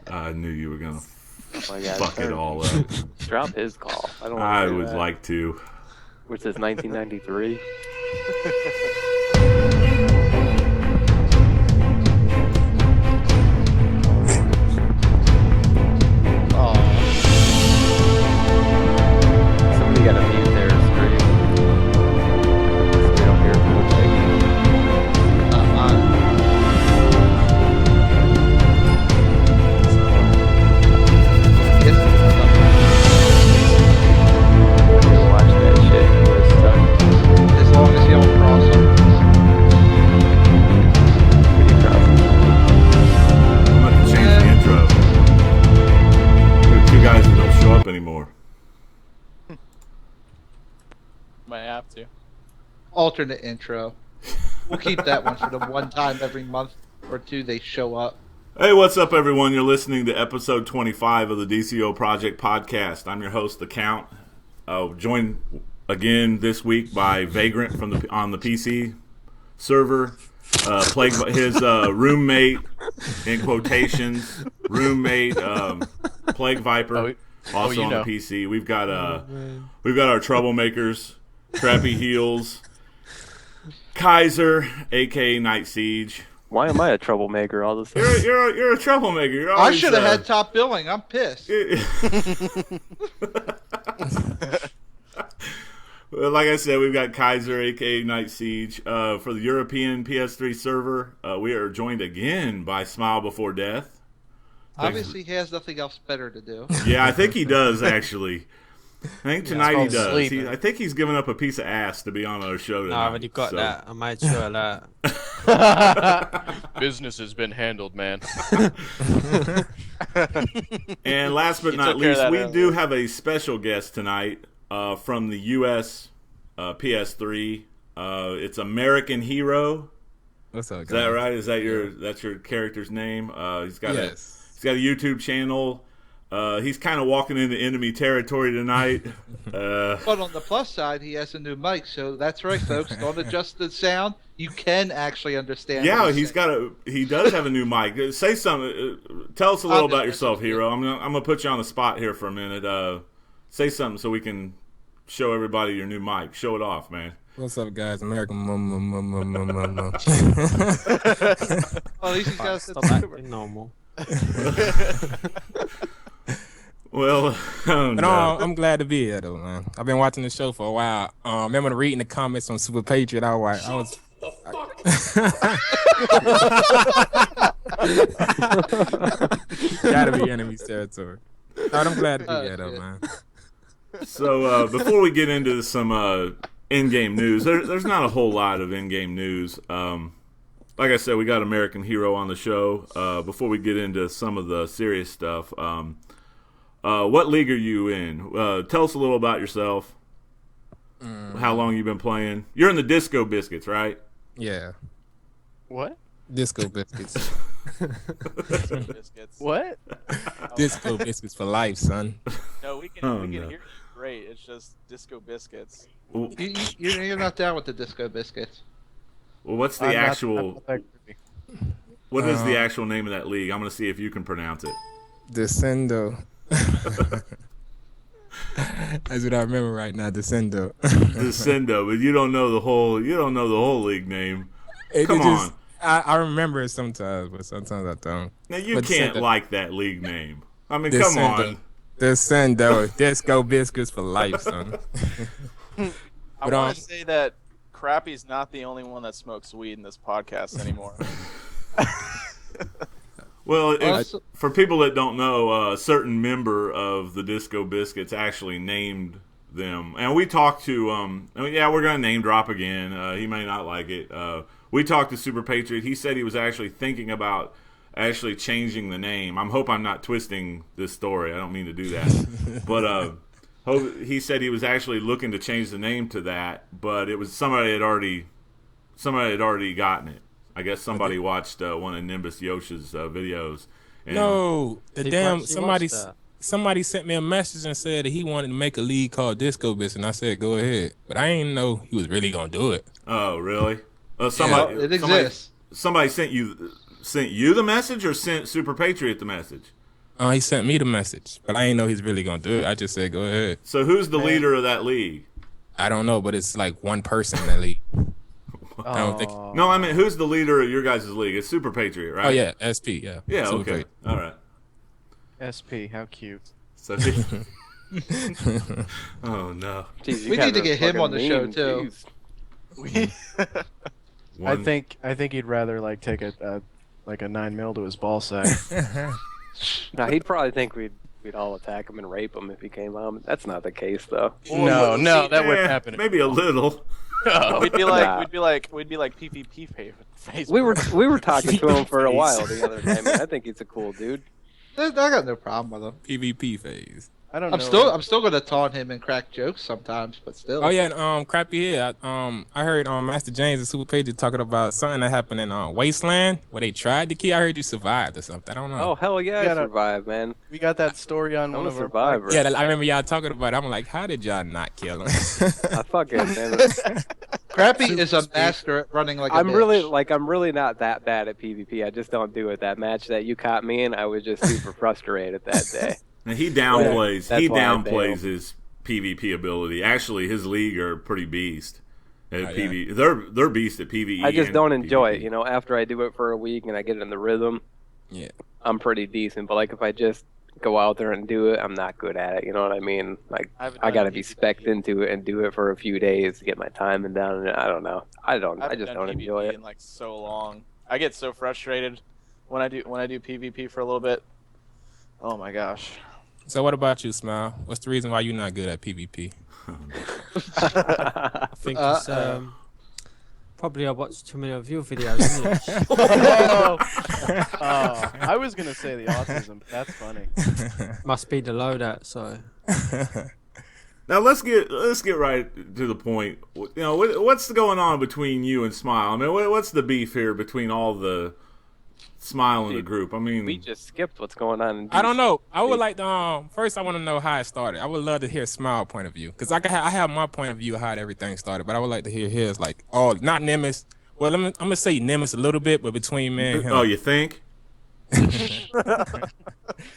I knew you were gonna Oh, yeah, fuck it sure. all up. Drop his call. I don't I want to would that. like to. Which is 1993. Somebody got to mute their screen. So we don't hear watch that shit. We're stuck. As long as you don't cross them. Pretty crossing. I'm going to change the intro. There are two guys that don't show up anymore. Might have to. Alternate intro. We'll keep that one for the one time every month or two they show up. Hey, what's up, everyone? You're listening to episode 25 of the DCUO Project Podcast. I'm your host, The Count. Joined again this week by Vagrant from on the PC server. His roommate, in quotations, Plague Viper, also on the PC. We've got our troublemakers, Crappy Heels, Kaiser, aka Night Siege. Why am I a troublemaker all of a sudden? You're a troublemaker. You're I always, should have had top billing. I'm pissed. Well, like I said, we've got Kaiser, aka Night Siege, for the European PS3 server. We are joined again by Smile Before Death. Obviously, he has nothing else better to do. Yeah, I think he does actually. I think tonight he does. sleeping. I think he's given up a piece of ass to be on our show tonight. I already got that. I might show that. Business has been handled, man. And last but You not took care of least, that we earlier. do have a special guest tonight from the U.S. PS3. It's American Hero. What's up, guys? Is that right? Is that that's your character's name? He's got Yes. he's got a YouTube channel. He's kind of walking into enemy territory tonight. But on the plus side, he has a new mic, so that's right, folks. Don't adjust the sound. You can actually understand. Yeah, what he does have a new mic. Say something. Tell us a little about yourself, Hero. I'm gonna put you on the spot here for a minute. Say something so we can show everybody your new mic. Show it off, man. What's up, guys? American Well, at least he's got a sense of humor. normal. Well, But I'm glad to be here, though, man. I've been watching the show for a while. Remember reading the comments on Super Patriot? I was. Gotta be enemy's territory. But I'm glad to be here, though, man. So before we get into some in-game news, there's not a whole lot of in-game news. Like I said, we got American Hero on the show. Before we get into some of the serious stuff, what league are you in? Tell us a little about yourself. How long you've been playing? You're in the Disco Biscuits, right? Yeah. What? Disco biscuits. Biscuits. What? Disco biscuits for life, son. No, we can Oh, hear no. you great. It's just disco biscuits. You're not down with the disco biscuits. Well, what's the actual? What is the actual name of that league? I'm going to see if you can pronounce it. Descendo. That's what I remember right now. Descendo. Descendo, but you don't know the whole. You don't know the whole league name. Come on. I remember it sometimes, but sometimes I don't. Now you But can't Descendo. like that league name. I mean, come on. Descendo. Disco biscuits for life, son. I But, want to say that Crappy's not the only one that smokes weed in this podcast anymore. Well, Also- for people that don't know, a certain member of the Disco Biscuits actually named them, and we talked to. Yeah, we're gonna name drop again. He may not like it. We talked to Super Patriot. He said he was actually thinking about actually changing the name. I hope I'm not twisting this story. I don't mean to do that, but he said he was actually looking to change the name to that, but it was somebody had already gotten it. I guess somebody watched one of Nimbus Yosha's videos. And No, the He damn watched somebody sent me a message and said that he wanted to make a league called Disco Biscuits, and I said go ahead, but I didn't know he was really gonna do it. Oh, really? Well, it exists. Somebody sent you the message, or sent Super Patriot the message? He sent me the message, but I ain't know he's really gonna do it. I just said, go ahead. So who's the leader of that league? I don't know, but it's like one person in that league. I don't think. No, I mean, who's the leader of your guys' league? It's Super Patriot, right? Oh yeah, SP. Yeah. Yeah. Super Okay. Patriot. All right. SP, how cute. So. Oh no. Jeez, you We guys need to are get him fucking on the show, mean, too. jeez. I think he'd rather like take a 9mm to his ball sack. No, he'd probably think we'd all attack him and rape him if he came home. That's not the case, though. No, that wouldn't happen. Maybe a little. We'd be like Nah. we'd be like PvP phase. We were talking to him for a while the other day. Man, I think he's a cool dude. I got no problem with him. PvP phase. I don't know. I'm still gonna taunt him and crack jokes sometimes, but still. Oh yeah, and, crappy here. I heard Master James and Super Patriot talking about something that happened in Wasteland where they tried to kill. I heard you survived or something. I don't know. Oh hell yeah, I survived, man. We got that story on I'm one a of our survivor. Yeah, I remember y'all talking about it. I'm like, how did y'all not kill him? I fucking man. Crappy is a master at running like a I'm bitch. I'm really not that bad at PvP. I just don't do it. That match that you caught me in, I was just super frustrated that day. And he downplays. That's He why I downplays bailed. his PvP ability. Actually, his league are pretty beast at Oh, yeah. PvE. They're beast at PvE. I just and don't enjoy PvP. it. You know, after I do it for a week and I get in the rhythm, Yeah. I'm pretty decent. But like if I just go out there and do it, I'm not good at it. You know what I mean? Like haven't I done got to be PvP. specced into it and do it for a few days to get my timing down. And I don't know. I haven't just done don't PvP enjoy it. in like so long. I get so frustrated when I do PvP for a little bit. Oh my gosh. So what about you, Smile? What's the reason why you're not good at PvP? I think it's probably I watched too many of your videos, isn't it? I was gonna say the autism. But that's funny. Must be the loadout, so. Now let's get right to the point. You know, what's going on between you and Smile? I mean, what's the beef here between all the Smile in the group? I mean, We just skipped what's going on. In I don't know. I would like to. First, I want to know how it started. I would love to hear Smile point of view because I have my point of view of how everything started, but I would like to hear his. Like, not Nemesis. Well, I'm gonna say Nemesis a little bit, but between me and him. oh, you think?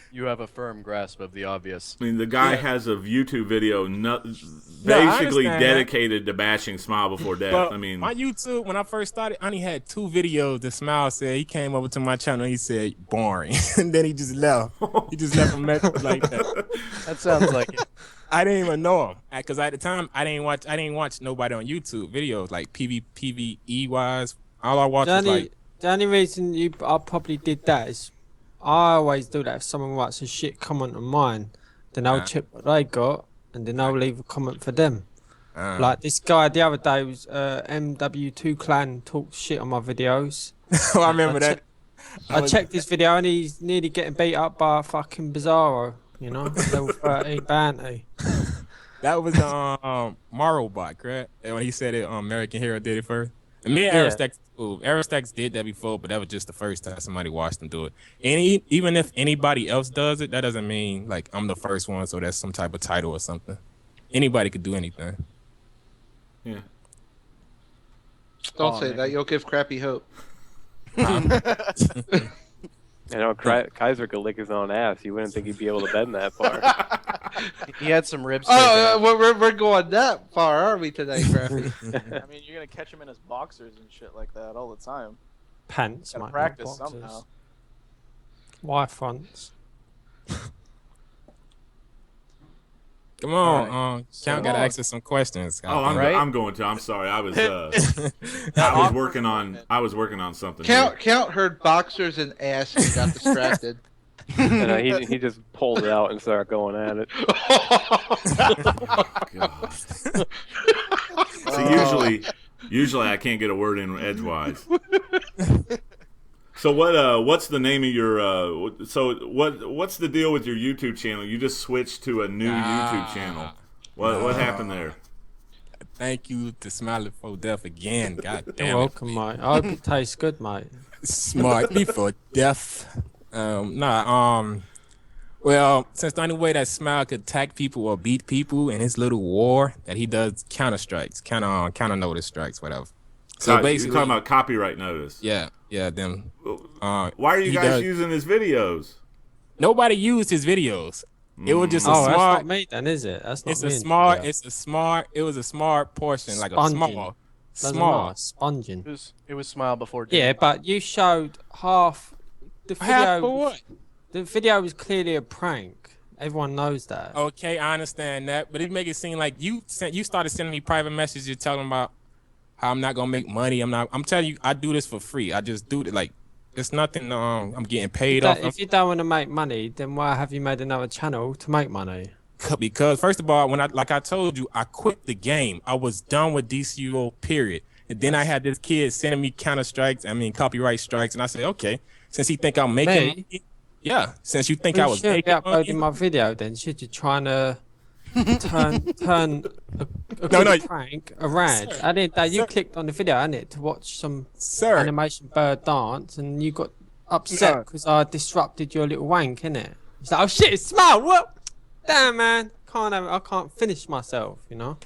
You have a firm grasp of the obvious. I mean, the guy has a YouTube video basically understand dedicated to bashing Smile before death. But I mean, my YouTube, when I first started, I only had 2 videos that Smile said. He came over to my channel and he said, boring. And then he just left. He just left a message like that. That sounds like it. I didn't even know him. Because at the time, I didn't watch nobody on YouTube videos, like PvE wise. All I watched was like, The only reason I probably did that is I always do that. If someone writes a shit comment on mine, then I'll check what they got and then I'll leave a comment for them. Like this guy the other day was MW2 Clan talked shit on my videos. I remember that. I checked this video and he's nearly getting beat up by a fucking Bizarro, you know, level 13 bounty. That was Marlbot, correct? When he said it, American Hero did it first. And me and Yeah. Aristax did that before, but that was just the first time somebody watched him do it. And even if anybody else does it, that doesn't mean like I'm the first one, so that's some type of title or something. Anybody could do anything. yeah. Don't say that. You'll give Crappy hope. You know, Kaiser could lick his own ass. You wouldn't think he'd be able to bend that far. He had some ribs. Oh, we're going that far, are we today, Crappy? I mean, you're gonna catch him in his boxers and shit like that all the time. Pants, Gotta mate, practice not boxers. somehow. Y fronts. Come on, Count got to ask us some questions. Oh, I'm going to. I'm sorry. I was working on something. Count heard boxers and ass and got distracted. And he just pulled it out and started going at it. God. See, usually I can't get a word in edgewise. So what's the name of your what's the deal with your YouTube channel? You just switched to a new YouTube channel. What happened there? Thank you to Smiling for Death again. God damn You're it. welcome, mate. I hope it tastes good, mate. Smart before death. Well, since the only way that Smile could attack people or beat people in his little war, that he does counter strikes, counter notice strikes, whatever. So You're basically, talking about copyright notice. yeah, them. Why are you guys using his videos? Nobody used his videos. It was just a Oh, that's smart. not me then, is it? That's not It's me. a in smart. video. It's a smart. It was a smart portion, like a Sponging. small, Doesn't small. matter, sponging. It was Smile before. Yeah, Deadpool. but you showed half. The Half video. for what? The video was clearly a prank. Everyone knows that. Okay, I understand that, but it make it seem like you started sending me private messages telling about how I'm not gonna make money. I'm telling you, I do this for free. I just do it like it's nothing. I'm getting paid off. If you don't want to make money, then why have you made another channel to make money? Because first of all, like I told you, I quit the game. I was done with DCUO, period. And then I had this kid sending me copyright strikes, and I said, okay, since he think I'm making money, yeah, since you think I was should be making uploading money, my video then, should you trying to turn a No, good no. prank around? Sir, I didn't know you sir. clicked on the video, innit, to watch some sir. animation bird dance, and you got upset No. because I disrupted your little wank, innit? It's like, oh shit, it's smart. What? Damn, man, I can't finish myself, you know.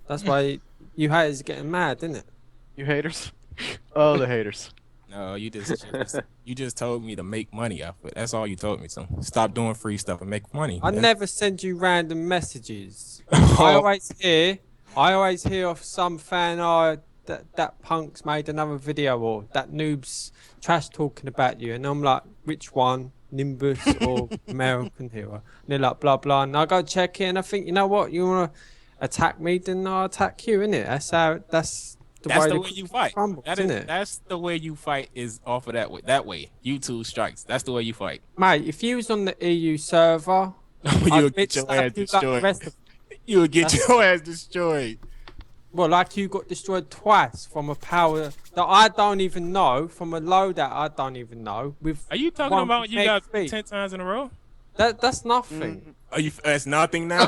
That's why you haters are getting mad, innit? You haters. Oh, the haters. No, you just told me to make money off it. That's all you told me. So stop doing free stuff and make money. I never send you random messages. I always hear of some fan, that punk's made another video, or that noob's trash talking about you, and I'm like, which one? Nimbus or American Hero? And they're like, blah blah, and I go check it, and I think, you know what? You wanna attack me, then I'll attack you, innit? That's the way you fight. crumbles, innit? That's the way you fight is off of that way. That way, YouTube strikes. That's the way you fight. Mate, if you was on the EU server, You'll get your ass destroyed. You'll get your ass destroyed. Well, like you got destroyed twice from a power that I don't even know, from a loadout I don't even know. With Are you talking 1 about you got speed. 10 times in a row? That's nothing. Are you? That's nothing now.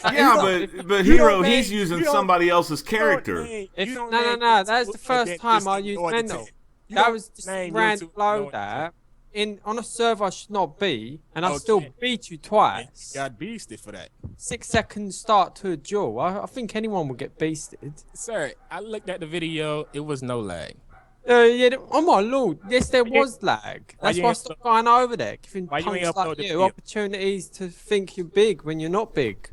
Yeah, but Hero, he's using somebody else's character. No. That's the first time I used mental. That was just random loadout on a server I should not be, and I still beat you twice. You got beasted for that. 6 seconds start to a duel. I think anyone would get beasted. Sir, I looked at the video. It was no lag. Yeah, oh my lord, yes there was lag. That's you why I ain't stopped going over there, giving Why you punks ain't like upload the you video? opportunities to think you're big when you're not big.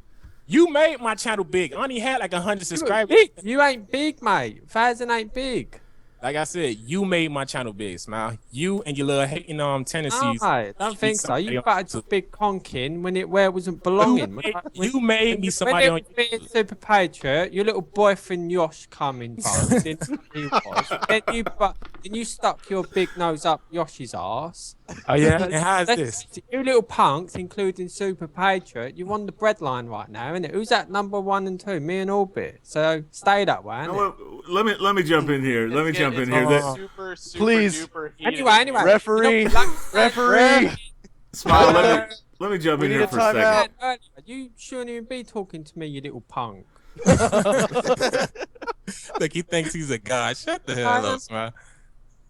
You made my channel big. I only had like 100 subscribers. Big. You ain't big, mate. 1,000 ain't big. Like I said, you made my channel big, Smile. You and your little hating tendencies. I don't think so. You batted your big conking where it wasn't belonging. You made me somebody on when it was being Super Patriot, your little boyfriend Yosh come involved. Then you stuck your big nose up Yosh's ass. Oh yeah, and how's this? You little punks, including Super Patriot, you're on the breadline right now, innit? Who's at number 1 and 2? Me and Orbit. So stay that way, innit? Let me jump in here. Let me jump in here. Super Please. duper heated. Anyway. Referee. Referee. Smile. Let me jump in We here need a for a second. timeout. You shouldn't even be talking to me, you little punk. Look, he thinks he's a god. Shut the hell up, Smile.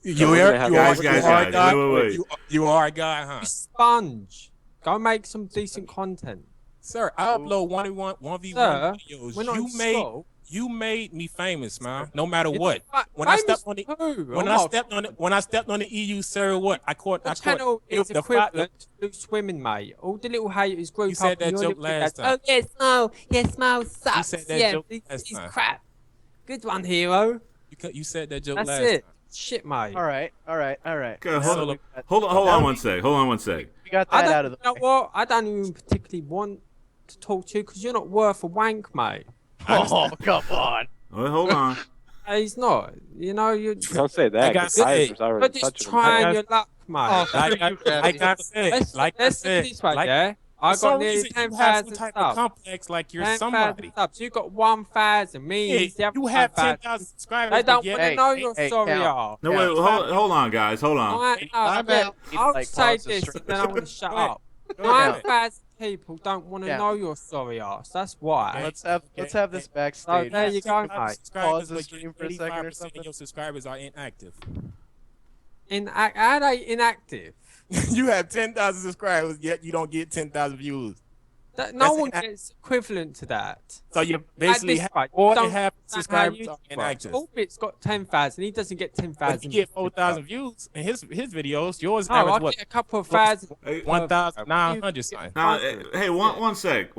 You Guys, wait. You are a guy, huh? You sponge. Go make some decent content. Sir, I upload 1v1 Sir, videos. we're not in school. You made me famous, Smile. No matter what. When Famous I stepped on the who? when I stepped on the EU server, what I caught The channel is the equivalent to Luke Swimming, mate. All the little haters group You said up that and you're joke looking last at, time. Oh, yes, Mo sucks. said that yeah, joke he's last time. crap. Good one, hero. You said that joke That's last it. time. Shit, mate. All right. Okay, hold on one sec. We got I that don't, out of the you know way. what? I don't even particularly want to talk to you because you're not worth a wank, mate. Oh, come on. Well, hold on. He's not. You know, you're Don't say that. Like I 'cause said, Kaiser's already you're just touching him. trying your luck, mate. Oh, Like I said, Let's do this right there. I for some got nearly reason you have some 10,000 type of subs. complex like you're 10,000 somebody. subs. You got 1,000. Me, Yeah, you have 10,000 subscribers. They don't but want yet- to know your hey, story, count. y'all. No, wait, hold on, guys. Hold on. I'll say this and then I'm going to shut up. 9,000 people don't want to Yeah. know your sorry ass. That's why. Let's have this So backstage. there you go, 10,000 mate. subscribers, Pause the but stream for a second or 85% something. of your subscribers are inactive. Are they inactive? You have 10,000 subscribers, yet you don't get 10,000 views. No That's one it. gets equivalent to that. So you basically this have rate, more don't than half the understand how subscribers YouTube and works. actors. Orbit's got 10,000. He doesn't get But 10,000. he get 4,000 views in his videos. Yours Oh, average I what? get a couple of thousand. 1,900 something. Now, hey, one sec.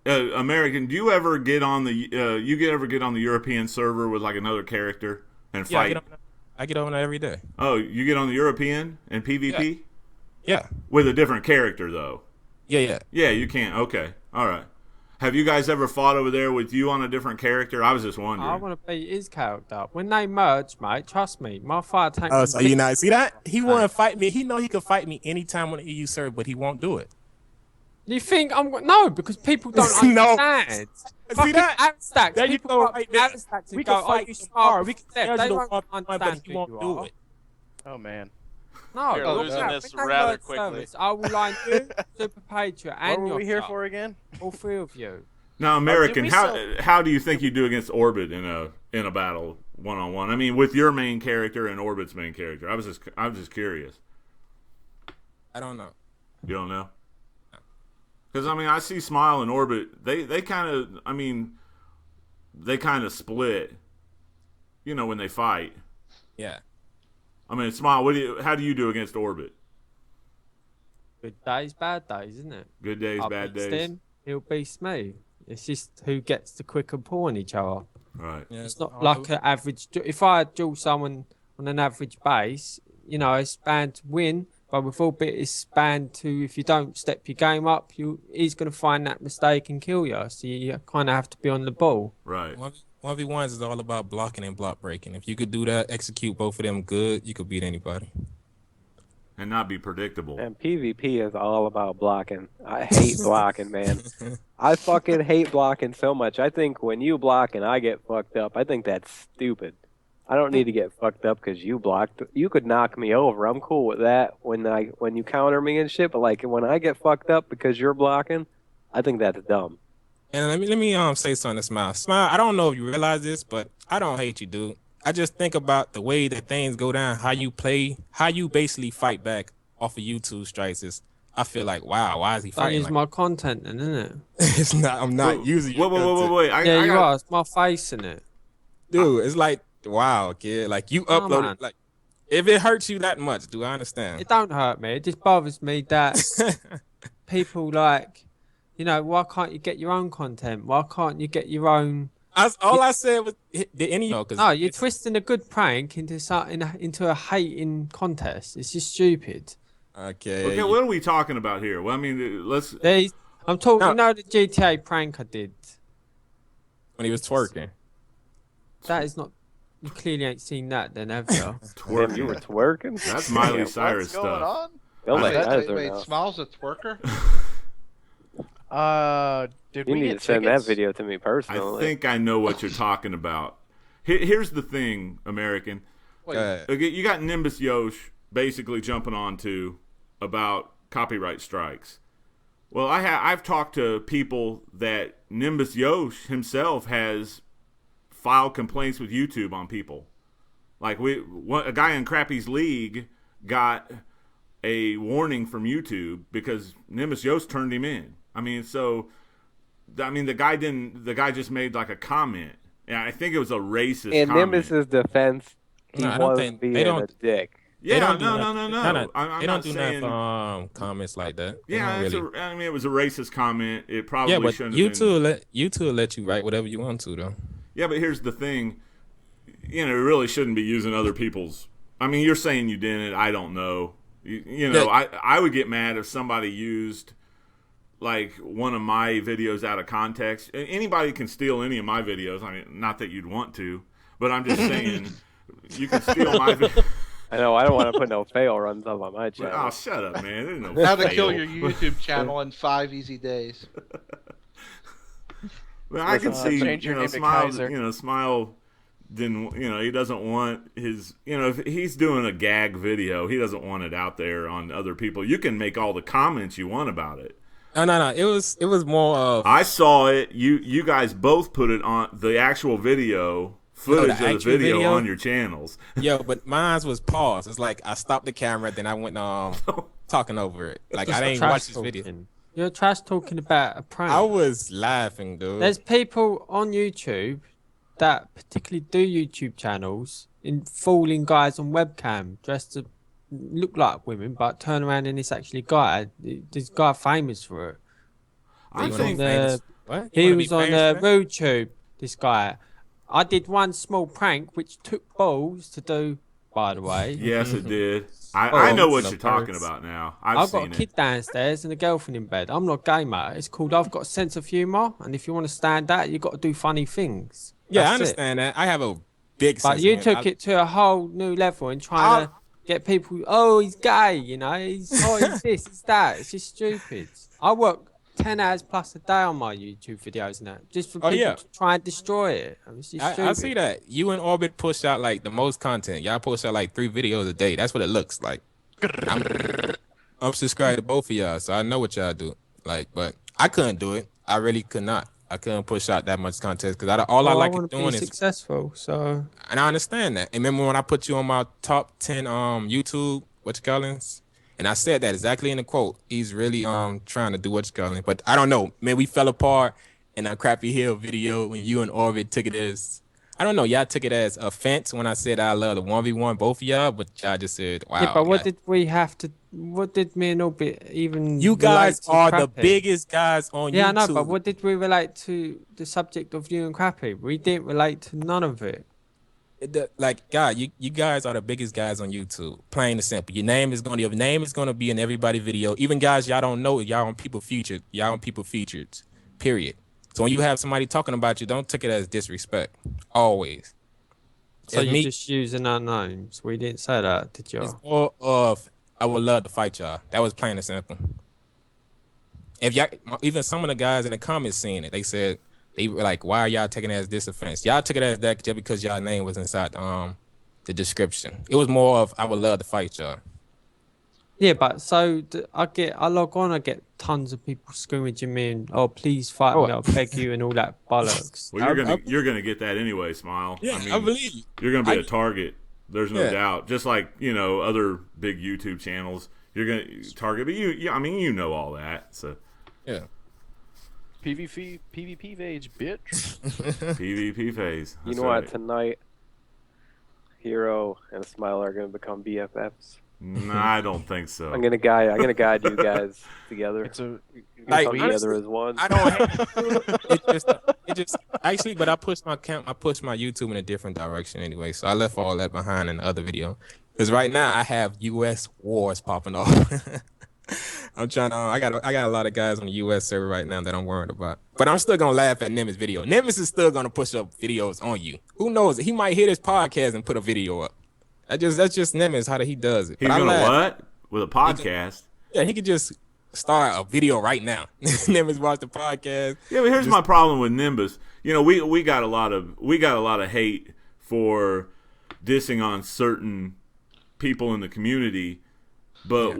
American, do you ever get on the ever get on the European server with like another character and Yeah, fight? I get on there every day. Oh, you get on the European and PvP Yeah. with a different character though. Yeah. Yeah, you can. Okay, all right. Have you guys ever fought over there with you on a different character? I was just wondering. I want to beat his character up. When they merge, mate, trust me, my fire tank. Oh, so you not see that? He want to fight me. He know he could fight me anytime on the EU server, but he won't do it. You think I'm no? Because people don't No. understand. See Fucking that? Outstacks. There you People go, got right there. outstacks and We go, can fight you you smart. tomorrow. We can They tell you the won't one, but understand he who won't you do are. it. Oh man. No, You're look, losing when this they rather merge quickly. servers, I will line you, Super Patriot, What and were we here yourself. for again? All three of you. Now, American, we how do you think you do against Orbit in a battle 1-on-1? I mean, with your main character and Orbit's main character. I was just curious. I don't know. You don't know? Because I mean, I see Smile and Orbit. They kind of split. You know, when they fight. Yeah. I mean, Smile. How do you do against Orbit? Good days, bad days, isn't it? Good days, I'll bad beat days. him, he'll beat me. It's just who gets the quicker pull on each other. Right. Yeah. It's not like an average. If I duel someone on an average base, you know, it's bound to win. But with Orbit, it's bound to, if you don't step your game up, he's going to find that mistake and kill you. So you kind of have to be on the ball. Right. 1v1s is all about blocking and block breaking. If you could do that, execute both of them good, you could beat anybody. And not be predictable. And PvP is all about blocking. I hate blocking, man. I fucking hate blocking so much. I think when you block and I get fucked up, I think that's stupid. I don't need to get fucked up because you blocked. You could knock me over. I'm cool with that when you counter me and shit. But like when I get fucked up because you're blocking, I think that's dumb. And let me say something to Smile. Smile, I don't know if you realize this, but I don't hate you, dude. I just think about the way that things go down, how you play, how you basically fight back off of YouTube strikes. I feel like, wow, why is he Don't fighting? use Like, my content, then, isn't it? it's not. I'm not using. your content. Wait. Yeah, you are. It's my face in it. Dude. It's like, wow, kid. Like you Come uploaded. on. Like, if it hurts you that much, do I understand? It don't hurt me. It just bothers me that people like, you know, why can't you get your own content? Why can't you get your own? All I said was, did any? No, No, you're twisting a good prank into a hating contest. It's just stupid. Okay. Okay, what are we talking about here? Well, I mean, let's. I'm talking. No. You know the GTA prank I did. When he was twerking. That is not. You clearly ain't seen that, then, have you? Damn, you were twerking? That's Miley Yeah, Cyrus What's going stuff. on? Don't let Wait, that there wait, now. Smile's a twerker? Did You we need get to send tickets? that video to me I personally. think I know what you're talking about. Here's the thing, American. Wait, Okay, you got Nimbus Yosh basically jumping onto about copyright strikes. Well, I've talked to people that Nimbus Yosh himself has filed complaints with YouTube on people. Like a guy in Crappy's League got a warning from YouTube because Nimbus Yosh turned him in. I mean, the guy just made like a comment. Yeah, I think it was a racist In comment. Nimbus's defense, he No, I don't was think- being they don't- a dick. Yeah, do no. nothing. I'm They not don't do saying. nothing comments like that. They Yeah, don't really. I mean, it was a racist comment. It probably Yeah, but shouldn't have been. YouTube will let you write whatever you want to, though. Yeah, but here's the thing. You know, you really shouldn't be using other people's. I mean, you're saying you didn't. I don't know. You know, Yeah. I would get mad if somebody used like one of my videos out of context. Anybody can steal any of my videos. I mean, not that you'd want to, but I'm just saying you can steal my video. I know, I don't want to put no fail runs up on my channel. Oh, shut up, man. There's no how to fail. kill your YouTube channel in 5 easy days. Well, I can see, change your name to Smile. Kaiser. Smile didn't. He doesn't want his. If he's doing a gag video, he doesn't want it out there on other people. You can make all the comments you want about it. No. It was more of. I saw it. You guys both put it on the actual video footage of the actual video video? on your channels. Yo, but mine was paused. It's like I stopped the camera, then I went talking over it. Like I didn't Trash watch this video. talking. You're trash talking about a prank. I was laughing, dude. There's people on YouTube that particularly do YouTube channels in fooling guys on webcam dressed to look like women, but turn around and it's actually a guy. This guy famous for it. I He was think on the- What? He You wanna was be on famous for that? RoadTube. This guy. I did one small prank which took balls to do. By the way, yes, it did. I know what you're talking about now. I've got a seen kid downstairs and a girlfriend in bed. I'm not gay, mate. It's called I've got a sense of humour, and if you want to stand out, you've got to do funny things. Yeah, I That's it. understand that. I have a big. But you sense of took humor. it to a whole new level and trying to get people. Oh, he's gay, you know. He's this, he's that. It's just stupid. I work 10 hours plus a day on my YouTube videos now, just for people to try and destroy it. I mean, it's just I stupid. see that. You and Orbit push out like the most content. Y'all push out like 3 videos a day. That's what it looks like. I'm subscribed to both of y'all, so I know what y'all do. Like, but I couldn't do it. I really could not. I couldn't push out that much content because all I like want to doing be is successful. So, and I understand that. And remember when I put you on my top 10 YouTube and I said that exactly in the quote. He's really trying to do but I don't know. Man, we fell apart in that Crappy Hill video when you and Orbit took it as I don't know. Y'all took it as offense when I said I love the 1v1 both of y'all, but y'all just said, wow. yeah, but what did we have to? What did me and Orbit even? You guys relate to are the Crappy? biggest guys on YouTube. Yeah, I know, but what did we relate to the subject of you and Crappy? We didn't relate to none of it. God, you guys are the biggest guys on YouTube. Plain and simple. Your name is gonna be in everybody's video. Even guys y'all don't know, y'all on people featured. Period. So when you have somebody talking about you, don't take it as disrespect. Always. So As you're me- just using our names. We didn't say that, did you? It's more of I would love to fight y'all. That was plain and simple. If y'all, even some of the guys in the comments seeing it, they said they were like, "Why are y'all taking it as this offense?" Y'all took it as that just because y'all name was inside the description. It was more of I would love to fight y'all. Yeah, but so I log on, I get tons of people scrimmaging me and please fight me, I'll beg you and all that bollocks. Well, you're gonna get that anyway, Smile. Yeah, I believe you. You're gonna be a target. There's no Yeah. doubt. Just like other big YouTube channels, you're gonna target. But you know all that. So Yeah. PvP phase, bitch. PvP phase. You That's know right. what? Tonight, Hero and Smile are gonna become BFFs. Nah, I don't think so. I'm gonna guide you guys together. It's a Like, Come together honestly, as one. I don't. It just actually, but I pushed my YouTube in a different direction anyway. So I left all that behind in the other video. Because right now I have U.S. wars popping off. I'm trying to. I got a lot of guys on the U.S. server right now that I'm worried about. But I'm still gonna laugh at Nimbus video. Nimbus is still gonna push up videos on you. Who knows? He might hear this podcast and put a video up. That's just Nimbus how he does it. He's But I gonna laugh. what with a podcast? Yeah, he could just start a video right now. Nimbus watch the podcast. Yeah, but here's my problem with Nimbus. We got a lot of hate for dissing on certain people in the community, but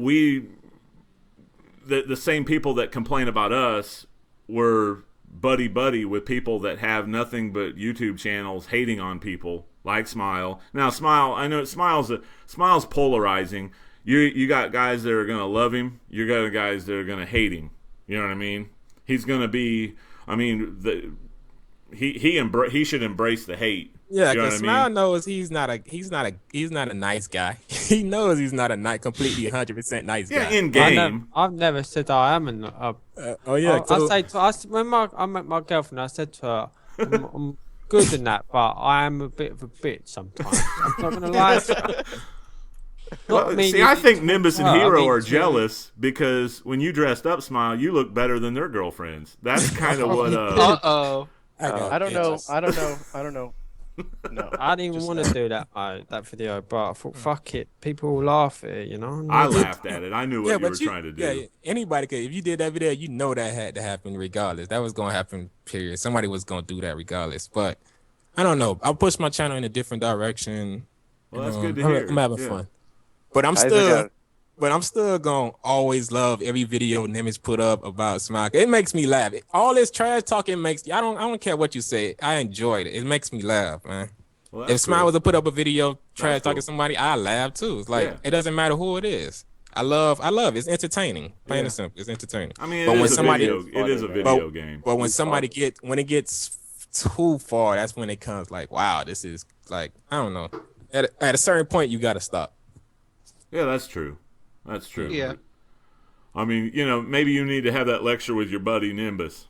the same people that complain about us were buddy with people that have nothing but YouTube channels hating on people like Smile. Now Smile, I know Smile's polarizing. You got guys that are gonna love him. You got guys that are gonna hate him. You know what I mean? He's gonna be. I mean, he should embrace the hate. Yeah, you know because what I mean? Smile knows he's not a nice guy. He knows he's not a completely 100% nice Yeah, guy. in game. I've never said I am Oh yeah, when I met my girlfriend, I said to her, I'm good in that, but I am a bit of a bitch sometimes. I'm not gonna lie. I think Nimbus and Hero are too. jealous because when you dressed up, Smile, you look better than their girlfriends. That's kind of what. Uh-oh. I don't know. I don't know. No. I didn't even want to do that video, but I thought, fuck it, people will laugh at it, I laughed at it. I knew what you were trying to do. Yeah, anybody could. If you did that video, you know that had to happen regardless. That was gonna happen. Period. Somebody was gonna do that regardless. But I don't know. I'll push my channel in a different direction. Well, that's good to hear. I'm having fun. But I'm still gonna always love every video Nimbus put up about Smile. It makes me laugh. All this trash talking makes I don't care what you say. I enjoyed it. It makes me laugh, man. Well, If Smile was to put up a video trash talking cool. somebody, I laugh too. It's like it doesn't matter who it is. I love it. It's entertaining. Plain and simple, it's entertaining. I mean, but when it somebody, is a video game. but when somebody when it gets too far, that's when it comes like, wow, this is like, I don't know. At a certain point, you gotta stop. Yeah, that's true. That's true. Yeah. I mean, maybe you need to have that lecture with your buddy Nimbus.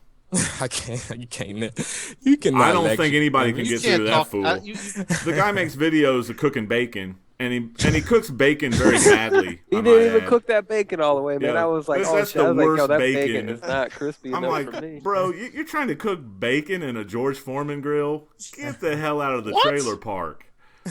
I can't. You can't. You cannot. I don't think anybody can You get can't through that talk- fool. you- The guy makes videos of cooking bacon, and he cooks bacon very badly. He I didn't might even add. cook that bacon all the way, man. Yeah. I was like, That's shit. the I was like, yo, worst that bacon. is not crispy I'm enough like, for me. bro, you're trying to cook bacon in a George Foreman grill? Get the hell out of the trailer park.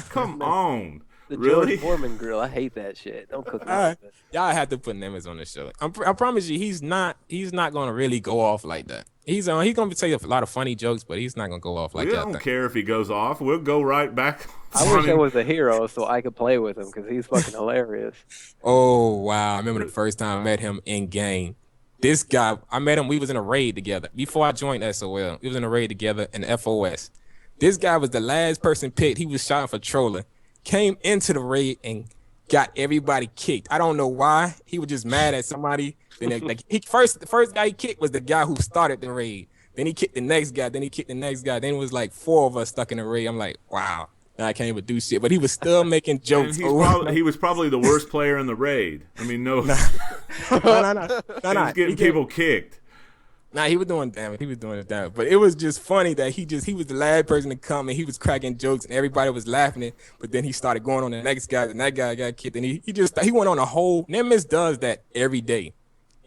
Come on. The Really? George Foreman grill, I hate that shit. Don't cook that. Y'all have to put Nimbus on the show. I promise you, he's not gonna really go off like that. He's gonna tell you a lot of funny jokes, but he's not gonna go off like We that. don't care if he goes off. We'll go right back. I wish I was a hero so I could play with him because he's fucking hilarious. Oh wow! I remember the first time I met him in game. This guy, I met him. We was in a raid together before I joined SOL. We was in a raid together in FOS. This guy was the last person picked. He was shot for trolling. Came into the raid and got everybody kicked. I don't know why. He was just mad at somebody. Then the first guy he kicked was the guy who started the raid. Then he kicked the next guy. Then he kicked the next guy. Then it was like 4 of us stuck in the raid. I'm like, wow. Now I can't even do shit. But he was still making jokes. He was probably the worst player in the raid. I mean, no. No. He was getting people kicked. Nah, he was doing damage. He was doing damage. But it was just funny that he was the last person to come and he was cracking jokes and everybody was laughing it. But then he started going on the next guy and that guy got kicked. And he went on a whole. Nimbus does that every day.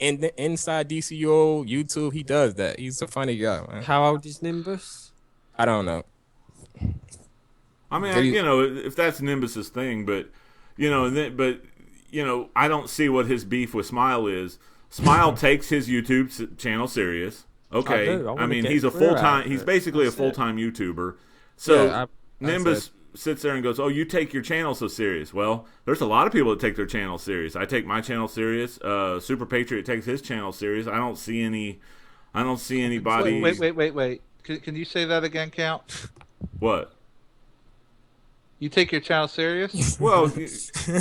And inside DCUO, YouTube, he does that. He's a funny guy, man. How old is Nimbus? I don't know. I mean, if that's Nimbus's thing, but I don't see what his beef with Smile is. Smile takes his YouTube channel serious. Okay, I mean, he's a full-time. He's basically a full-time YouTuber. So Yeah, Nimbus sits there and goes, "Oh, you take your channel so serious." Well, there's a lot of people that take their channel serious. I take my channel serious. Super Patriot takes his channel serious. I don't see anybody. Wait. Can you say that again, Count? What? You take your channel serious? Well,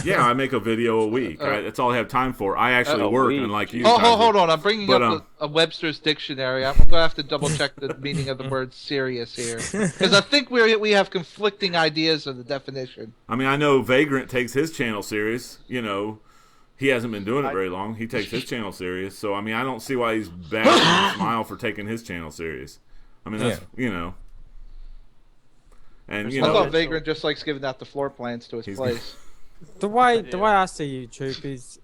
yeah, I make a video a week. That's all I have time for. I actually work, unlike you. Hold on. I'm bringing up a Webster's dictionary. I'm going to have to double check the meaning of the word serious here. Because I think we have conflicting ideas of the definition. I mean, I know Vagrant takes his channel serious. He hasn't been doing it very long. He takes his channel serious. So, I mean, I don't see why he's bad at Smile for taking his channel serious. I mean, that's, And, I thought Vagrant just likes giving out the floor plans to his place. The way I see YouTube is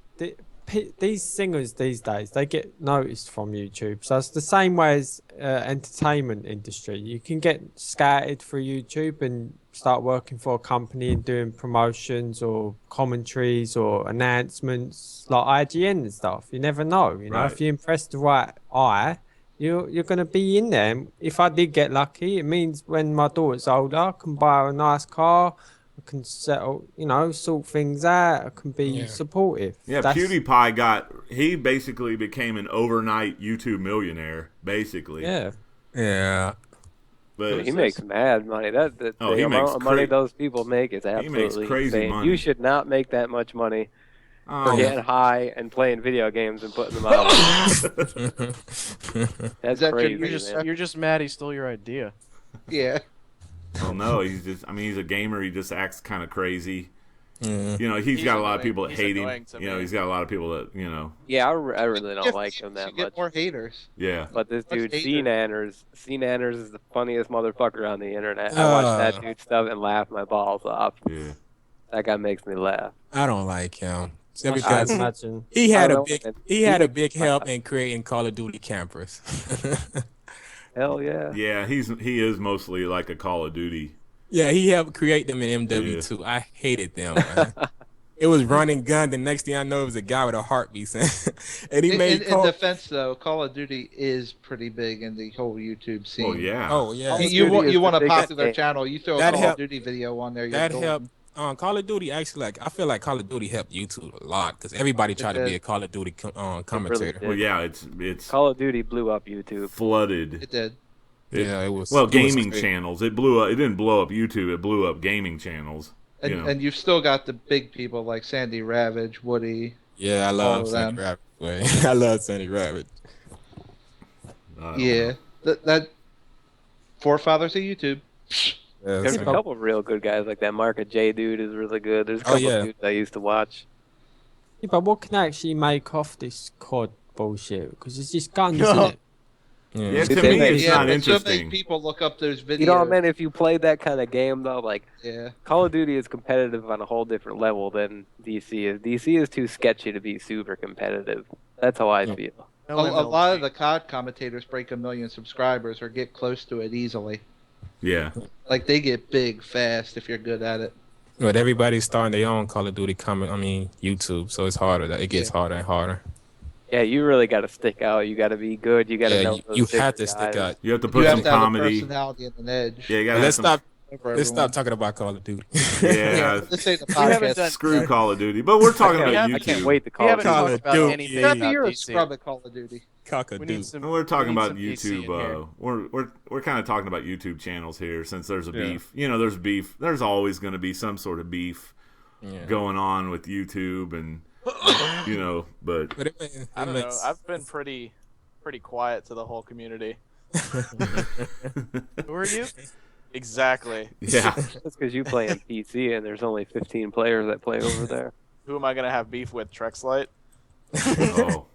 these singers these days, they get noticed from YouTube. So it's the same way as entertainment industry. You can get scouted through YouTube and start working for a company and doing promotions or commentaries or announcements like IGN and stuff. You never know. Right. If you impress the right eye, you're going to be in there. If I did get lucky, it means when my daughter's older, I can buy her a nice car. I can settle, sort things out. I can be supportive. Yeah, PewDiePie he basically became an overnight YouTube millionaire, basically. Yeah. Yeah. But He makes mad money. The he amount makes of money those people make is makes absolutely crazy insane. money. You should not make that much money for Oh. getting high and playing video games and putting them out. That's crazy, You're just mad he stole your idea. Yeah. Well, no, he's a gamer. He just acts kind of crazy. Mm. He's got a lot of annoying. people that He's hate him. annoying to me. He's got a lot of people that, Yeah, I really don't like him that Get much. more haters. yeah. But this dude, Much C Nanners is the funniest motherfucker on the internet. I watch that dude stuff and laugh my balls off. Yeah. That guy makes me laugh. I don't like him. I Because imagine. he had I a don't big know, he had a big help in creating Call of Duty campers. Hell yeah. Yeah, he is mostly like a Call of Duty. Yeah, he helped create them in MW2. I hated them, man. It was run and gun. The next thing I know, it was a guy with a heartbeat. And he made In defense, though, Call of Duty is pretty big in the whole YouTube scene. Oh yeah. Oh yeah, You want a the biggest popular thing. channel, you throw a That Call helped- of Duty video on there. You're that golden. helped. Call of Duty actually, I feel like Call of Duty helped YouTube a lot because everybody tried to be a Call of Duty commentator. did. Well, yeah, it's Call of Duty blew up YouTube. flooded. It did. Yeah, it was. Well, it was gaming great. channels. It blew up. It didn't blow up YouTube. It blew up gaming channels. And you've still got the big people like Sandy Ravage, Woody. Yeah, I All love of Sandy them. Rabbit. Boy. I love Sandy Rabbit. I don't Yeah, know. that forefathers of YouTube. Yeah, There's a Sandy- couple of real good guys like that. Marka J dude is really good. There's a Oh, couple yeah. of dudes I used to watch. Yeah, but what can I actually make off this COD bullshit? Because it's just guns, isn't it? Yeah, Dude, to they me, make- it's Yeah, not but so many interesting. people look up those videos. You know what, man? If you played that kind of game, though, like, Yeah. Call of Duty is competitive on a whole different level than DC is. DC is too sketchy to be super competitive. That's how I feel. A lot of the COD commentators break 1 million subscribers or get close to it easily. Yeah. Like they get big fast if you're good at it. But everybody's starting their own Call of Duty YouTube, so it's harder. It gets harder and harder. Yeah, you really got to stick out. You got to be good. You got to Yeah, know. you those have to different stick guys. out. You have to You put have some to have a comedy. personality and an edge. Yeah, you gotta Let's have some, stop. for Let's everyone. stop talking about Call of Duty. Yeah, This ain't the We haven't podcast. done- screw Call of Duty. But we're talking Okay, about I I can't YouTube. wait to We call haven't it. Call talked of about Duty. anything Happy about you're a DC. scrub at Call of Duty. Cock of We Duty. need some. We're talking we need about some DC in YouTube. here. We're kind of talking about YouTube channels here, since there's a beef. You know, there's beef. There's always going to be some sort of beef going on with YouTube, and you know. But But I don't know. I've been pretty quiet to the whole community. Who are you? Exactly. yeah, That's because you play on PC and there's only 15 players that play over there. Who am I gonna have beef with? Trexlight? oh,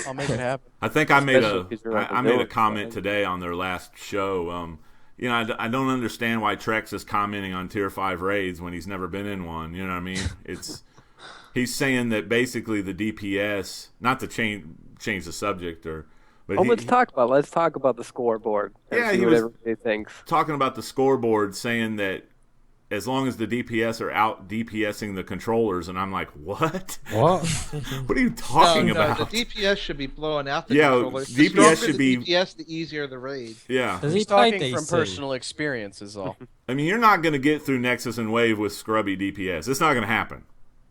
I'll make it happen. I think I made Especially 'cause you're on the I made a village, comment right? today on their last show. You know, I don't understand why Trex is commenting on Tier 5 raids when he's never been in one. You know what I mean? He's saying that basically the DPS, not to change the subject, but Let's talk about the scoreboard. And Yeah, see he what was- everybody thinks. talking about the scoreboard, saying that as long as the DPS are out DPSing the controllers, and I'm like, what? What? What are you talking no, about? the DPS should be blowing out the Yeah, controllers. DPS The stronger should the be- DPS, the easier the raid. Yeah, Does he He's play talking from DC? personal experience, is all. I mean, you're not going to get through Nexus and Wave with scrubby DPS. It's not going to happen.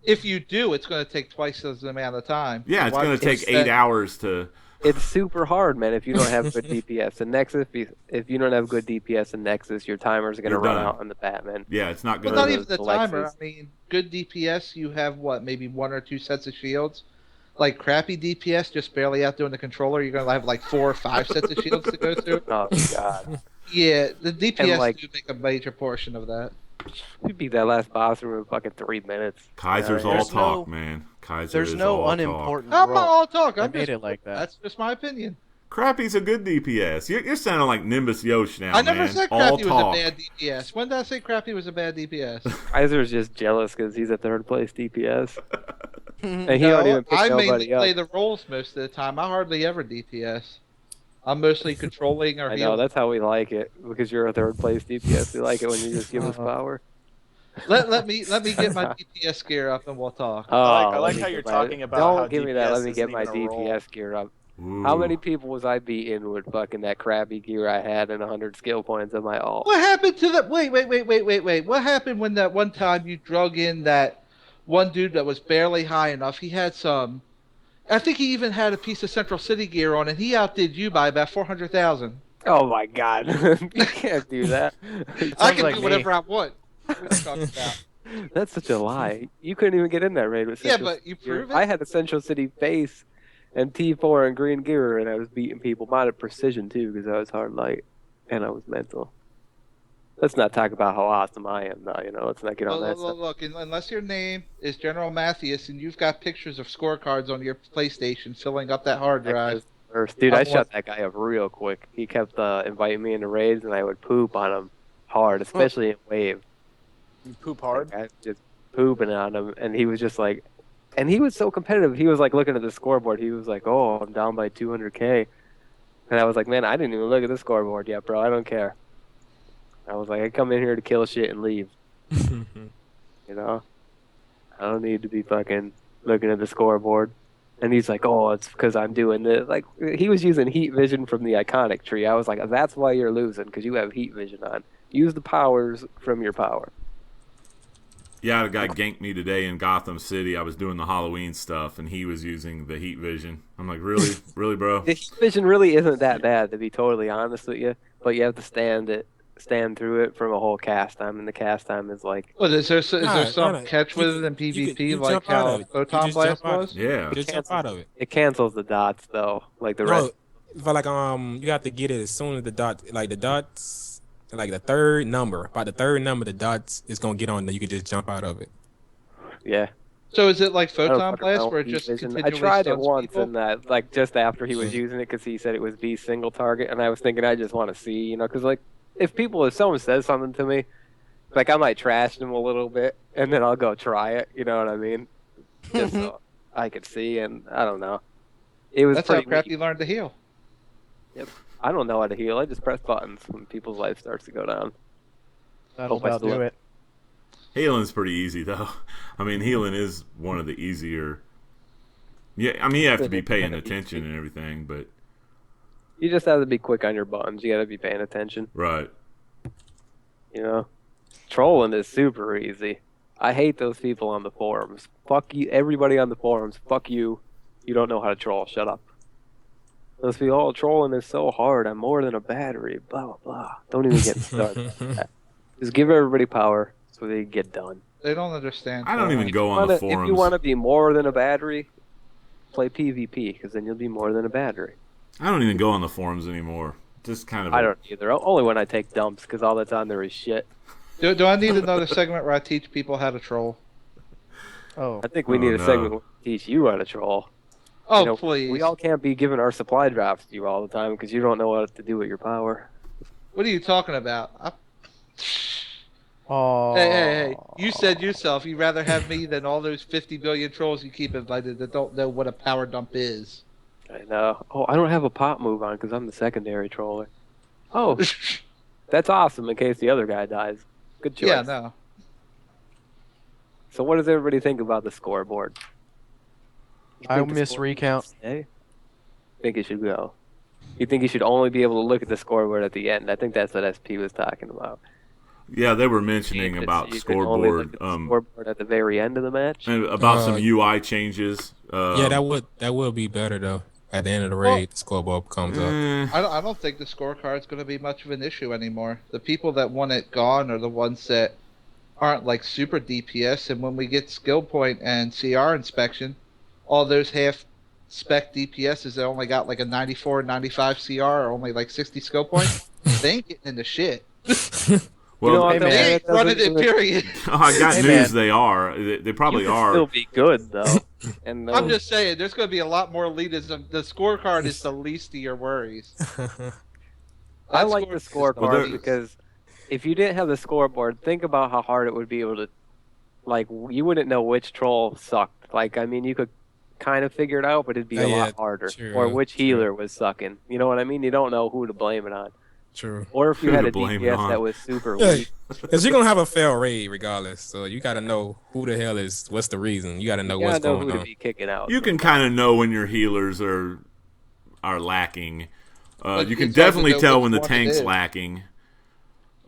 If you do, it's going to take twice as amount of time. Yeah, it's Why- going to take 8 hours to. It's super hard, man. If you don't have good DPS in Nexus, if you don't have good DPS in Nexus, your timer's gonna You're run done. out on the Batman. Yeah, it's not Well, going not to. even the the timer. Lexus. I mean, good DPS, you have what, maybe 1 or 2 sets of shields. Like crappy DPS, just barely outdoing the controller, you're gonna have like 4 or 5 sets of shields to go through. Oh god, Yeah, the DPS And, like- do make a major portion of that. we beat that last boss room in fucking 3 minutes. Kaiser's Yeah, all there's talk, no- man. Kaiser There's is no all unimportant I'm role. not all talk. I I'm made just, it like that. That's just my opinion. talk. Crappy's a good DPS. You're sounding like Nimbus Yosh now, I never man. said all Crappy was talk. a bad DPS. When did I say Crappy was a bad DPS? Kaiser's just jealous because he's a third place DPS, and he No, don't even pick I mainly nobody play up. the roles most of the time. I hardly ever DPS. I'm mostly controlling or I know healing. that's how we like it because you're a third place DPS. We like it when you just give us power. Let me get my DPS gear up and we'll talk. Oh, I let like me how get you're my- talking about Don't how give me that. Let DPS me get my isn't even a role. DPS gear up. Ooh. How many people was I beating with fucking that crappy gear I had and 100 skill points on my ult? What happened to that? Wait. What happened when that one time you drug in that one dude that was barely high enough? He had some. I think he even had a piece of Central City gear on, and he outdid you by about 400,000. Oh my god, you can't do that. I can like do me. whatever I want. What are you talking about? That's such a lie. You couldn't even get in that raid with Yeah, Central but you City gear. prove it. I had the Central City face and T4 and green gear, and I was beating people. Mine at precision too, because I was hard light and I was mental. Let's not talk about how awesome I am, though. You know, let's not get on that stuff. Look, unless your name is General Mathias and you've got pictures of scorecards on your PlayStation filling up that hard drive. Dude, I I shut that guy up real quick. He kept inviting me into raids, and I would poop on him hard, especially in wave. You poop hard. Like, I was just pooping on him, and he was just like, and he was so competitive. He was like looking at the scoreboard. He was like, "Oh, I'm down by 200K," and I was like, "Man, I didn't even look at the scoreboard yet, bro. I don't care." I was like, "I come in here to kill shit and leave." You know, I don't need to be fucking looking at the scoreboard. And he's like, "Oh, it's because I'm doing this." Like, he was using heat vision from the iconic tree. I was like, "That's why you're losing, because you have heat vision on. Use the powers from your power." Yeah, a guy ganked me today in Gotham City. I was doing the Halloween stuff, and he was using the heat vision. I'm like, really? Really, bro? The heat vision really isn't that bad, to be totally honest with you. But you have to stand it. stand through it from a whole cast time, and the cast time is like Well, is there Nah, some catch with it in PvP you like jump out how of it. Photon just jump Blast out. was? Yeah. Just jump out of it. it cancels the dots though, like the No, rest. but like you have to get it as soon as the dot, like the dots, like the third number. By the third number, the dots is gonna get on. Then you can just jump out of it. Yeah. So is it like I don't Photon fucking Blast know where it heat just vision. continually I tried it stuns once, people? and like just after he was using it, because he said it was V single target, and I was thinking I just want to see, you know, because like if someone says something to me, like I might trash them a little bit, and then I'll go try it. You know what I mean? Just so I could see, and I don't know. It was That's how pretty crap neat. you learn to heal. Yep. I don't know how to heal. I just press buttons when people's life starts to go down. That'll Hope I about still do have- it. Healing's pretty easy though. I mean, healing is one of the easier. Yeah, I mean you have to be paying attention and everything, but You just have to be quick on your buttons. You got to be paying attention. right. You know, trolling is super easy. I hate those people on the forums. Fuck you, everybody on the forums. Fuck you. You don't know how to troll. Shut up. Those people, oh, trolling is so hard. I'm more than a battery. Blah blah blah. Don't even get me started. Just give everybody power so they get done. They don't understand. I don't even go on the If you forums. want to be more than a battery, play PvP, because then you'll be more than a battery. I don't even go on the forums anymore. Just kind of. I don't either. Only when I take dumps, because all that's on there is shit. Do I need another segment where I teach people how to troll? Oh, I think we Oh, need a no. segment where we teach you how to troll. Oh, You know, please. We all can't be giving our supply drops to you all the time because you don't know what to do with your power. What are you talking about? oh. Hey. You said yourself you'd rather have me than all those 50 billion trolls you keep invited that don't know what a power dump is. I know. Oh, I don't have a pop move on because I'm the secondary troller. Oh, that's awesome in case the other guy dies. Good choice. Yeah, no. So what does everybody think about the scoreboard? You I think the miss scoreboard recount. should stay? Think it should go. You think you should only be able to look at the scoreboard at the end? I think that's what SP was talking about. Yeah, they were mentioning about You can only look scoreboard, at the scoreboard at the very end of the match. and about some UI changes. Yeah, that would be better though. At the end of the raid, the scoreboard comes up. I don't think the scorecard's going to be much of an issue anymore. The people that want it gone are the ones that aren't like super DPS, and when we get skill point and CR inspection, all those half spec DPSs that only got like a 94, 95 CR or only like 60 skill points, they ain't getting into shit. Well, You know, Hey, I'll tell man. They you, ain't that running doesn't it, even- period. I got Hey, news. man. They are. They probably you can are. still be good though. And I'm just saying, there's going to be a lot more elitism. The scorecard is the least of your worries. I That like the scorecard Well, scorecard there- because if you didn't have the scoreboard, think about how hard it would be able to, like, you wouldn't know which troll sucked. Like, I mean, you could kind of figure it out, but it'd be a Yeah, lot harder. true, Or which true. healer was sucking. You know what I mean? You don't know who to blame it on. True. Or if you Who had to a blame it DPS on. that was super Yeah, weak. because you're gonna have a fail raid regardless. So you gotta know who the hell is. What's the reason? You gotta know You what's gotta know going who to on. be kicking out. You can kind of know when your healers are lacking. But You can it's hard to definitely know tell which when the one it tank's is. lacking.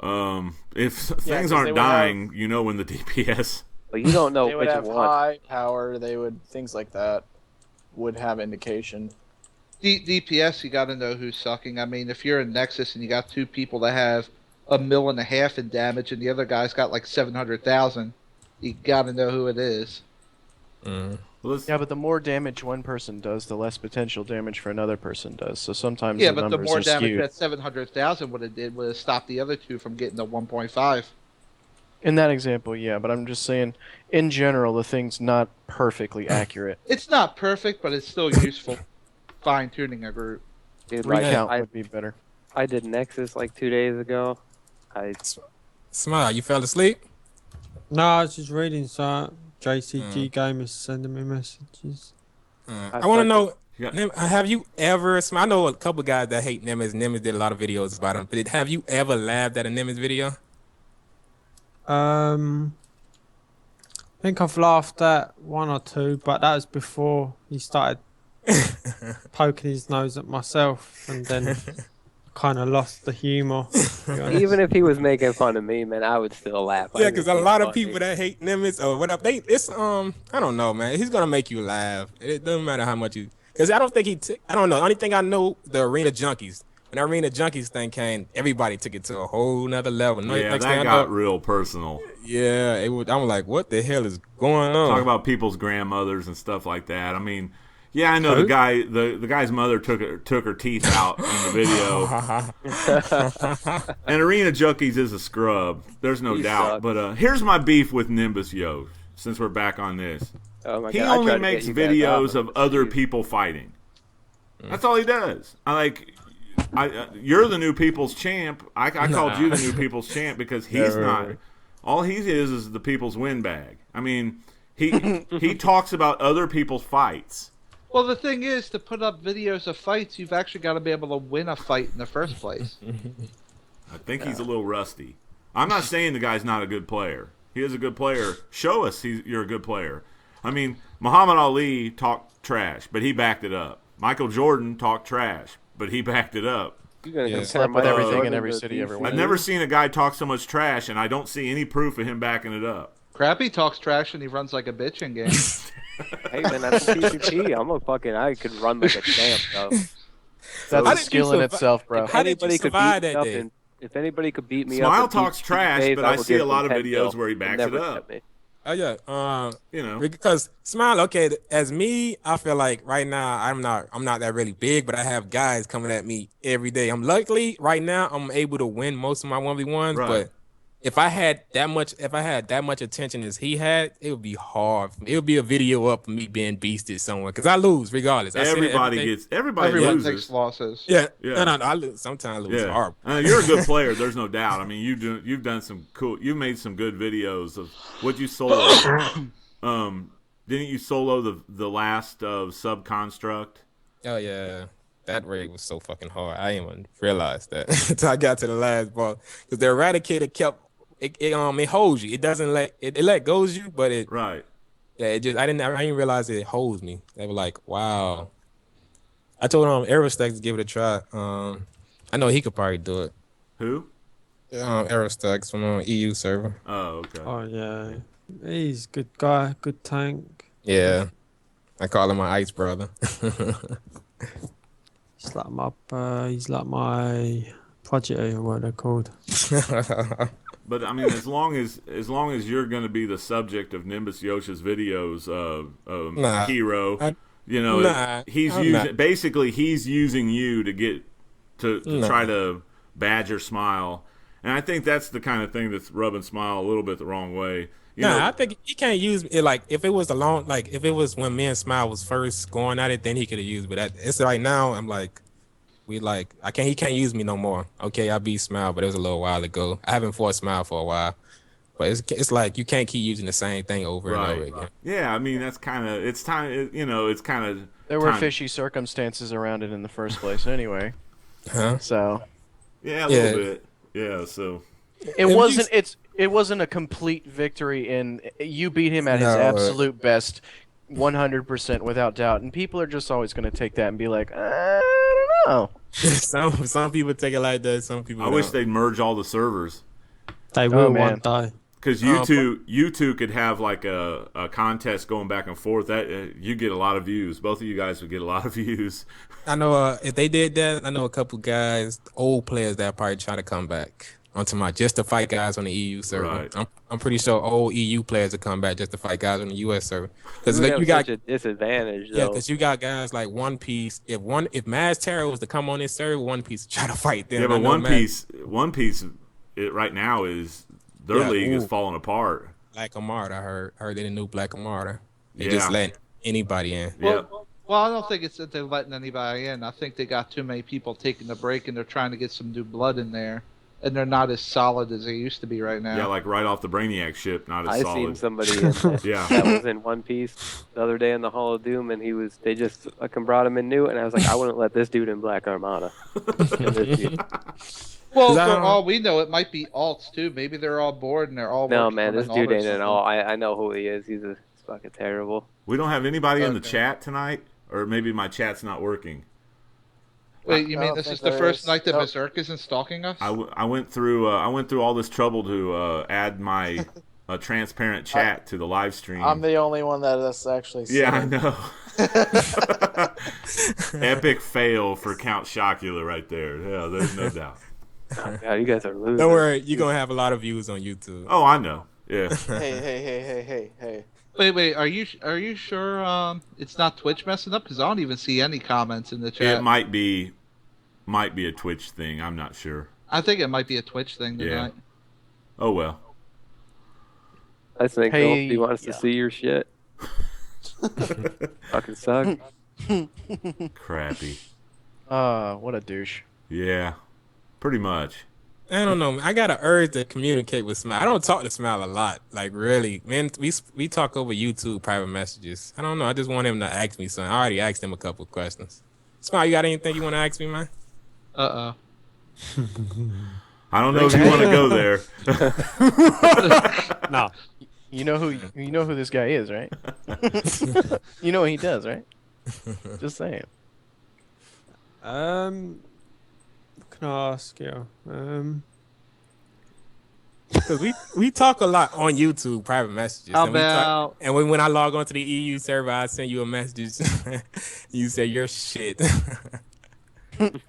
If things 'cause they aren't would have- dying, you know when the DPS. But you don't know They would which have one. high power. They would things like that would have indication. DPS, you got to know who's sucking. I mean, if you're in Nexus and you got two people that have 1.5 million in damage and the other guy's got like 700,000, you got to know who it is. Mm. Yeah, but the more damage one person does, the less potential damage for another person does. So sometimes Yeah, the but the numbers more are damage skewed. that 700,000 would have did would have stopped the other two from getting to 1.5. In that example, yeah, but I'm just saying, in general, the thing's not perfectly accurate. It's not perfect, but it's still useful. Fine tuning a group. Dude, like, Recount I, would be better. I did Nexus like 2 days ago. Smile. You fell asleep? No, I was just reading so JCG Gamers sending me messages. I want to know. Yeah. Have you ever? I know a couple guys that hate Nemesis. Nemesis did a lot of videos about him. But have you ever laughed at a Nemesis video? I think I've laughed at one or two, but that was before he started poking his nose at myself, and then kind of lost the humor. Even if he was making fun of me, man, I would still laugh. I Yeah, think because a he's lot of funny. people that hate Nemesis or whatever, it's I don't know, man. He's gonna make you laugh. It doesn't matter how much you, because I don't think I don't know. Only thing I know, the Arena Junkies. when Arena Junkies thing came, everybody took it to a whole nother level. Yeah, Next that thing I got know- real personal. Yeah, it was. I'm like, what the hell is going on? Talk about people's grandmothers and stuff like that. I mean, yeah, I know the guy's mother took her teeth out in the video. And Arena Junkies is a scrub. There's no doubt. sucks. But here's my beef with Nimbus Yo. Since we're back on this, Oh my he God, I only tried to makes get you guys videos off of him. other Shoot. people fighting. That's all he does. You're the new people's champ. I called you the new people's champ because he's not. All he is the people's windbag. I mean, he talks about other people's fights. Well, the thing is, to put up videos of fights, you've actually got to be able to win a fight in the first place. I think he's a little rusty. I'm not saying the guy's not a good player. He is a good player. Show us you're a good player. I mean, Muhammad Ali talked trash, but he backed it up. Michael Jordan talked trash, but he backed it up. You're gonna compare Slept with Michael everything Jordan in every to city, every DC? I've never seen a guy talk so much trash, and I don't see any proof of him backing it up. Crappy talks trash and he runs like a bitch in game. Hey man, that's PvP. I could run like a champ though. That's How a did you skill in survi- itself, bro. How did you survive that day? If anybody could beat me up, Smile in talks PvP trash, days, but I I will see a give lot him of 10 videos mil. where he He'll backs never it up. stop me. Oh yeah. You know, Because Smile, okay, as me, I feel like right now I'm not that really big, but I have guys coming at me every day. I'm luckily right now I'm able to win most of my 1v1s, Right. but if I had that much attention as he had, it would be hard. It would be a video up of me being beasted somewhere because I lose regardless. I see it every day. everybody Everyone loses. takes losses. Yeah. Yeah. No, I lose. Sometimes I lose Yeah, hard. you're a good player. There's no doubt. I mean, you've done some cool. You made some good videos of what you solo. Didn't you solo the last of Subconstruct? Oh yeah, that raid was so fucking hard. I didn't even realize that until I got to the last boss because the Eradicator kept it holds you. It doesn't let goes you, but it Right. yeah it just I didn't realize it holds me. They were like, wow. I told Aerostack to give it a try. I know he could probably do it. Who? Aerostax from EU server. Oh, okay. Oh yeah, he's a good guy, good tank. Yeah, I call him my ice brother. He's like my prodigy or what they're called. But I mean, as long as you're going to be the subject of Nimbus Yosha's videos, Nah. Hero, you know, Nah, he's I'm using not. basically he's using you to get to Nah. try to badger Smile, and I think that's the kind of thing that's rubbing Smile a little bit the wrong way. You know, I think he can't use it. Like if it was if it was when me and Smile was first going at it, then he could have used. But it's right now. I'm like, he can't use me no more. Okay, I beat Smile, but it was a little while ago. I haven't fought Smile for a while, but it's like you can't keep using the same thing over and over again. Yeah, I mean that's kind of it's time. You know, it's kind of There were fishy circumstances around it in the first place, anyway. Huh? So Yeah, a little bit. Yeah, so it wasn't a complete victory in you beat him at his No, absolute best 100% without doubt, and people are just always going to take that and be like, I don't know. some people take it like that. Some people. I wish don't. they'd merge all the servers. They will man. one day. Because you two could have like a contest going back and forth. That you get a lot of views. Both of you guys would get a lot of views. I know if they did that, I know a couple guys, old players that probably try to come back onto my just to fight guys on the EU server. Right. I'm pretty sure old EU players will come back just to fight guys on the US server. Because We like, have you got such a disadvantage yeah, though. because you got guys like One Piece. If Maz Terror was to come on this server, One Piece would try to fight them. Yeah, I but know One Piece, right now is their Yeah, league is ooh. falling apart. Black Armada. I heard they the new Black Armada. They Yeah. just let anybody in. Yeah. Well, I don't think it's that they're letting anybody in. I think they got too many people taking a break and they're trying to get some new blood in there. And they're not as solid as they used to be right now. Yeah, like right off the Brainiac ship, not as I solid. seen somebody in that, Yeah. that was in One Piece the other day in the Hall of Doom, and they just fucking brought him in new, and I was like, I wouldn't let this dude in Black Armada. Well, 'Cause I for don't- all we know, it might be alts too. Maybe they're all bored and they're all. No working man, on this an dude alter ain't at system. all. I know who he is. He's fucking terrible. We don't have anybody in the Okay. chat tonight, or maybe my chat's not working. Wait, you I mean don't this think is the there first is. night that Nope. Berserk isn't stalking us? I went through all this trouble to add my transparent chat to the live stream. I'm the only one that has actually seen Yeah, I it. know. Epic fail for Count Chocula right there. Yeah, there's no doubt. Oh, God, you guys are losing. Don't worry, you're gonna have a lot of views on YouTube. Oh, I know. Yeah. Hey. Wait. Are you sure it's not Twitch messing up? Because I don't even see any comments in the chat. It might be a Twitch thing. I'm not sure. I think it might be a Twitch thing tonight. Oh well. I think Hey, nobody wants to see your shit. Fucking suck. Crappy. What a douche. Yeah. Pretty much. I don't know. I got an urge to communicate with Smile. I don't talk to Smile a lot. Like, really. Man, we talk over YouTube private messages. I don't know. I just want him to ask me something. I already asked him a couple of questions. Smile, you got anything you want to ask me, man? Uh-oh. I don't know if you want to go there. No. You know who this guy is, right? You know what he does, right? Just saying. What can I ask you? Because we talk a lot on YouTube private messages. How and we about- and when I log on to the EU server, I send you a message. You say you're shit. I mean,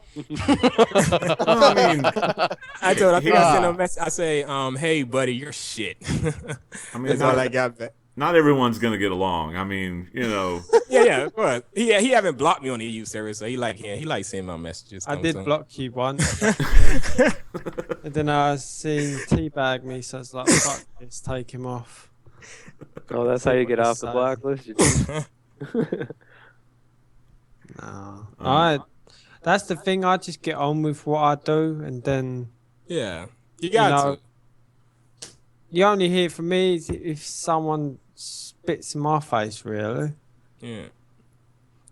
I sent him a message. I say, hey buddy, you're shit. I mean, That's all I got back. not everyone's gonna get along. I mean, you know. Yeah, of course. He haven't blocked me on the EU server, so he likes seeing my messages. I did block you once. And then I seen teabag me, so it's like, fuck this, take him off. Oh, that's how you get off the blacklist? No. That's the thing, I just get on with what I do, and then... Yeah, you got to. You only hear from me if someone spits in my face, really. Yeah.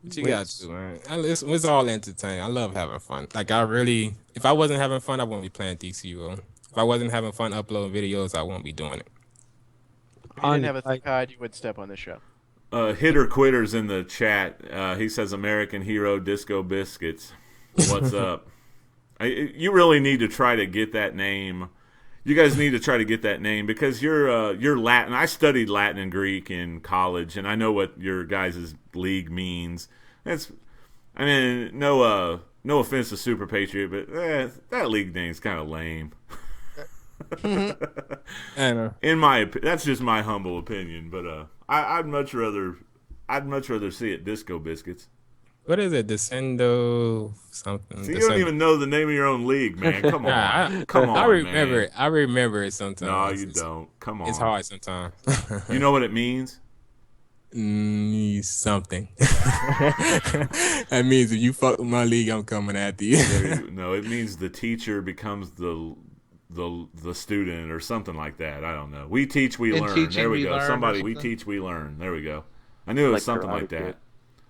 But you got to, man. It's all entertaining. I love having fun. Like, if I wasn't having fun, I wouldn't be playing DCUO. If I wasn't having fun uploading videos, I won't be doing it. If you didn't have a thick hide, you would step on the show. Hitter Quitter's in the chat. He says American Hero Disco Biscuits. What's up? You really need to try to get that name. You guys need to try to get that name because you're Latin. I studied Latin and Greek in college, and I know what your guys' league means. No offense to Super Patriot, but that league name's kind of lame. I know. That's just my humble opinion, but I'd much rather see it Disco Biscuits. What is it? Descendo something. So you don't even know the name of your own league, man. Come on. Come on, I remember man. it. I remember it sometimes. No, you don't. Come on. It's hard sometimes. You know what it means? Something. That means if you fuck with my league, I'm coming after you. No, it means the teacher becomes the student or something like that. I don't know. We teach, we learn. There we go. Somebody, we teach, we learn. There we go. I knew it was something like that.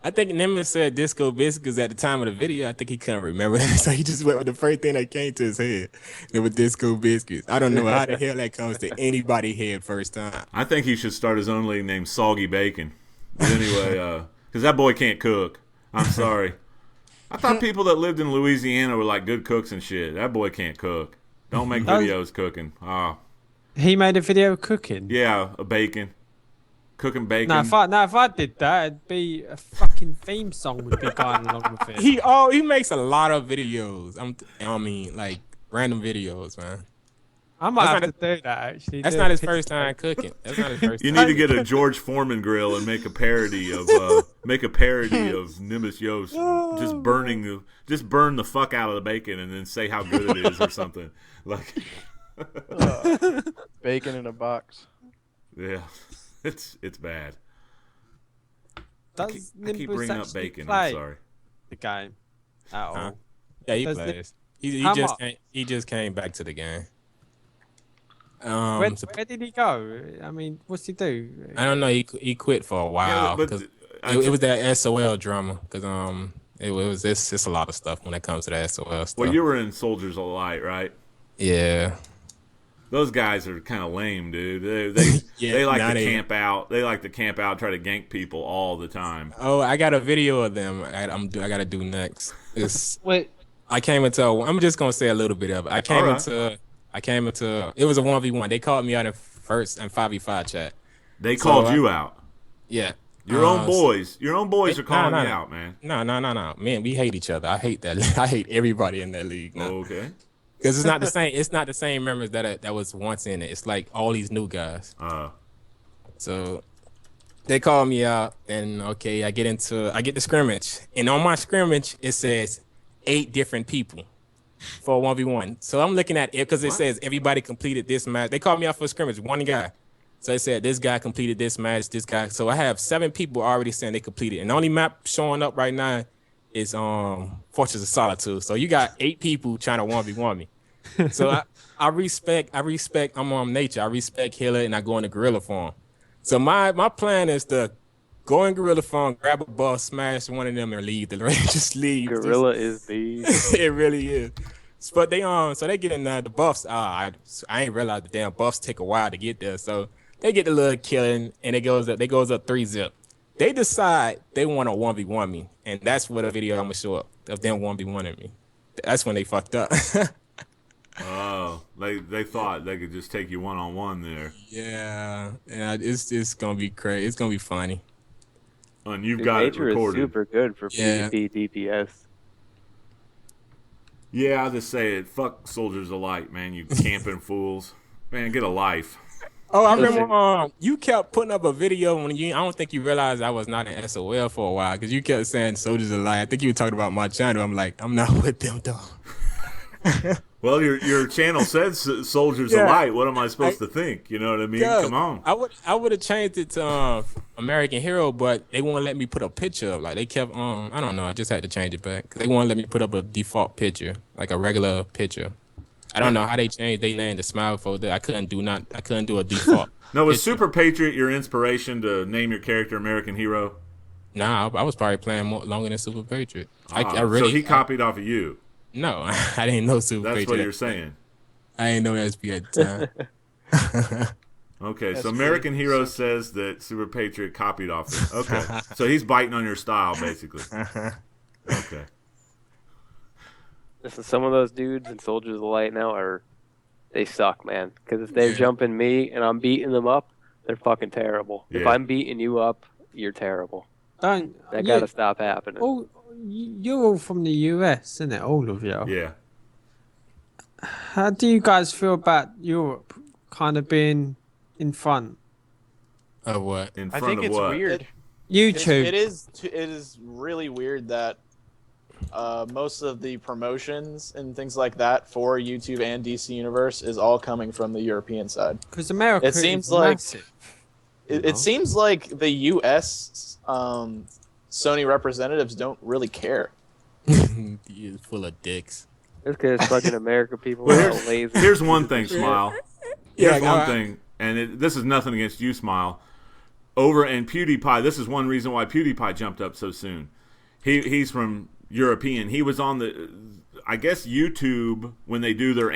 I think Nimbus said Disco Biscuits at the time of the video. I think he couldn't remember that, so he just went with the first thing that came to his head. It was Disco Biscuits. I don't know how the hell that comes to anybody's head first time. I think he should start his own league named Soggy Bacon. But anyway, because that boy can't cook. I'm sorry. I thought people that lived in Louisiana were like good cooks and shit. That boy can't cook. Don't make videos cooking. He made a video cooking? Yeah, a bacon. Cooking bacon. If I did that, it'd be a fucking theme song would be going along with it. He makes a lot of videos. Like random videos, man. I might have to do that actually. That's not his first time cooking. That's not his first You time. need to get a George Foreman grill and make a parody of Nimbus Yost just burn the fuck out of the bacon and then say how good it is or something. Like Bacon in a box. yeah. It's bad. I keep Nimbus bringing up actually bacon. play I'm sorry. the game at all? Yeah, he Does plays. How He just came back to the game. Where did he go? I mean, what's he do? I don't know. He quit for a while because it was that SOL drama. Because it's a lot of stuff when it comes to that SOL stuff. Well, you were in Soldiers of Light, right? Yeah. Those guys are kind of lame, dude. They like to camp out. They like to camp out, try to gank people all the time. Oh, I got a video of them. I got to do next. Wait. I'm just gonna say a little bit of it. I came into. It was a 1v1. They called me out in 5v5 chat. They called you out. Yeah. Your own boys are calling nah, you out, man. No. Man, we hate each other. I hate that. I hate everybody in that league now. Okay. Because it's not the same. It's not the same members that was once in it. It's like all these new guys. So they call me out, and okay, I get the scrimmage, and on my scrimmage it says 8 different people for a 1v1. So I'm looking at it because it says everybody completed this match. They called me out for a scrimmage, one guy. So they said this guy completed this match, this guy. So I have 7 people already saying they completed, and the only map showing up right now is Fortress of Solitude. So you got 8 people trying to 1v1 me. So I respect. I'm on nature. I respect Hiller, and I go into guerrilla form. So my plan is to go in guerrilla form, grab a buff, smash one of them, and leave. Just leave. Gorilla is the. It really is. But they so they get in the buffs. I ain't realized the damn buffs take a while to get there. So they get the little killing, and it goes up 3-0. They decide they want to 1v1 me, and that's what a video I'm gonna show up of them 1v1ing me. That's when they fucked up. Oh, they thought they could just take you one-on-one there. Yeah, it's gonna be crazy. It's gonna be funny. And you've got it Nature recorded. is super good for PvP DPS. Yeah, I'll just say it. Fuck Soldiers of Light, man. You camping fools. Man, get a life. Oh, I remember you kept putting up a video when I don't think you realized I was not in SOL for a while because you kept saying Soldiers of Light. I think you were talking about my channel. I'm like, I'm not with them though. Well, your channel says Soldiers of Light. What am I supposed to think? You know what I mean? Come on. I would have changed it to American Hero, but they won't let me put a picture up. Like they kept I don't know. I just had to change it back. They won't let me put up a default picture, like a regular picture. I don't know how they changed. They named the smile folder. I couldn't do a default. No, was Super Patriot your inspiration to name your character American Hero? Nah, I was probably playing longer than Super Patriot. So he copied off of you. No, I didn't know Super Patriot. That's what you're saying. I didn't know SP at the time. Okay, so American Hero says that Super Patriot copied off it. Okay, so he's biting on your style, basically. Okay. Listen, some of those dudes in Soldiers of Light now they suck, man. Because if they're jumping me and I'm beating them up, they're fucking terrible. Yeah. If I'm beating you up, you're terrible. That you- gotta stop happening. You're all from the US, isn't it? All of you. Yeah. How do you guys feel about Europe kind of being in front? Of what? In I front think of it's what? weird. YouTube. It is really weird that most of the promotions and things like that for YouTube and DC Universe is all coming from the European side. Because America It seems is like massive. it seems like the US Sony representatives don't really care. He is full of dicks. It's because fucking America people Well, are lazy. Here's one thing, Smile. Yeah, Here's go one ahead. thing, and this is nothing against you, Smile. Over in PewDiePie, this is one reason why PewDiePie jumped up so soon. He's from European. He was on I guess YouTube when they do their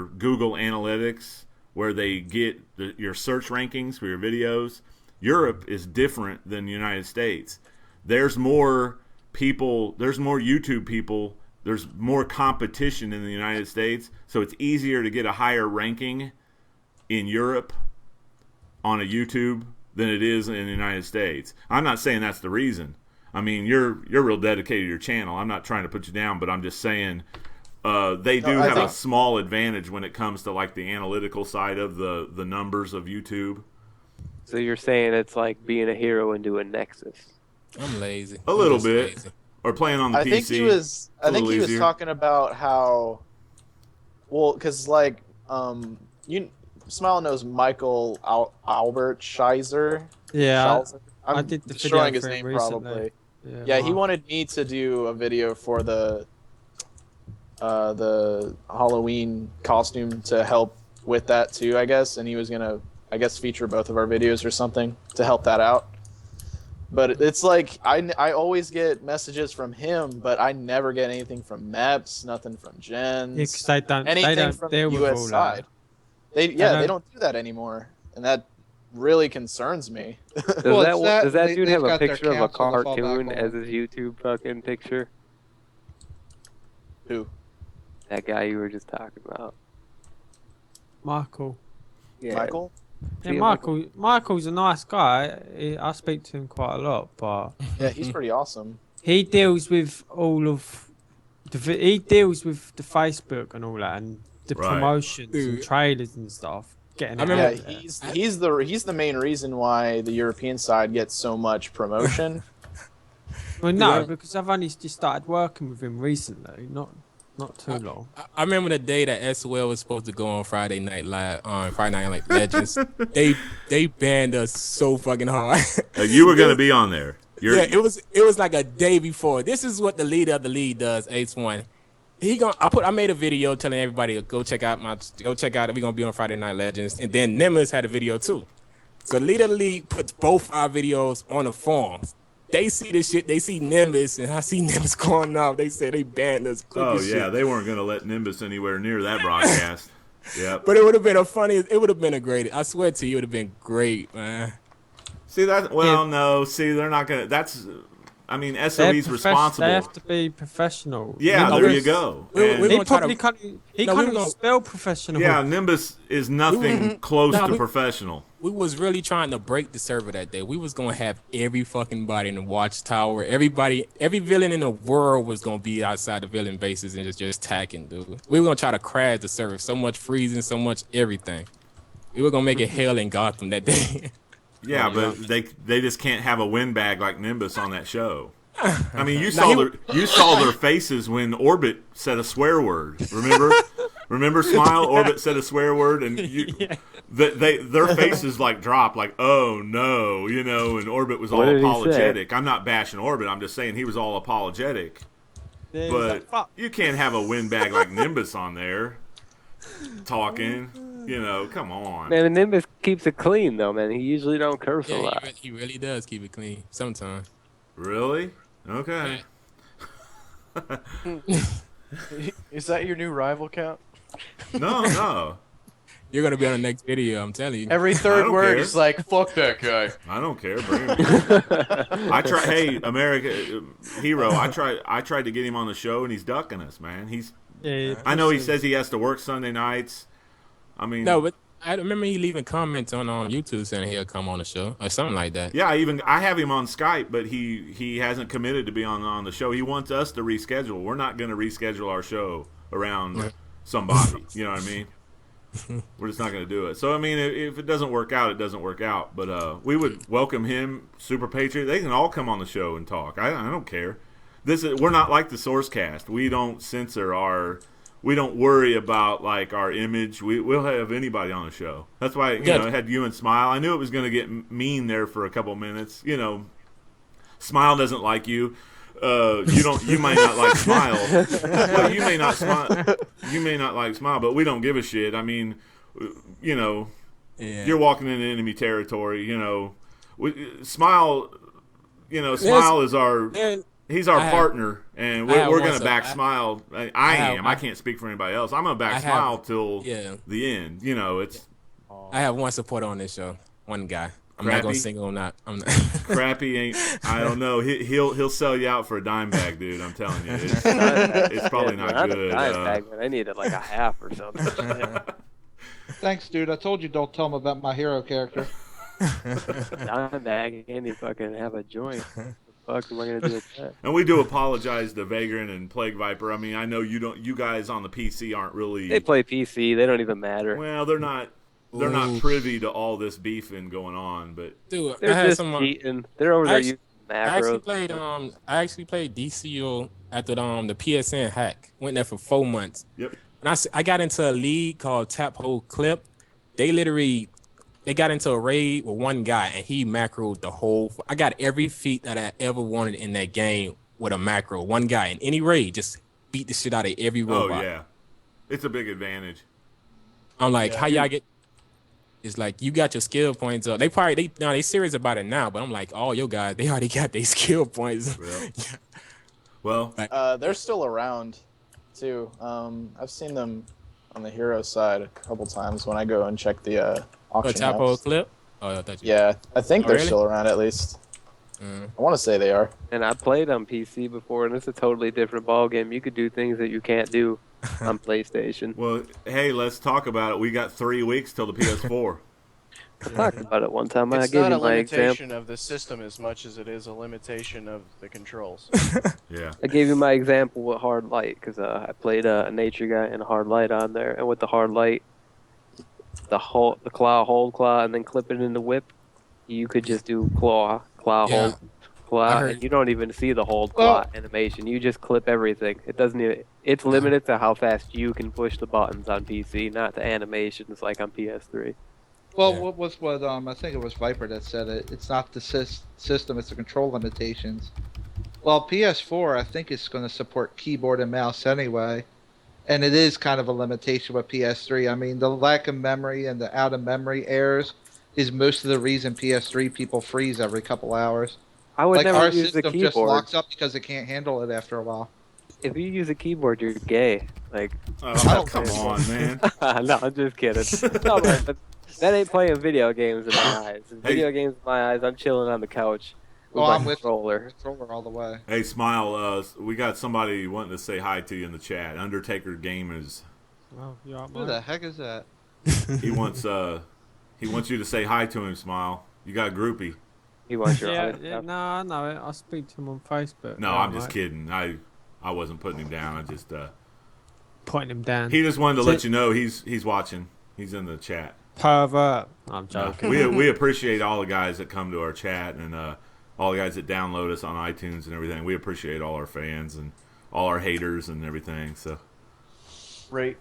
Google Analytics where they get your search rankings for your videos. Europe is different than the United States. There's more people. There's more YouTube people. There's more competition in the United States, so it's easier to get a higher ranking in Europe on a YouTube than it is in the United States. I'm not saying that's the reason. I mean, you're real dedicated to your channel. I'm not trying to put you down, but I'm just saying they do have a small advantage when it comes to like the analytical side of the numbers of YouTube. So you're saying it's like being a hero and doing Nexus. I'm lazy. A little bit. Lazy. Or playing on the I PC. think he was easier. talking about how, well, because like Smile knows Michael Albert Scheiser. Yeah, I'm I did the video destroying his for him name probably. recently. Yeah, he wanted me to do a video for the Halloween costume to help with that too, I guess, and he was gonna, I guess, feature both of our videos or something to help that out. But it's like I always get messages from him, but I never get anything from Meps, nothing from Jens, because they don't anything from the deal with US all side. that. They don't do that anymore, and that really concerns me. Does that dude they've have a got their picture of a counsel to fall back cartoon on. as his YouTube fucking picture? Who? That guy you were just talking about. Michael. Yeah. Michael? Yeah, Michael's a nice guy. I speak to him quite a lot, but Yeah, he's pretty awesome. he deals with all of he deals with the Facebook and all that, and the Right. promotions and Dude. trailers and stuff. Getting it remember- out Yeah, there. he's the main reason why the European side gets so much promotion. Well, no, Yeah. because I've only just started working with him recently, not too long. I remember the day that SOL was supposed to go on Friday Night Live, on Friday Night like Legends. they banned us so fucking hard. You were going to be on there. Yeah, it was like a day before. This is what the leader of the league does, H1. I made a video telling everybody go check out. We're gonna be on Friday Night Legends, and then Nimbus had a video too. So leader of the league puts both our videos on the forums. They see this shit. They see Nimbus, and I see Nimbus going off. They say they banned us. Quick Oh as yeah, shit. they weren't going to let Nimbus anywhere near that broadcast. Yep. But it would have been it would have been a great. I swear to you, it would have been great, man. See that? Well, Yeah. no. See, they're not going to. That's. I mean, They're SOE's profes- responsible. They have to be professional. Yeah, Nimbus- there you go. we- And- we- He gonna try probably to- can't. He No, can't we even gonna- spell professional. yeah, Nimbus is nothing close No, to we- professional. We was really trying to break the server that day. We was gonna have every fucking body in the watchtower. Every villain in the world was gonna be outside the villain bases and just attacking, dude. We were gonna try to crash the server. So much freezing, so much everything. We were gonna make it hell in Gotham that day. Yeah, but they just can't have a windbag like Nimbus on that show. I mean, you saw their faces when Orbit said a swear word. Remember, Smile? Orbit said a swear word, and their faces like dropped, like oh no, and Orbit was all What did he say? apologetic. I'm not bashing Orbit. I'm just saying he was all apologetic. Yeah, he's But like, fuck. you can't have a windbag like Nimbus on there talking. Come on. Man, Nimbus keeps it clean though, man. He usually don't curse a Yeah, lot. he really does keep it clean sometimes. Really? Okay. Is that your new rival count? No. You're gonna be on the next video. I'm telling you. Every I third don't word care. is like, fuck that guy. I don't care. Bring him. Hey, America hero. I tried to get him on the show, and he's ducking us, man. I know he says he has to work Sunday nights. I mean, No, but I remember he leaving comments on YouTube saying he'll come on the show or something like that. yeah. I have him on Skype, but he hasn't committed to be on the show. He wants us to reschedule. We're not going to reschedule our show around somebody. You know what I mean? We're just not going to do it. So I mean, if it doesn't work out, it doesn't work out. But we would welcome him, Super Patriot. They can all come on the show and talk. I don't care. We're not like the Sourcecast. We don't censor we don't worry about like our image. We'll have anybody on the show. That's why it had you and Smile. I knew it was going to get mean there for a couple minutes. Smile doesn't like you. You might not like Smile. Well, you may not smile. You may not like Smile, but we don't give a shit. I mean, Yeah. you're walking into enemy territory. Smile. Smile is our. Man, He's our I have- partner, and I have we're one going to back sub- Smile. I have- am. I can't speak for anybody else. I'm going to back I have- Smile till yeah. the end. It's I have one supporter on this show. One guy. I'm not Crappy? gonna single him not. I'm not. crappy. Ain't I don't know. He'll sell you out for a dime bag, dude. I'm telling you, it's probably not Not good. a dime bag, man. I needed like a half or something. Thanks, dude. I told you don't tell him about my hero character. Dime bag and you fucking have a joint. What the fuck am I gonna do with that? And we do apologize to Vagrant and Plague Viper. I mean, I know you guys on the PC aren't really. They play PC. They don't even matter. Well, they're not. They're not privy to all this beefing going on, but Dude, I They're had just some. cheating. They're over there Actually- using I actually macros. played. I actually played DCUO after the PSN hack. Went there for 4 months. yep. And I got into a league called Tap Hole Clip. They got into a raid with one guy and he macroed the whole. I got every feat that I ever wanted in that game with a macro. One guy in any raid just beat the shit out of every Oh robot. yeah, it's a big advantage. I'm like, how y'all get? It's like you got your skill points up. They serious about it now, but I'm like, all your guys, they already got their skill points. Well, They're still around, too. I've seen them on the hero side a couple times when I go and check the A auction Tap Hole house. Clip. Oh, I thought you. Yeah, I think Oh, they're really? still around at least. Mm. I want to say they are. And I played on PC before, and it's a totally different ball game. You could do things that you can't do on PlayStation. hey, let's talk about it. We got 3 weeks till the PS4. I talked about it one time. I It's gave not you a my example. limitation of the system as much as it is a limitation of the controls. Yeah. I gave you my example with hard light because I played a nature guy and a hard light on there, and with the hard light, the hold claw, and then clip it in the whip. You could just do claw, Yeah. hold, claw, I heard- and you don't even see the hold Well- claw animation. You just clip everything. It doesn't even. It's limited to how fast you can push the buttons on PC, not the animations like on PS3. Well, Yeah. what I think it was Viper that said it. It's not the system; it's the control limitations. Well, PS4 I think is going to support keyboard and mouse anyway, and it is kind of a limitation with PS3. I mean, the lack of memory and the out of memory errors is most of the reason PS3 people freeze every couple hours. I would Like never our use the system just keyboard. locks up because it can't handle it after a while. If you use a keyboard, you're gay. Like, Oh, come on, man. no, I'm just kidding. No, man, but that ain't playing video games in my eyes. In video games in my eyes, I'm chilling on the couch with Oh, my I'm with controller. controller all the way. Hey, Smile, we got somebody wanting to say hi to you in the chat. Undertaker Gamers. Well, you are, Who the heck is that? He wants you to say hi to him, Smile. You got a groupie. He wants your Yeah, autograph. no, I know it. I speak to him on Facebook. No, Yeah, I'm just mate. kidding. I wasn't putting him down. I just Putting him down. he just wanted to let you know he's watching. He's in the chat. Pervert. I'm joking. We appreciate all the guys that come to our chat and all the guys that download us on iTunes and everything. We appreciate all our fans and all our haters and everything. So Rate,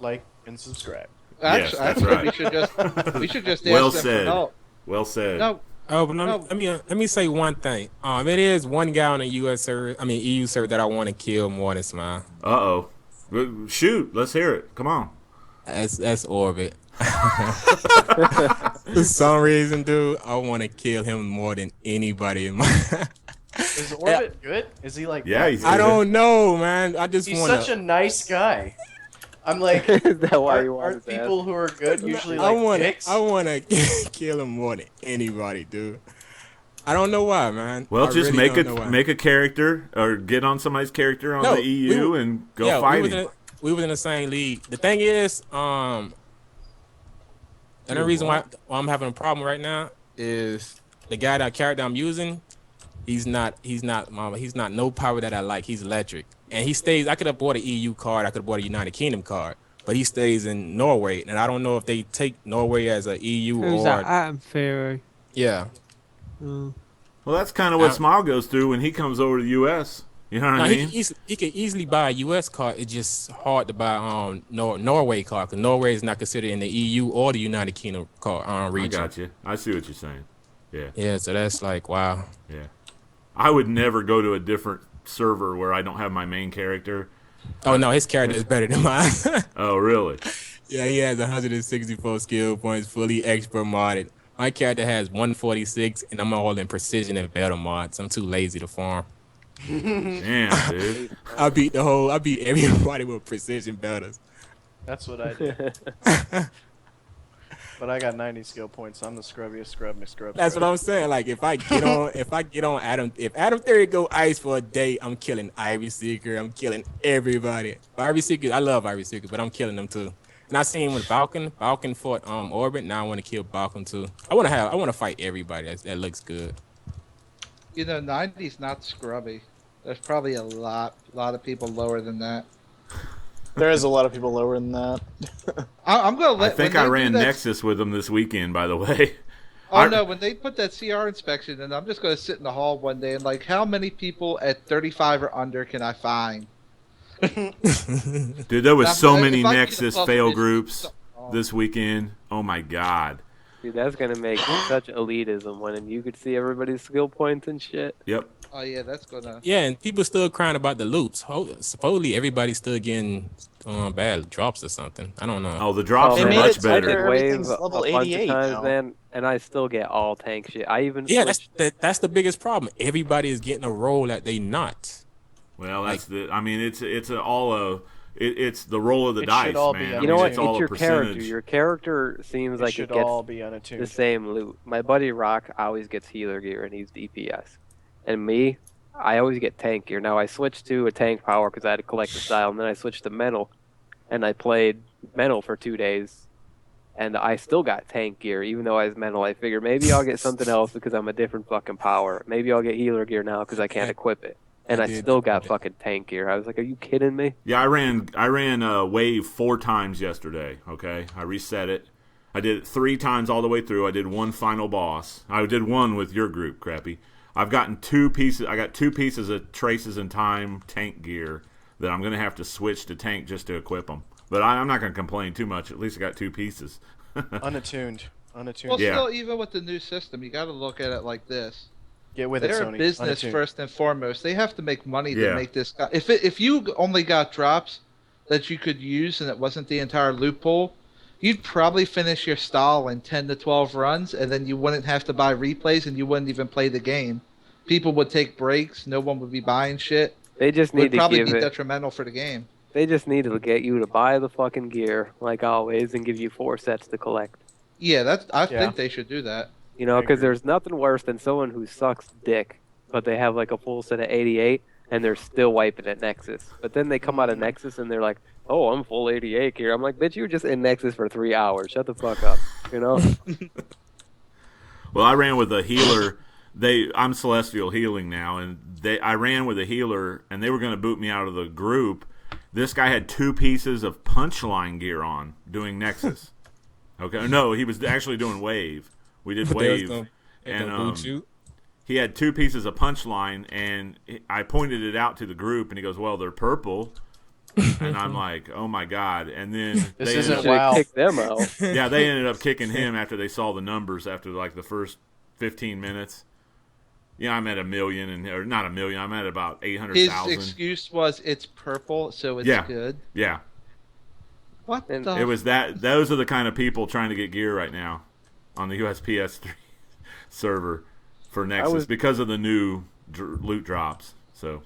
like, and subscribe. Yes, that's actually, right. we should just ask Well them said. for help. well said. No, Oh, but No. let me say one thing. It is one guy on the EU server that I want to kill more than Smile. Uh-oh. Shoot, let's hear it. Come on. That's Orbit. For some reason, dude, I want to kill him more than anybody in my. Is Orbit good? Is he like? Yeah, he's I don't know, man. I just He's want such a nice guy. I'm like, Is that why you aren't want that? people who are good usually I like want dicks? I want to kill him more than anybody, dude. I don't know why, man. Well, I just really don't know why. make a character or get on somebody's character on No, the EU and go we fight was him. we was in the same league. The thing is, and the reason why I'm having a problem right now is the character I'm using. He's not no power that I like. He's electric, and he stays. I could have bought an EU card. I could have bought a United Kingdom card, but he stays in Norway, and I don't know if they take Norway as a EU Who's or that? Atom Theory. yeah. Mm. Well, that's kind of what Uh, Smile goes through when he comes over to the U.S. You know what No, I he mean? he could easily buy a U.S. card. It's just hard to buy Norway card because Norway is not considered in the EU or the United Kingdom card I region. got you. I see what you're saying. Yeah, Yeah, so that's like wow. yeah. I would never go to a different server where I don't have my main character. Oh no, his character is better than mine. Oh, really? Yeah, he has 164 skill points, fully expert modded. My character has 146, and I'm all in precision and battle mods. I'm too lazy to farm. Damn, dude. I beat everybody with precision battles. That's what I did. But I got 90 skill points. I'm the scrubbiest scrub. That's what I'm saying. Like if I get on Adam, if Adam Theory go ice for a day, I'm killing Ivy Seeker. I'm killing everybody. Ivy Seeker, I love Ivy Seeker, but I'm killing them too. And I seen with Balkan. Balkan fought Orbit. Now I want to kill Balkan too. I want to fight everybody. That looks good. 90's not scrubby. There's probably a lot of people lower than that. There is a lot of people lower than that. I'm gonna I let. think when I they do ran that- Nexus with him this weekend, by the way. Oh no! When they put that CR inspection, and I'm just gonna sit in the hall one day and like, how many people at 35 or under can I find? Dude, there was Now, so if many I get Nexus above fail 50, groups oh. this weekend. Oh my god. Dude, that's gonna make such elitism when you could see everybody's skill points and shit. Yep. Oh yeah, that's gonna. Yeah, and people still crying about the loops. Supposedly everybody's still getting bad drops or something. I don't know. Oh, the drops They are made much it tighter. better. Wave Everything's a level bunch 88 of times, now. man, and I still get all tank shit. I even Yeah, switched. that's the biggest problem. Everybody is getting a role that they not. Well, that's the. I mean, it's the roll of the It dice, should all be man. on I You know mean, what? it's all It's a your character. percentage. Your character seems It like should it gets all be the unattuned. same loot. My buddy Rock always gets healer gear and he's DPS, and me, I always get tank gear. Now I switched to a tank power because I had to collect the style, and then I switched to mental, and I played mental for 2 days, and I still got tank gear, even though I was mental. I figured maybe I'll get something else because I'm a different fucking power. Maybe I'll get healer gear now because I can't equip it. And I still got fucking tank gear. I was like, are you kidding me? Yeah, I ran wave 4 times yesterday. Okay, I reset it. I did it 3 times all the way through. I did one final boss. I did one with your group, Crappy. I've gotten 2 pieces. I got 2 pieces of Traces in Time tank gear that I'm gonna have to switch to tank just to equip them. But I'm not gonna complain too much. At least I got 2 pieces. Unattuned. Well, Yeah. still, even with the new system, you got to look at it like this. Get with it, They're Sony. a business Unattuned. first and foremost. They have to make money Yeah. to make this. If you only got drops that you could use and it wasn't the entire loophole, you'd probably finish your stall in 10 to 12 runs, and then you wouldn't have to buy replays, and you wouldn't even play the game. People would take breaks. No one would be buying shit. They just It would need to probably give be it. detrimental for the game. They just need to get you to buy the fucking gear, like always, and give you 4 sets to collect. Yeah, I Yeah. think they should do that. You know, I because agree. there's nothing worse than someone who sucks dick, but they have like a full set of 88, and they're still wiping at Nexus. But then they come out of Nexus and they're like, oh, I'm full 88 gear. I'm like, bitch, you were just in Nexus for 3 hours. Shut the fuck up. You know? Well, I ran with a healer. I'm Celestial Healing now, and I ran with a healer, and they were going to boot me out of the group. This guy had 2 pieces of Punchline gear on doing Nexus. Okay, no, he was actually doing Wave. We did Wave, and he had 2 pieces of Punchline, and I pointed it out to the group, and he goes, "Well, they're purple." And I'm like, "Oh my god!" And then This they isn't ended Should've WoW. kicked them out. yeah, they ended up kicking him after they saw the numbers after like the first 15 minutes. Yeah, I'm at 1 million, or not 1 million. I'm at about His 800,000. excuse was it's purple, so it's Yeah. good. Yeah, What And the? it was that. Those are the kind of people trying to get gear right now on the USPS3 server for Nexus was- because of the new loot drops. So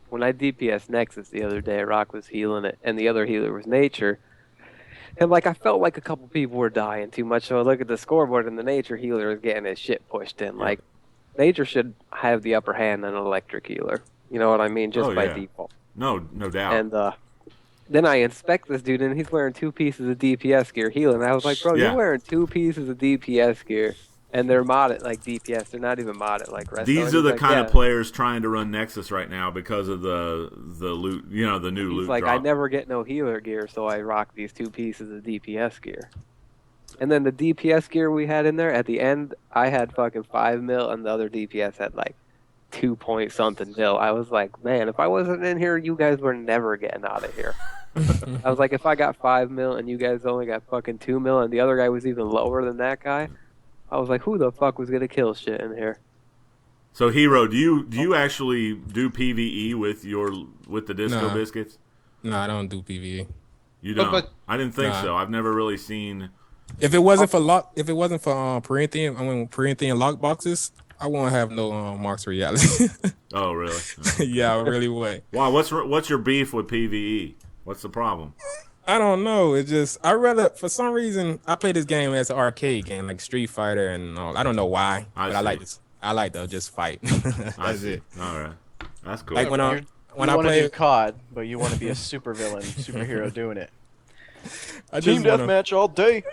When I DPS Nexus the other day, Rock was healing it, and the other healer was Nature. And like I felt like a couple people were dying too much, so I look at the scoreboard, and the Nature healer is getting his shit pushed in. Like Nature should have the upper hand on an electric healer. You know what I mean? Just Oh, by yeah. default. no doubt. And then I inspect this dude, and he's wearing 2 pieces of DPS gear healing. I was like, bro, Yeah. you're wearing 2 pieces of DPS gear, and they're modded like DPS. They're not even modded like Resto. These And are he's the like, kind yeah. of players trying to run Nexus right now because of the loot, the new He's loot like, drop. I never get no healer gear, so I rock these 2 pieces of DPS gear. And then the DPS gear we had in there, at the end, I had fucking 5 mil, and the other DPS had like 2 point something mil. I was like, man, if I wasn't in here, you guys were never getting out of here. I was like, if I got 5 mil and you guys only got fucking 2 mil, and the other guy was even lower than that guy, I was like, who the fuck was gonna kill shit in here? So Hero, do you actually do PvE with the Disco Nah. Biscuits? No, I don't do PvE. You don't. but- I didn't think Nah. so. I've never really seen. If it wasn't for Corinthian, Corinthian lock boxes, I won't have no Marks Reality. Oh, really? Yeah, I really would. Wow. What's your beef with PvE? What's the problem? I don't know. It's just for some reason I play this game as an arcade game, like Street Fighter and all. I don't know why, I but I see. like this. I like to just fight. I That's see. it. All right. That's cool. Like when I You want to play, do COD, but you want to be a supervillain, superhero doing it. I Team just wanna, deathmatch all day.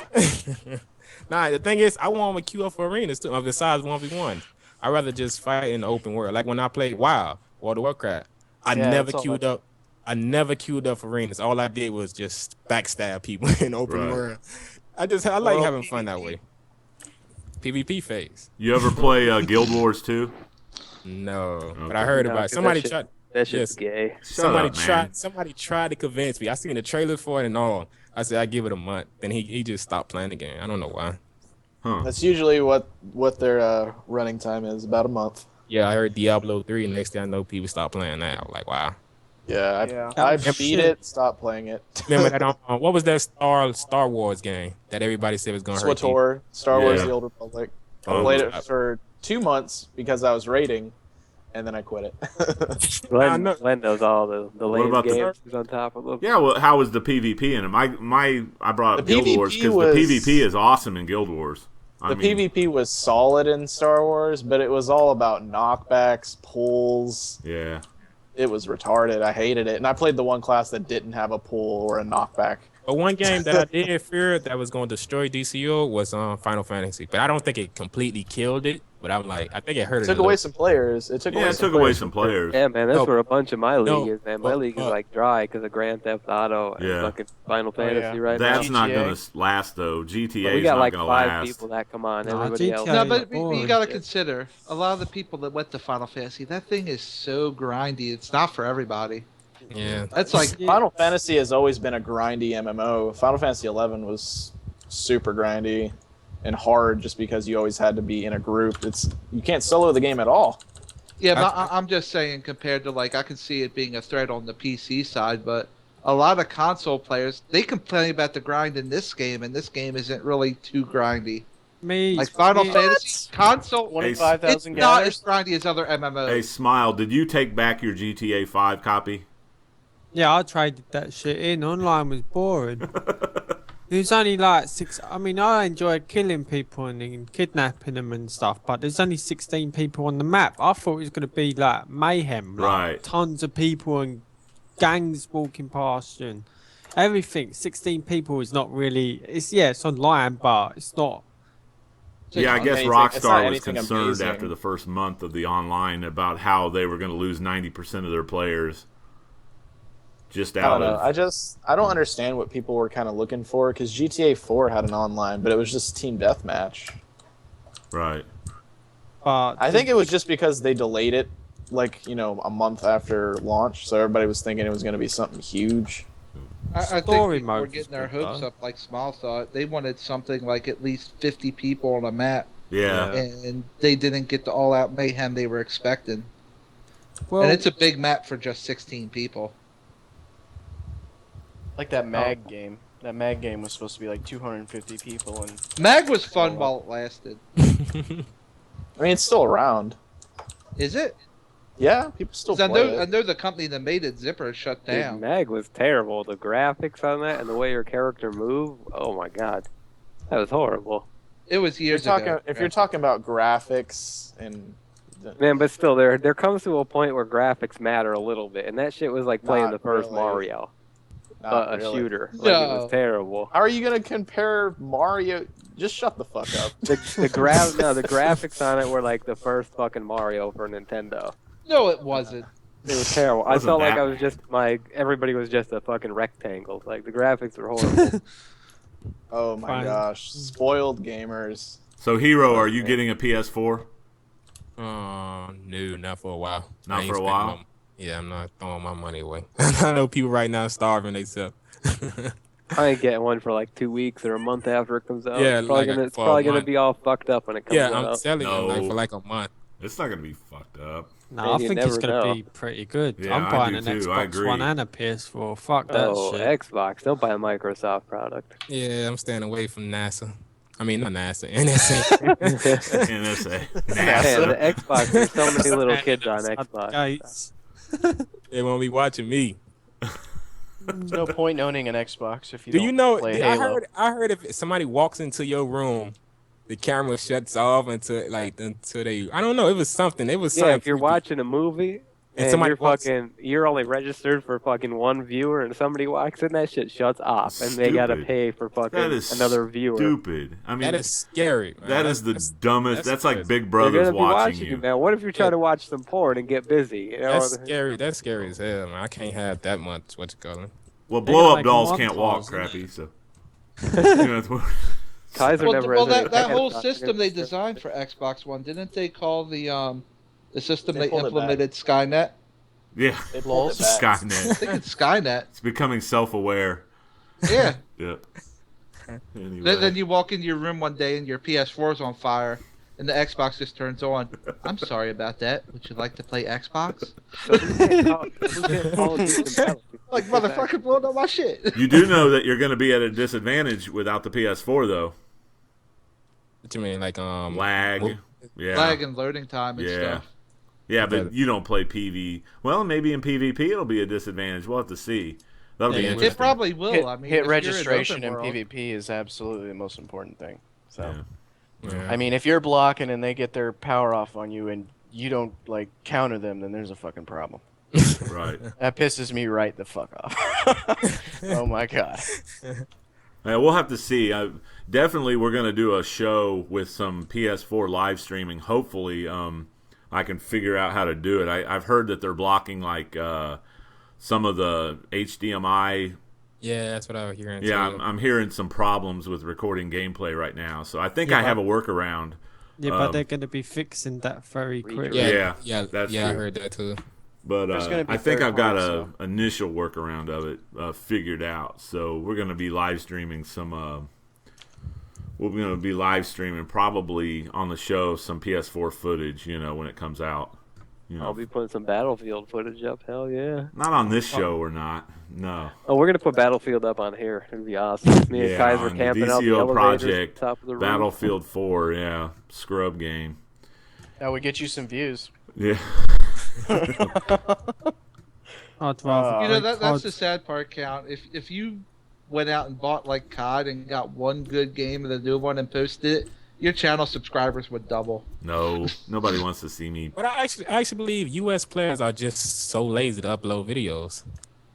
Nah, the thing is, I want to queue up for arenas too. Besides 1v1, I'd rather just fight in the open world. Like when I played WoW, World of Warcraft, I Yeah, never it's all queued up. I never queued up for arenas. All I did was just backstab people in the open Right. world. I like Well, having fun that way. PvP phase. You ever play Guild Wars 2? No, but Okay. I heard No, about 'cause it. Somebody that shit- tried. That shit's Yes. gay. Somebody Somebody tried to convince me. I seen the trailer for it and all. I said I give it a month. Then he just stopped playing the game. I don't know why. Huh. That's usually what their running time is, about a month. Yeah, I heard Diablo 3, and next thing I know, people stopped playing that. I was like, wow. Yeah, Yeah. I Oh, beat shit. it, stopped playing it. Remember that? What was that Star Wars game that everybody said was gonna hurt you? SWTOR, Star Wars: Yeah. The Old Republic. I Oh, played I- it for 2 months because I was raiding, and then I quit it. I know. Glenn knows all the lame about the- games. He's on top of them. Yeah. Well, how was the PvP in it? I brought up The Guild Wars PvP because was- the PvP is awesome in Guild Wars. The PvP was solid in Star Wars, but it was all about knockbacks, pulls. Yeah. It was retarded. I hated it. And I played the one class that didn't have a pull or a knockback. But one game that I did fear that was going to destroy DCUO was Final Fantasy, but I don't think it completely killed it. But I'm like, I think it hurt It it. took a away little. some players. It took Yeah, away it some took away players. some players. Yeah, man, that's No. where a bunch of my league No. is, man. My league is like dry because of Grand Theft Auto and Yeah. fucking Final Fantasy yeah. right That's now. not GTA. going to last though. GTA But we is got not like going to 5 last. people that come on. Nah, Everybody GTA else. No, is but boring. you got to consider a lot of the people that went to Final Fantasy. That thing is so grindy. It's not for everybody. Yeah. That's like Final Fantasy has always been a grindy MMO. Final Fantasy 11 was super grindy and hard just because you always had to be in a group. You can't solo the game at all. yeah. But I'm just saying compared to like I can see it being a threat on the PC side, but a lot of console players they complain about the grind in this game, and this game isn't really too grindy. Me, Like Final me- Fantasy console, 25,000 it's not gathers. as grindy as other MMOs. Hey, Smile, did you take back your GTA 5 copy? Yeah, I traded that shit in. Online was boring. It was only like 6. I mean, I enjoyed killing people and kidnapping them and stuff, but there's only 16 people on the map. I thought it was going to be like mayhem, like Right. tons of people and gangs walking past you and everything. 16 people is not really. It's online, but it's not. Yeah, I guess anything- it's not Rockstar was anything concerned amazing. after the first month of the online about how they were going to lose 90% of their players. Just I out don't know. of I don't understand what people were kind of looking for because GTA 4 had an online, but it was just team deathmatch. right. But I think it was just because they delayed it, like a month after launch, so everybody was thinking it was going to be something huge. I think Story people were mode getting was their good, hopes though. up like Small thought. They wanted something like at least 50 people on a map, Yeah. and they didn't get the all-out mayhem they were expecting. well, And it's a big map for just 16 people. Like that Mag game. That Mag game was supposed to be like 250 people, and Mag was fun while it lasted. I mean, it's still around. Is it? Yeah, people still 'Cause play I it. know the company that made it, Zipper, shut Dude, down. Mag was terrible. The graphics on that and the way your character moved. Oh my god, that was horrible. It was If you're years talking, ago. if you're talking about graphics and Man, but still, there comes to a point where graphics matter a little bit, and that shit was like playing Not the first really. Mario, not a really. shooter. Like it No. was terrible. How are you gonna compare Mario? Just shut the fuck up. The graphics on it were like the first fucking Mario for Nintendo. No, it wasn't. It was terrible. I Wasn't felt like that I was just everybody was just a fucking rectangle. Like the graphics were horrible. Oh my Fine. gosh, spoiled gamers. So, Hero, are you getting a PS4? No, not for a while. Not I ain't for a spending while? my- yeah, I'm not throwing my money away. I know people right now starving themselves. I ain't getting one for like 2 weeks or a month after it comes out. Yeah, it's probably like gonna, for a month. be all fucked up when it comes Yeah, out. I'm telling you, like No. for like a month. It's not going to be fucked up. no, Man, I you think it's never going to know. be pretty good. Yeah, I'm I buying do an too. I Xbox agree. One and a PS4. Fuck that Oh, shit. Xbox. Don't buy a Microsoft product. Yeah, I'm staying away from NASA. I mean, not NASA, NSA. NSA. Man, NASA. the Xbox. There's so many little kids on Xbox. Gates. They won't be watching me. there's no point in owning an Xbox if you Do don't you know? play I Halo. heard if somebody walks into your room, the camera shuts off until they. I don't know. It was something. It was Yeah, something. if you're watching a movie and somebody walks- you're only registered for fucking one viewer, and somebody walks in, that shit shuts off, and they gotta Stupid. pay for That fucking is another viewer. stupid. I mean, that is scary. Man. that is the dumbest. That's like crazy. Big They're Brother's gonna be watching you, you. man. What if you're trying to watch some porn and get busy? You know? That's scary. That's scary as hell, man. I can't have that much. What you call it? Well, They blow got up like dolls montage, can't walk, isn't crappy. it? So. You know, it's- Kaiser Well, never well has a- that whole Xbox. system they designed for Xbox One, didn't they call the system They they pulled it back. implemented Skynet? yeah, They pulled it back. I Skynet. think it's Skynet. It's becoming self-aware. Yeah. Yep. Anyway. Then you walk into your room one day and your PS4 is on fire, and the Xbox just turns on. I'm sorry about that. Would you like to play Xbox? Like motherfucker blowing up my shit. You do know that you're going to be at a disadvantage without the PS4, though. What you mean, like Lag. well, Yeah. Lag and loading time and Yeah. stuff. Yeah, but you don't play PV. Well, maybe in PvP it'll be a disadvantage. We'll have to see. That'll be Yeah, interesting. It probably will. Hit, I mean, hit if you're in registration in open world- PvP is absolutely the most important thing. So, Yeah. I mean, if you're blocking and they get their power off on you and you don't like counter them, then there's a fucking problem. Right. That pisses me right the fuck off. Oh my god. Yeah, we'll have to see. Definitely, we're going to do a show with some PS4 live streaming. Hopefully, I can figure out how to do it. I've heard that they're blocking like some of the HDMI. Yeah, that's what I was hearing. Yeah, too. I'm hearing some problems with recording gameplay right now. So I think I have a workaround. Yeah, but they're going to be fixing that very quickly. Yeah, that's I true. heard that too. But There's gonna be I think I've got third a initial workaround of it figured out. So we're going to be live streaming some. We're going to be live streaming probably on the show some PS4 footage. When it comes out. I'll be putting some Battlefield footage up. Hell yeah. Not on this show, we're not. No. Oh, we're gonna put Battlefield up on here. It'd be awesome. Me and Kaiser on camping the out the DCUO elevators project, top of the roof. Battlefield 4, yeah, scrub game. That would get you some views. Yeah. I'd rather that's the sad part, Count. If you went out and bought like COD and got one good game of the new one and posted it, your channel subscribers would double. No, nobody wants to see me. But I actually believe U.S. players are just so lazy to upload videos.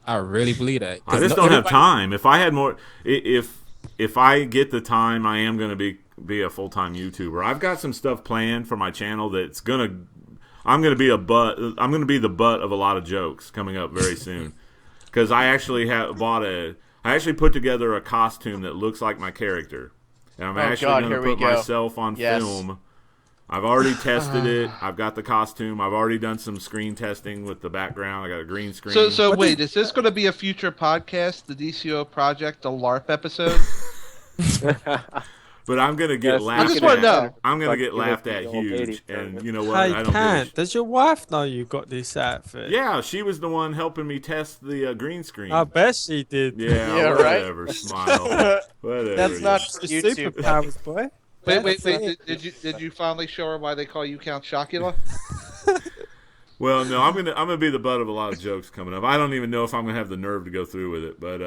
I really believe that. I just don't have time. If I had more, if I get the time, I am going to be a full-time YouTuber. I've got some stuff planned for my channel that's I'm going to be the butt of a lot of jokes coming up very soon. Because I actually put together a costume that looks like my character. And I'm actually going to put myself on film. I've already tested it. I've got the costume. I've already done some screen testing with the background. I got a green screen. So wait, is this going to be a future podcast, the DCO project, the LARP episode? But I'm going to get laughed at. I just want to know. I'm going to get laughed at huge. And you know what? Hey, I don't Kant, does your wife know you got this outfit? Yeah, she was the one helping me test the green screen. I bet she did. Yeah, whatever. Right? Smile. Whatever. That's not Your YouTube. superpowers, boy. Wait. Did you finally show her why they call you Count Chocula? Well, no, I'm gonna be the butt of a lot of jokes coming up. I don't even know if I'm gonna have the nerve to go through with it, but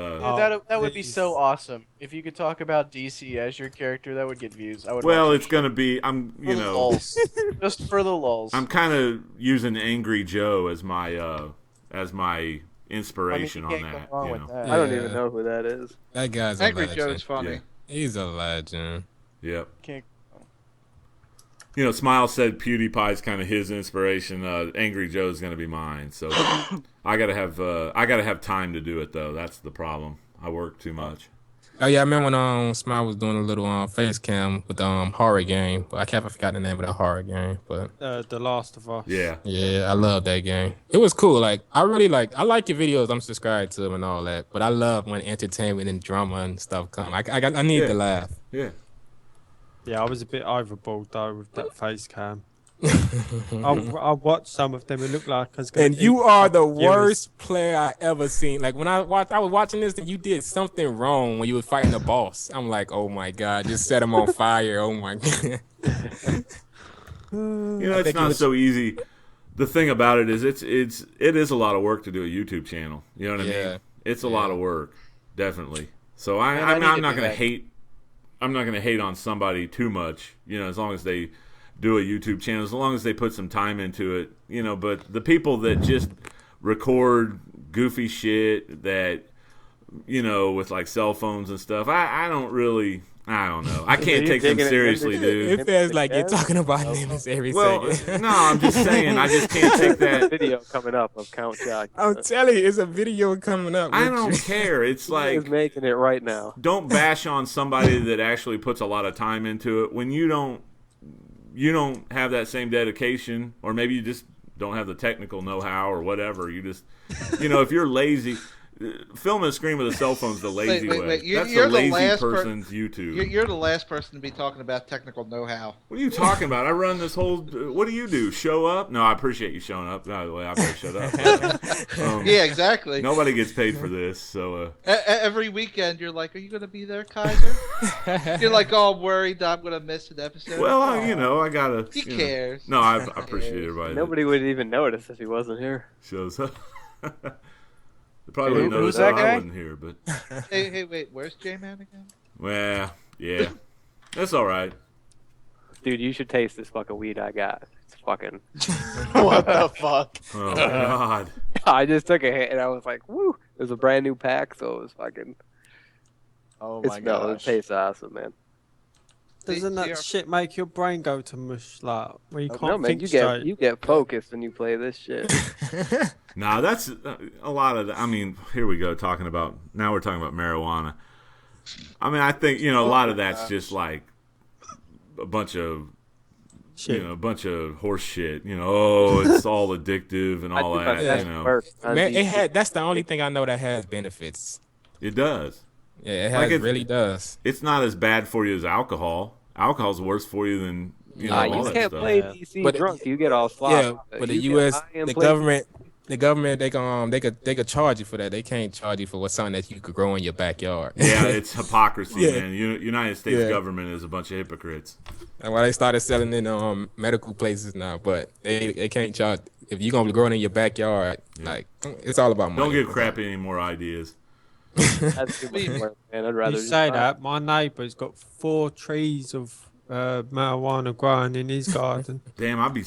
That would be so awesome if you could talk about DC as your character. That would get views. I would. well, watch it's gonna be lulz. Just for the lulz. I'm kind of using Angry Joe as my inspiration on that. I don't even know who that is. That guy's Angry a legend. Joe's funny. Yeah. He's a legend. Yep. Can't- Smile said PewDiePie's kind of his inspiration. Angry Joe's gonna be mine. So I gotta have time to do it though. That's the problem. I work too much. Oh yeah, I remember when Smile was doing a little face cam with horror game, but I forgot the name of that horror game. But The Last of Us. Yeah. yeah, I love that game. It was cool. Like I like your videos. I'm subscribed to them and all that. But I love when entertainment and drama and stuff come. I need to laugh. Yeah. Yeah, I was a bit overboard though with that face cam. I watched some of them. It looked like I was going. And you are the worst player I ever seen. Like when I was watching this, you did something wrong when you were fighting the boss. I'm like, oh my god, just set him on fire. Oh my god. It's not so easy. The thing about it is, it is a lot of work to do a YouTube channel. You know what I mean? It's a lot of work, definitely. So I'm not gonna hate. I'm not gonna hate on somebody too much. As long as they do a YouTube channel, as long as they put some time into it. But the people that just record goofy shit that, with like cell phones and stuff, I don't know. I can't take them seriously, dude. It feels like you're talking about names every second. No, I'm just saying, I just can't take that. Video coming up of Count Jock. I'm telling you, it's a video coming up. I don't care. It's like, He's making it right now. Don't bash on somebody that actually puts a lot of time into it when you don't have that same dedication, or maybe you just don't have the technical know-how or whatever. You just, if you're lazy. Filming a screen with a cell phone is the lazy way. That's the lazy person's YouTube. You're the last person to be talking about technical know-how. What are you talking about? I run this whole. What do you do? Show up? No, I appreciate you showing up. By the way, I better shut up. Yeah, exactly. Nobody gets paid for this, so. Every weekend, you're like, "Are you going to be there, Kaiser?" You're like all worried that I'm going to miss an episode. Well, I gotta. He cares. No, I appreciate everybody. Nobody would even notice if he wasn't here. Shows up. They probably wouldn't notice that guy? I wasn't here, but. Hey, wait, where's J-Man again? Well, yeah, that's all right. Dude, you should taste this fucking weed I got. It's fucking. What the fuck? Oh God. I just took a hit and I was like, woo! It was a brand new pack, so it was fucking. Oh It my smelled. It gosh. tastes awesome, man. Doesn't that shit make your brain go to mush, like, where you can't No, man, think you straight? get focused when you play this shit. Nah, that's a lot of. I mean, here we go talking about. Now we're talking about marijuana. I mean, I think a lot of that's just like a bunch of Shit. a bunch of horse shit. Oh, it's all addictive and all that. Man, that's the only thing I know that has benefits. It does. Yeah, it really does. It's not as bad for you as alcohol. Alcohol's worse for you than all you that can't stuff. play DC drunk. You get all sloppy. Yeah, but the U.S. the government, they could charge you for that. They can't charge you for something that you could grow in your backyard. Yeah, it's hypocrisy, Yeah. man. United States government is a bunch of hypocrites. And why they started selling in medical places now, but they can't charge if you're gonna grow it in your backyard. Like it's all about money. Don't give Crappy any more ideas. That's too much work, man. I'd rather You just say buy- that, my neighbour's got 4 trees of marijuana growing in his garden. Damn, you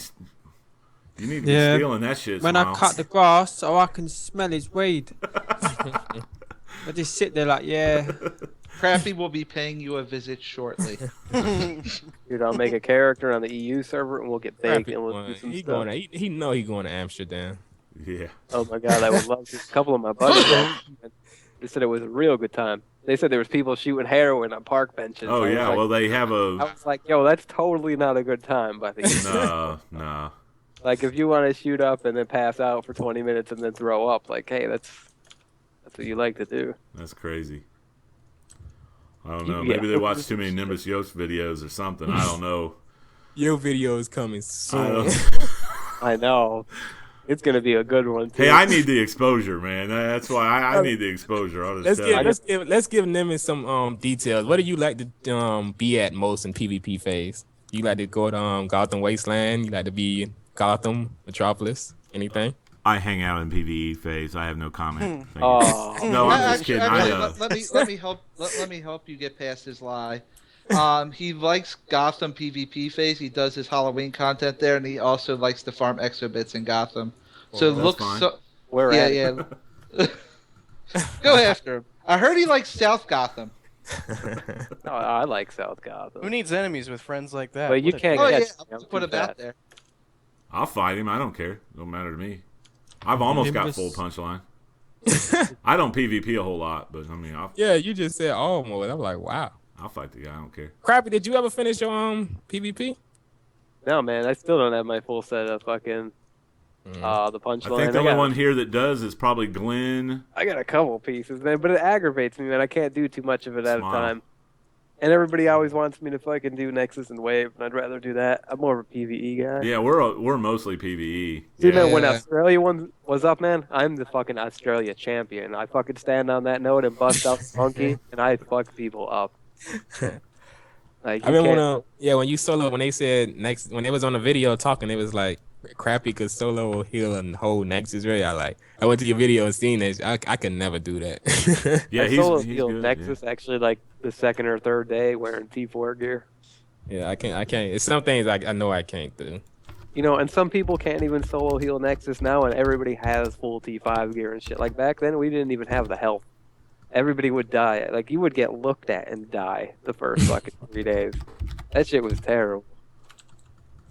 need to be Yeah. stealing that shit. When I Smiles. cut the grass, so I can smell his weed. I just sit there like, yeah. Crappy will be paying you a visit shortly. Dude, I'll make a character on the EU server and we'll get baked and we'll do some He stuff. he know he going to Amsterdam. Yeah. Oh my god, I would love to. A couple of my buddies, they said it was a real good time. They said there was people shooting heroin on park benches. Oh I was yeah, like- well they have I a was like, yo, that's totally not a good time, buddy. no. Like if you want to shoot up and then pass out for 20 minutes and then throw up, like, hey, that's what you like to do. That's crazy. I don't know. Yeah. Maybe they watch too many Nimbus Yost videos or something. I don't know. Your video is coming soon. I know. It's gonna be a good one too. Hey, I need the exposure, man. That's why I need the exposure. I'll just Let's give Nimbus some details. What do you like to be at most in PvP phase? You like to go to Gotham Wasteland? You like to be in Gotham Metropolis? Anything? I hang out in PvE phase. I have no comment. Thank you. Oh. No, I'm just kidding. Let me help you get past his lie. He likes Gotham PvP phase. He does his Halloween content there, and he also likes to farm exobits in Gotham. So it that's looks fine. so. Where at? Yeah. Go after him. I heard he likes South Gotham. Oh, I like South Gotham. Who needs enemies with friends like that? But you What a- can't Oh yeah, catch me. I'll I'm put too him out fat. there. I'll fight him. I don't care. Don't matter to me. I've almost got Nimbus. full punchline. I don't PvP a whole lot, but I mean, Yeah, you just said almost. I'm like, wow. I'll fight the guy. I don't care. Crappy, did you ever finish your PvP? No, man, I still don't have my full set of fucking the I punchline. think the only one here that does is probably Glenn. I got a couple pieces, man, but it aggravates me, man. I can't do too much of it at a Smile. time. And everybody always wants me to fucking do Nexus and Wave, and I'd rather do that. I'm more of a PvE guy. Yeah, we're mostly PvE. Dude, Yeah. man, when Australia one was up, man, I'm the fucking Australia champion. I fucking stand on that note and bust out the monkey, and I fuck people up. Like, I remember when you solo, when they said when they was on the video talking, it was like Crappy could solo heal and hold Nexus Ray. I went to your video and seen it. I could never do that. Yeah, I he's solo good. healed Nexus actually like the second or third day wearing T4 gear. Yeah, I can't. It's some things I know I can't do. You know, and some people can't even solo heal Nexus now, and everybody has full T5 gear and shit. Like back then, we didn't even have the health. Everybody would die. Like you would get looked at and die the first fucking 3 days. That shit was terrible.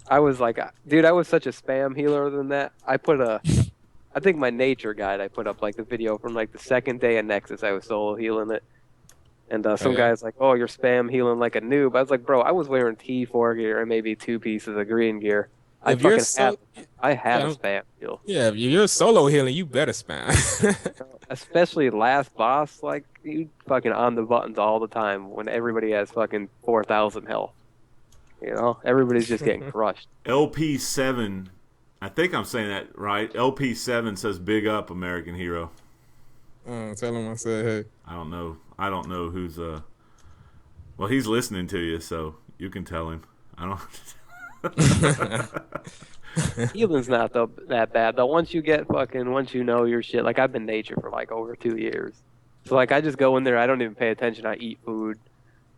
I was like, dude, I was such a spam healer than that. I think my nature guide, I put up like the video from like the second day of Nexus. I was solo healing it. And some yeah. guy's like, oh, you're spam healing like a noob. I was like, bro, I was wearing T4 gear and maybe 2 pieces of green gear. I If you're fucking had a spam heal. Yeah, if you're solo healing, you better spam. Especially last boss, like, you fucking on the buttons all the time when everybody has fucking 4,000 health. You know? Everybody's just getting crushed. LP7, I think I'm saying that right. LP7 says big up American Hero. Tell him I said, hey. I don't know who's well, he's listening to you, so you can tell him. I don't Healing's not that bad though. Once you know your shit, like I've been nature for like over 2 years. So like I just go in there, I don't even pay attention. I eat food,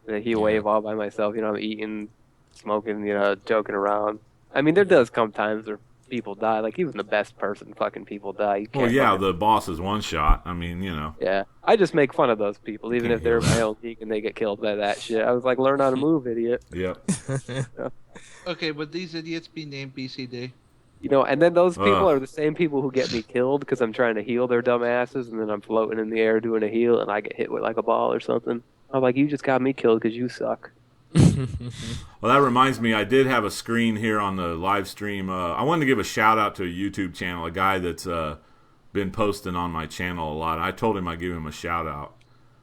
and I heal wave all by myself. You know, I'm eating, smoking, you know, joking around. I mean, there does come times where people die. Like even the best person, fucking people die. You Well, can't yeah, fucking- the boss is one shot. I mean, you know. yeah. I just make fun of those people, even Can't if they're hear that. my own geek and they get killed by that shit. I was like, learn how to move, idiot. Yep. Okay, would these idiots be named BCD? You know, and then those people Ugh. are the same people who get me killed because I'm trying to heal their dumb asses, and then I'm floating in the air doing a heal, and I get hit with like a ball or something. I'm like, you just got me killed because you suck. Well, that reminds me, I did have a screen here on the live stream. I wanted to give a shout out to a YouTube channel, a guy that's been posting on my channel a lot. I told him I'd give him a shout out.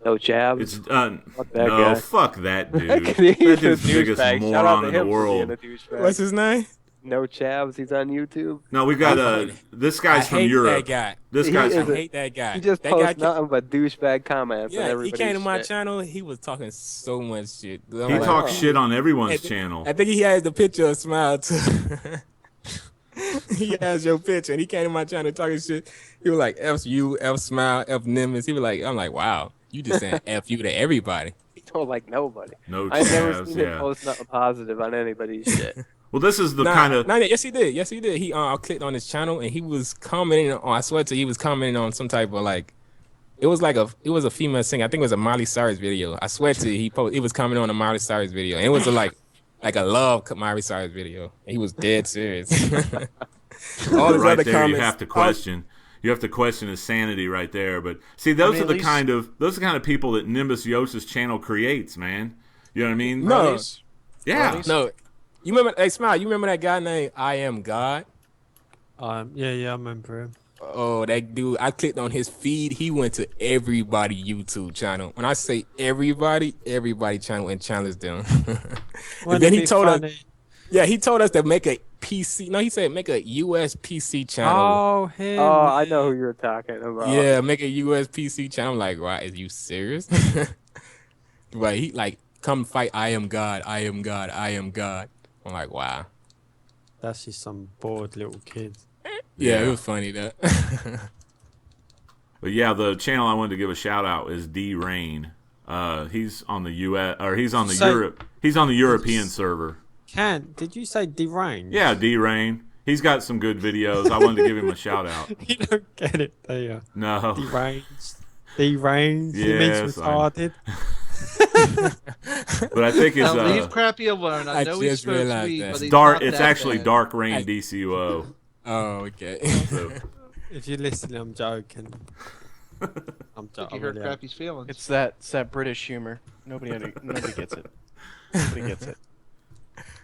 No jabs. It's Fuck that no, guy. fuck that dude. He's That a dude's the biggest douchebag. Shout out moron to in the him for being world. a douchebag. What's his name? No Chavs. He's on YouTube. No, we got this guy's I from hate Europe. that guy. This He guy's is I from, hate that guy. He just that posts guy. nothing but douchebag comments. on Yeah, he everybody's came to my shit. channel. He was talking so much shit. I'm he like, talks oh. shit on everyone's I channel. think he has the picture of Smile too. He has your picture, and he came to my channel talking shit. He was like, F you, F Smile, F Nimbus. He was like, I'm like, wow, you just saying F you to everybody. He don't like nobody. No I've never Chavs, seen him yeah. post nothing positive on anybody's shit. Well, this is the kind of yes he did. Yes he did. He I clicked on his channel and he was commenting on. I swear to you, he was commenting on some type of like. It was a female singer. I think it was a Miley Cyrus video. I swear to you, he was commenting on a Miley Cyrus video. And it was like a love Miley Cyrus video. And he was dead serious. All his right other there. comments, You have to question. You have to question his sanity right there. But see, those mean, are the at least- kind of people that Nimbus Yosa's channel creates, man. You know what I mean? No. Bronies? Yeah. Bronies? No, you remember? Hey, Smile. You remember that guy named I Am God? Yeah, I remember him. Oh, that dude! I clicked on his feed. He went to everybody YouTube channel. When I say everybody channel and challenged them. And then he told us, yeah, he told us to make a PC. No, he said make a US PC channel. Oh, him. Oh, I know who you're talking about. Yeah, make a US PC channel. I'm like, right? Is you serious? Right? He like, come fight. I am God. I am God. I am God. I'm like, wow. That's just some bored little kid. Yeah, Yeah. it was funny though. But yeah, the channel I wanted to give a shout out is D Rain. He's on the US or he's on the So- Europe. He's on the European server. Did you say deranged? Yeah, D Rain. He's got some good videos. I wanted to give him a shout out. You don't get it, do you? No. Deranged. Deranged. It means Yes, I- retarded. But I think it's Now leave Crappy alone. I I know he's just supposed to realized be, that. but he's dark. not It's that actually bad. Dark Rain DCUO. Oh, okay. So, If you're listening, I'm joking. I'm I think joking. you hurt Crappy's feelings. It's that British humor. Nobody gets it. Nobody gets it.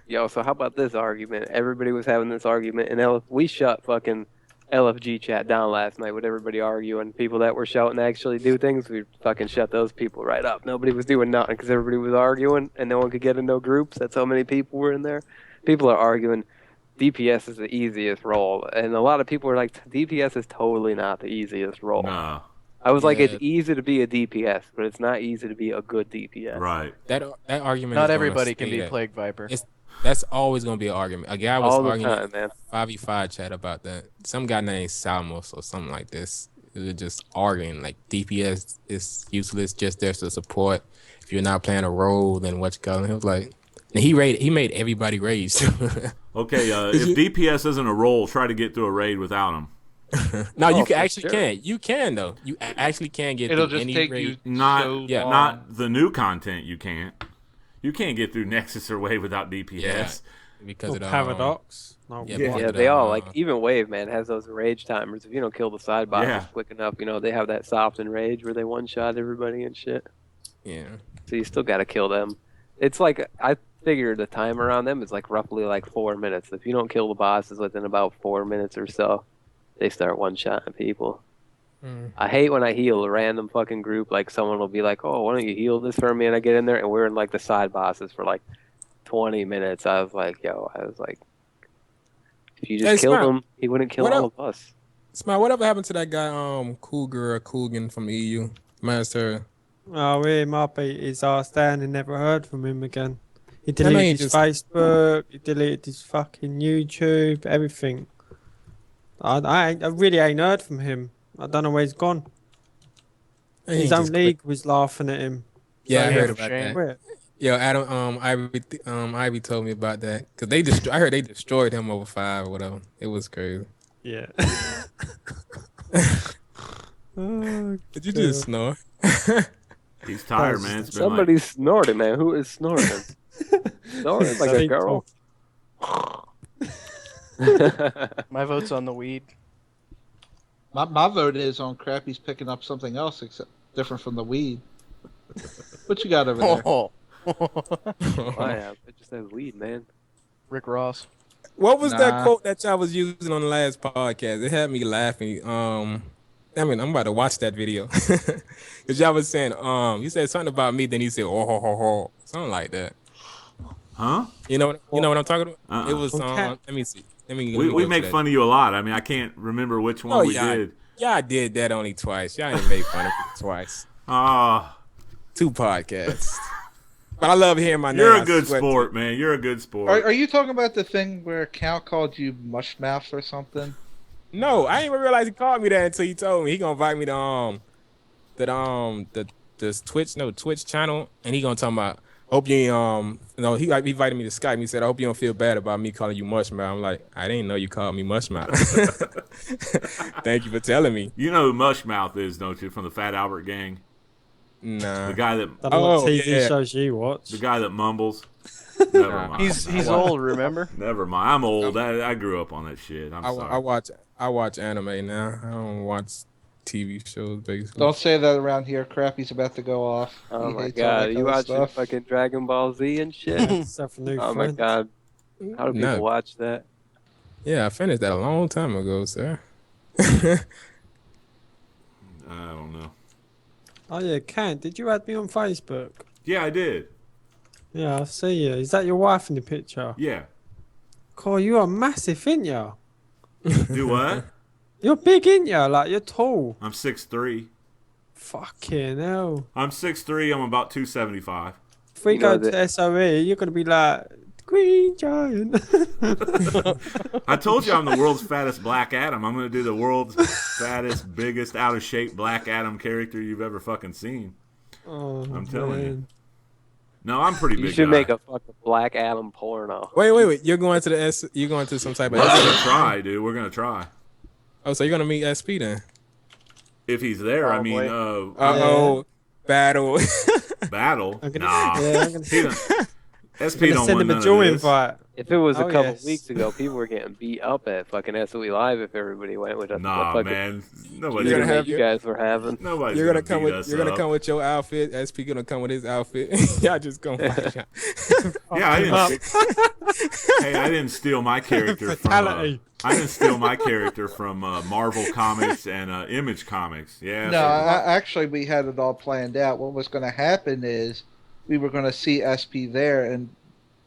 Yo, so how about this argument? Everybody was having this argument, and we shut fucking LFG chat down last night with everybody arguing. People that were shouting to actually do things, we fucking shut those people right up. Nobody was doing nothing because everybody was arguing, and no one could get in no groups. That's how many people were in there. People are arguing. DPS is the easiest role, and a lot of people are like, DPS is totally not the easiest role. no. I was like, Yeah. it's easy to be a DPS, but it's not easy to be a good DPS. Right. that argument. is Not gonna everybody can stay be that. Plague Viper. That's always gonna be an argument. A guy was All the arguing time, man. 5v5 chat about that. Some guy named Salmos or something like this. They're just arguing like DPS is useless, just there to support. If you're not playing a role, then what you call it? He was like, and he made everybody rage. Okay. If DPS isn't a role, try to get through a raid without him. No, you Oh, can for actually sure. can. You can though. You actually can get It'll through just any take raid. you Not so yeah, long. not the new content. You can't. You can't get through Nexus or Wave without DPS. Yeah. Because Or of the Paradox. No, yeah, Yeah. because Yeah, of they the, all like even Wave man has those rage timers. If you don't kill the side bosses Yeah. quick enough, they have that soft and rage where they one shot everybody and shit. yeah. So you still got to kill them. It's like I figured the timer on them is like roughly like 4 minutes. If you don't kill the bosses within about 4 minutes or so, they start one shotting people. Mm. I hate when I heal a random fucking group. Like someone will be like, "Oh, why don't you heal this for me?" And I get in there and we're in like the side bosses for like 20 minutes. I was like, if you just Hey, killed Smart. him, he wouldn't kill What all up? of us. Smile, whatever happened to that guy, Coogan from EU? Master. Oh, he might beat his ass down and never heard from him again. He know he deleted his just- Facebook, he deleted his fucking YouTube, everything. I really ain't heard from him. I don't know where he's gone. His own league was laughing at him. Yeah, I So, heard for about shame. that. Where? Yeah, Adam, Ivy told me about that because I heard they destroyed him over 5 or whatever. It was crazy. Yeah. Did you just snore? He's tired, man. It's been Somebody's snorting, man. Who is snorting? Snorting like a girl. My vote's on the weed. My vote is on Crappy's picking up something else except different from the weed. What you got over there? Oh, I am. It just says weed, man. Rick Ross. What was that Nah. quote that y'all was using on the last podcast? It had me laughing. I mean, I'm about to watch that video. Cause y'all was saying, you said something about me, then he said, oh, ho, ho, ho. Something like that. Huh? You know what I'm talking about? Uh-uh. It was, Okay. let me see. Let me We go make to that. fun of you a lot. I mean, I can't remember which one we did. Y'all did that only twice. Y'all ain't made fun of me twice. Ah, 2 podcasts. But I love hearing my name. you're I a good swear to sport, man. You're a good sport. Are you talking about the thing where Cal called you mushmouth or something? No, I didn't even realize he called me that until he told me he gonna invite me to the Twitch channel, and he gonna talk about hope you he invited me to Skype. He said I hope you don't feel bad about me calling you mushmouth. I'm like, I didn't know you called me mushmouth. Thank you for telling me. You know who Mushmouth is, don't you? From the Fat Albert Gang, Nah. the guy that I don't know what TV yeah. shows you watch. the guy that mumbles. Never mind. He's old, remember? Never mind. I'm old. I grew up on that shit. I'm sorry. I watch anime now. I don't watch TV shows basically. Don't say that around here. Crappy's about to go off. Oh He my hates all god, that you kind of watching stuff. fucking Dragon Ball Z and shit? Stuff for new Oh my friends. god, how do people No. watch that? Yeah, I finished that a long time ago, sir. I don't know. Oh yeah, Ken, did you add me on Facebook? Yeah, I did. Yeah, I see you. Is that your wife in the picture? Yeah. Cool, you are massive, ain't you? Do what? You're big, ain't you? Like, you're tall. I'm 6'3". Fucking hell. I'm 6'3". I'm about 275. If we You know go to SOE, you're going to be like, Green Giant. I told you I'm the world's fattest Black Adam. I'm going to do the world's fattest, biggest, out of shape Black Adam character you've ever fucking seen. Oh, I'm telling you. man. No, I'm pretty You big. should guy. make a fucking Black Adam porno. Wait. You're going to some type of We're gonna try, dude. We're gonna try. Oh, so you're gonna meet SP then? If he's there, I mean, Battle. battle. I'm gonna- Nah, Yeah, I'm gonna, he don't, SP I'm gonna don't send want him a none dual of this. invite. If it was a Oh, couple yes. weeks ago, people were getting beat up at fucking SOE Live if everybody went with a Nah, fucking man. Nobody's You're gonna gonna have. have you guys were having. Nobody's You're gonna come beat with us you're gonna up. come with your outfit. SP gonna come with his outfit. Y'all just gonna fight. Yeah, I didn't steal my character from. Fatality. I didn't steal my character from Marvel Comics and Image Comics. Yeah. No, actually, we had it all planned out. What was going to happen is we were going to see SP there, and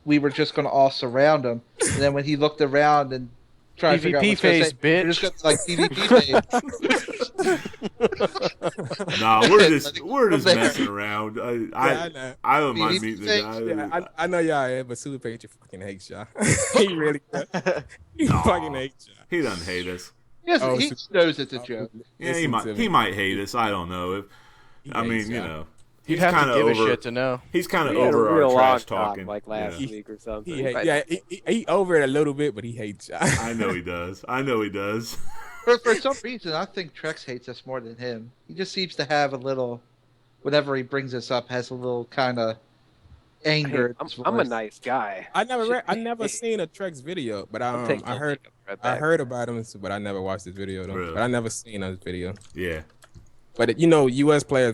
we were just going to all surround him. And then when he looked around and tried to figure out PvP what's gonna phase, say, we're bitch. just gonna, like PvP phase. Nah, we're just messing around. I know. I don't mind PvP meeting the phase? guy. Yeah, I know y'all is, but Super Patriot fucking hates y'all. He really does. He fucking hates y'all. He doesn't hate us. Yes, Oh, he so- knows it's a joke. Yeah, he might hate us. I don't know. If I mean, hates you y'all. know, You'd he's have kind to of give over. a shit to know. He's kind of We had a over real our long trash talk talking. like last Yeah. week or something. He hate, But yeah, he over it a little bit, but he hates y'all. I know he does. I know he does. For some reason, I think Trex hates us more than him. He just seems to have a little, whenever he brings us up, has a little kind of anger. Hey, in his I'm a voice. nice guy. I never seen a Trex video, but I'll take I my heard makeup right I back. heard about him, but I never watched his video though. Really? But I never seen his video. Yeah. But you know, U.S. players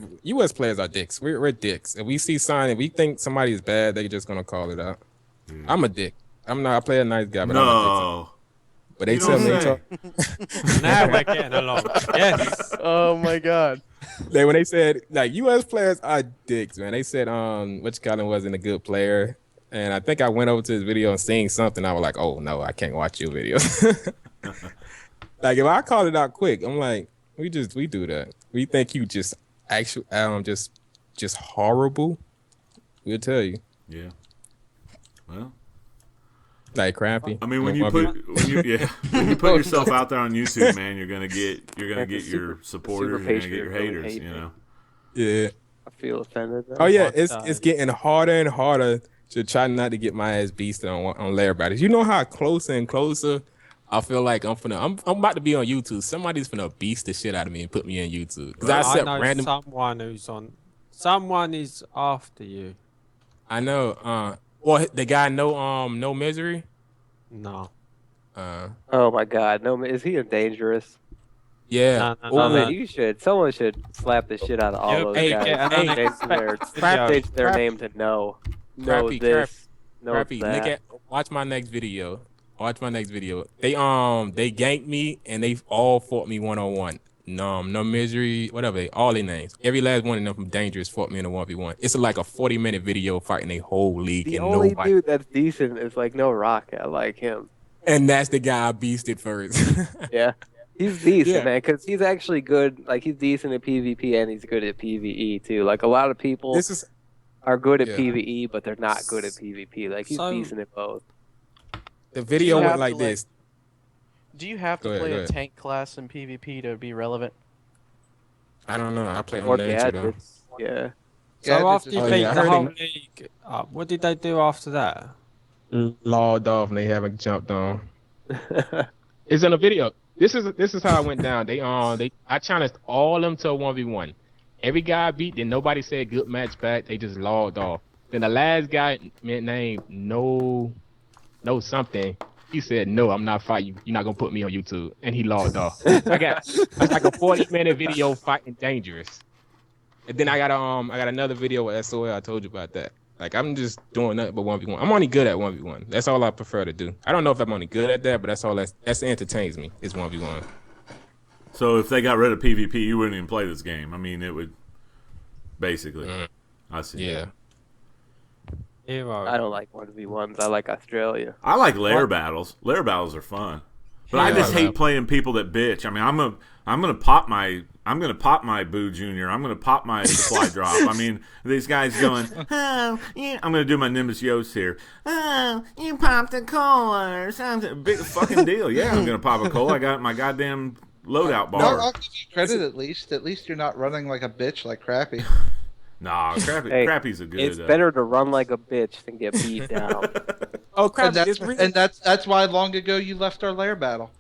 are dicks. We're dicks. If we see sign, if we think somebody is bad, they're just gonna call it out. Yeah. I'm a dick. I'm not. I play a nice guy, but I'm a dick. No. But they You tell don't me say. Now we're getting along. Yes. Oh my god. when they said like U.S. players are dicks, man. They said Rich Collin wasn't a good player, and I think I went over to his video and seen something. I was like, oh no, I can't watch your video. Like if I call it out quick, I'm like, we do that. We think you just just horrible. We'll tell you. Yeah. Well, Like crappy. I mean, when you put yourself out there on YouTube, man, you're gonna get your supporters, you're gonna get your haters. You know. Yeah. I feel offended. Oh yeah, my it's God. getting harder and harder to try not to get my ass beasted on layer battles. You know how closer and closer I feel like I'm about to be on YouTube. Somebody's finna beast the shit out of me and put me in YouTube because I I accept know random. someone who's on. Someone is after you. I know. Well, the guy no misery. No. Oh my God, no, is he a dangerous? Yeah. No, Oh no, man, no. you should. Someone should slap the shit out of all You're those Hey, guys. getting hey, unexpected Change video. their name to know Crappy, this, know Crappy, look that. at watch my next video. Watch my next video. They ganked me and they all fought me 1-on-1. No misery, whatever. All their names. Every last one of them from Dangerous fought me in a 1v1. It's like a 40-minute video fighting a whole league The and only nobody. dude that's decent is like No Rock. I like him. And that's the guy I beasted first. Yeah, he's decent, Yeah. man, because he's actually good. Like he's decent at PvP and he's good at PvE too. Like a lot of people This is are good at Yeah. PvE, but they're not good at PvP. Like he's So- decent at both. the video You went have like to, like, this. Do you have to Go ahead, play go a ahead. tank class in PvP to be relevant? I don't know. I play Or on the intro though. gadgets. Yeah. So Yeah, after you Oh, beat yeah, I the heard whole him- league, what did they do after that? Logged off and they haven't jumped on. It's in a video. This is how it went down. I challenged all of them to a 1v1. Every guy I beat, then nobody said good match back. They just logged off. Then the last guy named no something. He said, "No, I'm not fighting you. You're not gonna put me on YouTube." And he logged off. It's like a 40-minute video fighting Dangerous. And then I got another video with SOL. I told you about that. Like I'm just doing nothing but 1v1. I'm only good at 1v1. That's all I prefer to do. I don't know if I'm only good at that, but that's all that entertains me is 1v1. So if they got rid of PvP, you wouldn't even play this game. I mean, it would basically. I see. Yeah. Hero. I don't like 1v1s. I like Australia. I like lair battles. Lair battles are fun, but I Yeah, just I hate love- playing people that bitch. I mean, I'm gonna pop my Boo Junior. I'm gonna pop my supply drop. I mean, these guys going, oh, yeah. I'm gonna do my Nimbus Yost here. Oh, you popped a cola or something. Big fucking deal. Yeah, I'm gonna pop a cola. I got my goddamn loadout No, bar. I'll give you credit at least. At least you're not running like a bitch like Crappy. Nah, Hey, Crappy's a good. It's better to run like a bitch than get beat down. Oh crap! And that's why long ago you left our lair battle.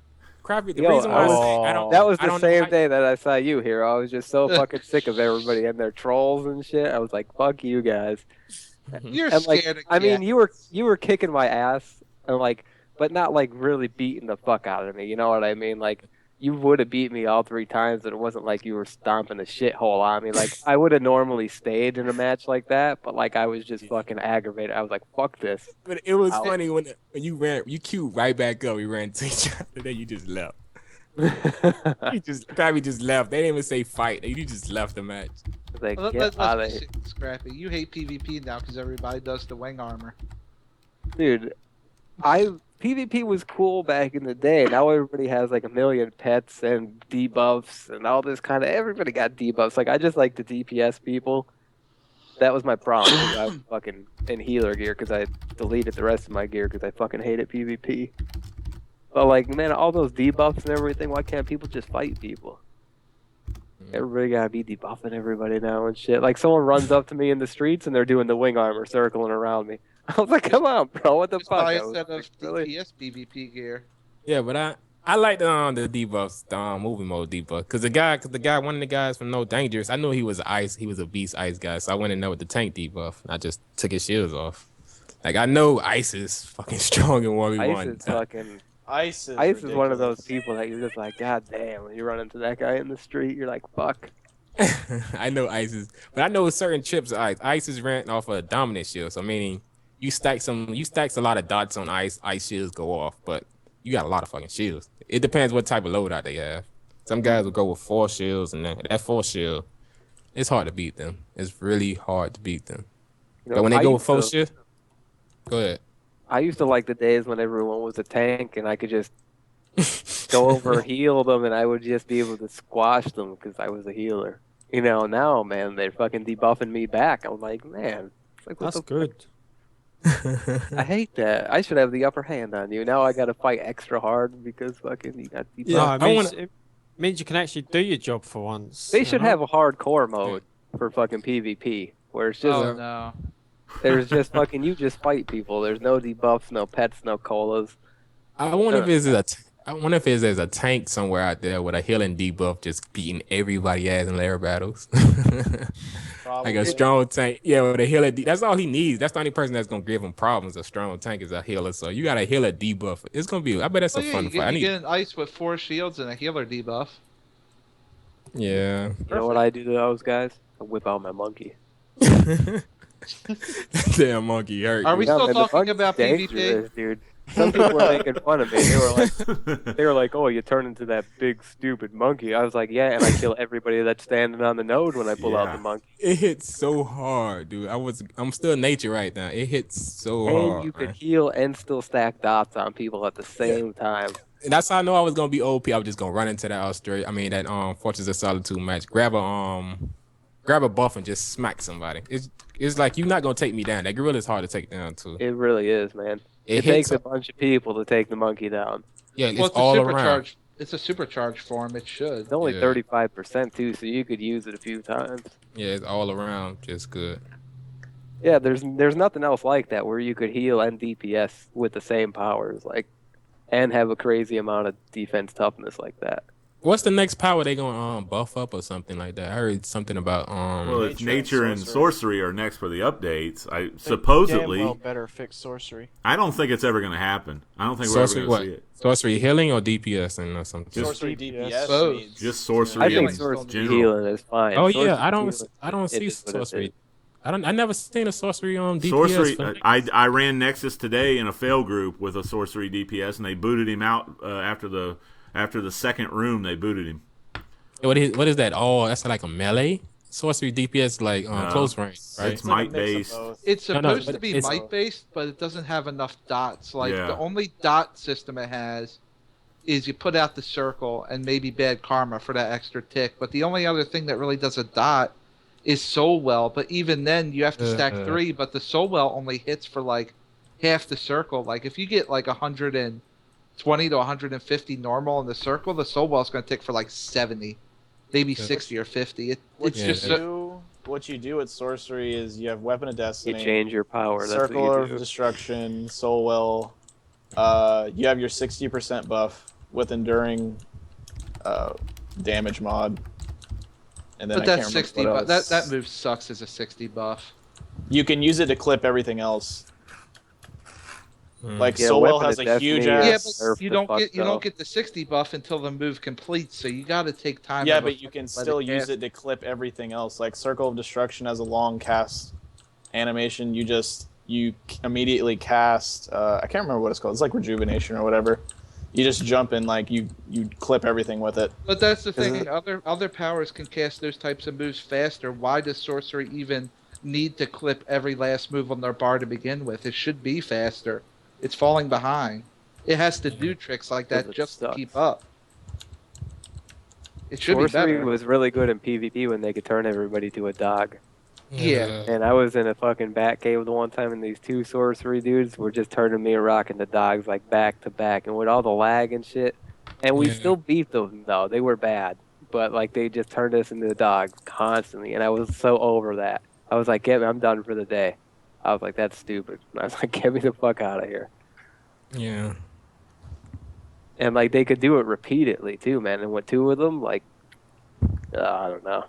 Crappy. The Yo, reason why I say I don't. That was I the don't know same how- day that I saw you here. I was just so fucking sick of everybody and their trolls and shit. I was like, "Fuck you guys." You're And like, scared of I mean, cats. you were kicking my ass and like, but not like really beating the fuck out of me. You know what I mean? Like, you would have beat me all 3 times, and it wasn't like you were stomping a shithole on me. Like, I would have normally stayed in a match like that, but like, I was just fucking aggravated. I was like, "Fuck this." But it was Ow. funny when you queued right back up. We ran to each other, then you just left. Crappy just left. They didn't even say fight. You just left the match. Like, Let- get let's out of be here. serious, Scrappy. You hate PvP now because everybody does the wing armor. Dude, PvP was cool back in the day. Now everybody has like a million pets and debuffs and all this kind of. Everybody got debuffs. Like I just like the DPS people. That was my problem. 'Cause I was fucking in healer gear because I deleted the rest of my gear because I fucking hated PvP. But like, man, all those debuffs and everything. Why can't people just fight people? Everybody gotta be debuffing everybody now and shit. Like someone runs up to me in the streets and they're doing the wing armor circling around me. I was like, come on, bro, what the Just fuck? buy I a was set of like, really? DPS PvP gear. Yeah, but I like the debuffs, the movie mode debuff, cause one of the guys from No Dangerous, I knew he was a beast ice guy, so I went in there with the tank debuff. I just took his shields off. Like I know Ice is fucking strong in 1v1. Ice is fucking. Ice Ice is one of those people that you're just like, God damn, when you run into that guy in the street, you're like, fuck. I know Ice is, but I know certain chips of Ice. Ice is ran off a dominant shield, so meaning you stacks a lot of dots on Ice shields go off, but you got a lot of fucking shields. It depends what type of loadout they have. Some guys will go with 4 shields, and that 4 shield, it's hard to beat them. It's really hard to beat them. You know, But when they I go with used 4 to- shield, go ahead. I used to like the days when everyone was a tank and I could just go over heal them and I would just be able to squash them because I was a healer. You know, now, man, they're fucking debuffing me back. I'm like, man, it's like, what That's the good. I hate that. I should have the upper hand on you. Now I gotta fight extra hard because fucking you got debuffed. No, Yeah, it means you can actually do your job for once. They you should know? have a hardcore mode. for fucking PvP, where it's just Oh no. there's just fucking you just fight people. There's no debuffs, no pets, no colas. I wonder if I wonder if there's a tank somewhere out there with a healing debuff just beating everybody ass in lair battles. Like a strong tank. Yeah, with a healer. That's all he needs. That's the only person that's gonna give him problems. A strong tank is a healer. So you got a healer debuff. It's gonna be. I bet that's a fun fight. You get an ice with 4 shields and a healer debuff. Yeah. You know what I do to those guys? I whip out my monkey. Damn monkey hurt. Are we dude. still man, the talking monkey's about PvP? dangerous, dude. Some people were making fun of me. They were like, "Oh, you turn into that big stupid monkey." I was like, "Yeah," and I kill everybody that's standing on the node when I pull out the monkey. It hits so hard, dude. I'm still nature right now. It hits so And hard. you could man. heal and still stack dots on people at the same time. And that's how I know I was gonna be OP. I was just gonna run into that that Fortress of Solitude match. Grab a buff and just smack somebody. It's like you're not gonna take me down. That gorilla is hard to take down too. It really is, man. It hits takes a bunch of people to take the monkey down. Yeah, it's Well, it's a all around. supercharged. It's a supercharged form. It should. It's only Yeah. 35% too, so you could use it a few times. Yeah, it's all around. Just good. Yeah, there's nothing else like that where you could heal and DPS with the same powers, like, and have a crazy amount of defense toughness like that. What's the next power they gonna buff up or something like that? I heard something about Well, it's Nature and nature and sorcery. sorcery are next for the updates. I They supposedly. damn well better fix sorcery. I don't think it's ever going to happen. I don't think we're ever sorcery. going What? to see it. Sorcery healing or DPS and or something. Sorcery DPS Both. means Just sorcery. I think and sorcery general. healing is fine. Oh Sorcery yeah, I don't healing, see it is what it sorcery. is. I never seen a sorcery on DPS. Sorcery. for- I ran Nexus today in a fail group with a sorcery DPS, and they booted him out after the second room. They booted him. what is that? Oh, that's like a melee sorcery DPS, like close range, right? It's might based. It's No, supposed but to be it's- might based, but it doesn't have enough dots. Like Yeah. the only dot system it has is you put out the circle and maybe bad karma for that extra tick. But the only other thing that really does a dot is soul well. But even then, you have to stack 3. But the soul well only hits for like half the circle. Like if you get like 120 to 150 normal in the circle, the soul well is going to tick for like 70, maybe 60 or 50. It's Yeah. just so, What you do with sorcery is you have Weapon of You Destiny, change your power. That's Circle what of you do. Destruction, Soulwell. You have your 60% buff with Enduring damage mod. And then but I that's can't remember 60. what But else. that move sucks as a 60 buff. You can use it to clip everything else. Like Yeah, Soulwell Weapon has of a huge Destiny Yeah, ass. but nerfed you the don't fuck get though. the 60 buff until the move completes. So you got to take time. Yeah, before but you can let still use cast. it to clip everything else. Like Circle of Destruction has a long cast animation. You immediately cast. I can't remember what it's called. It's like Rejuvenation or whatever. You just jump in, like you clip everything with it. But that's the Isn't thing. Other powers can cast those types of moves faster. Why does sorcery even need to clip every last move on their bar to begin with? It should be faster. It's falling behind. It has to do tricks like that Because it just to sucks. keep up. It should be Sorcery better. was really good in PvP when they could turn everybody to a dog. Yeah. And I was in a fucking bat cave the one time, and these 2 sorcery dudes were just turning me and rocking the dogs like back to back, and with all the lag and shit. And we Yeah. still beat them though. They were bad, but like they just turned us into dogs constantly, and I was so over that. I was like, "Get me! I'm done for the day." I was like, "That's stupid." And I was like, "Get me the fuck out of here." Yeah. And like they could do it repeatedly too, man. And with 2 of them, like, I don't know.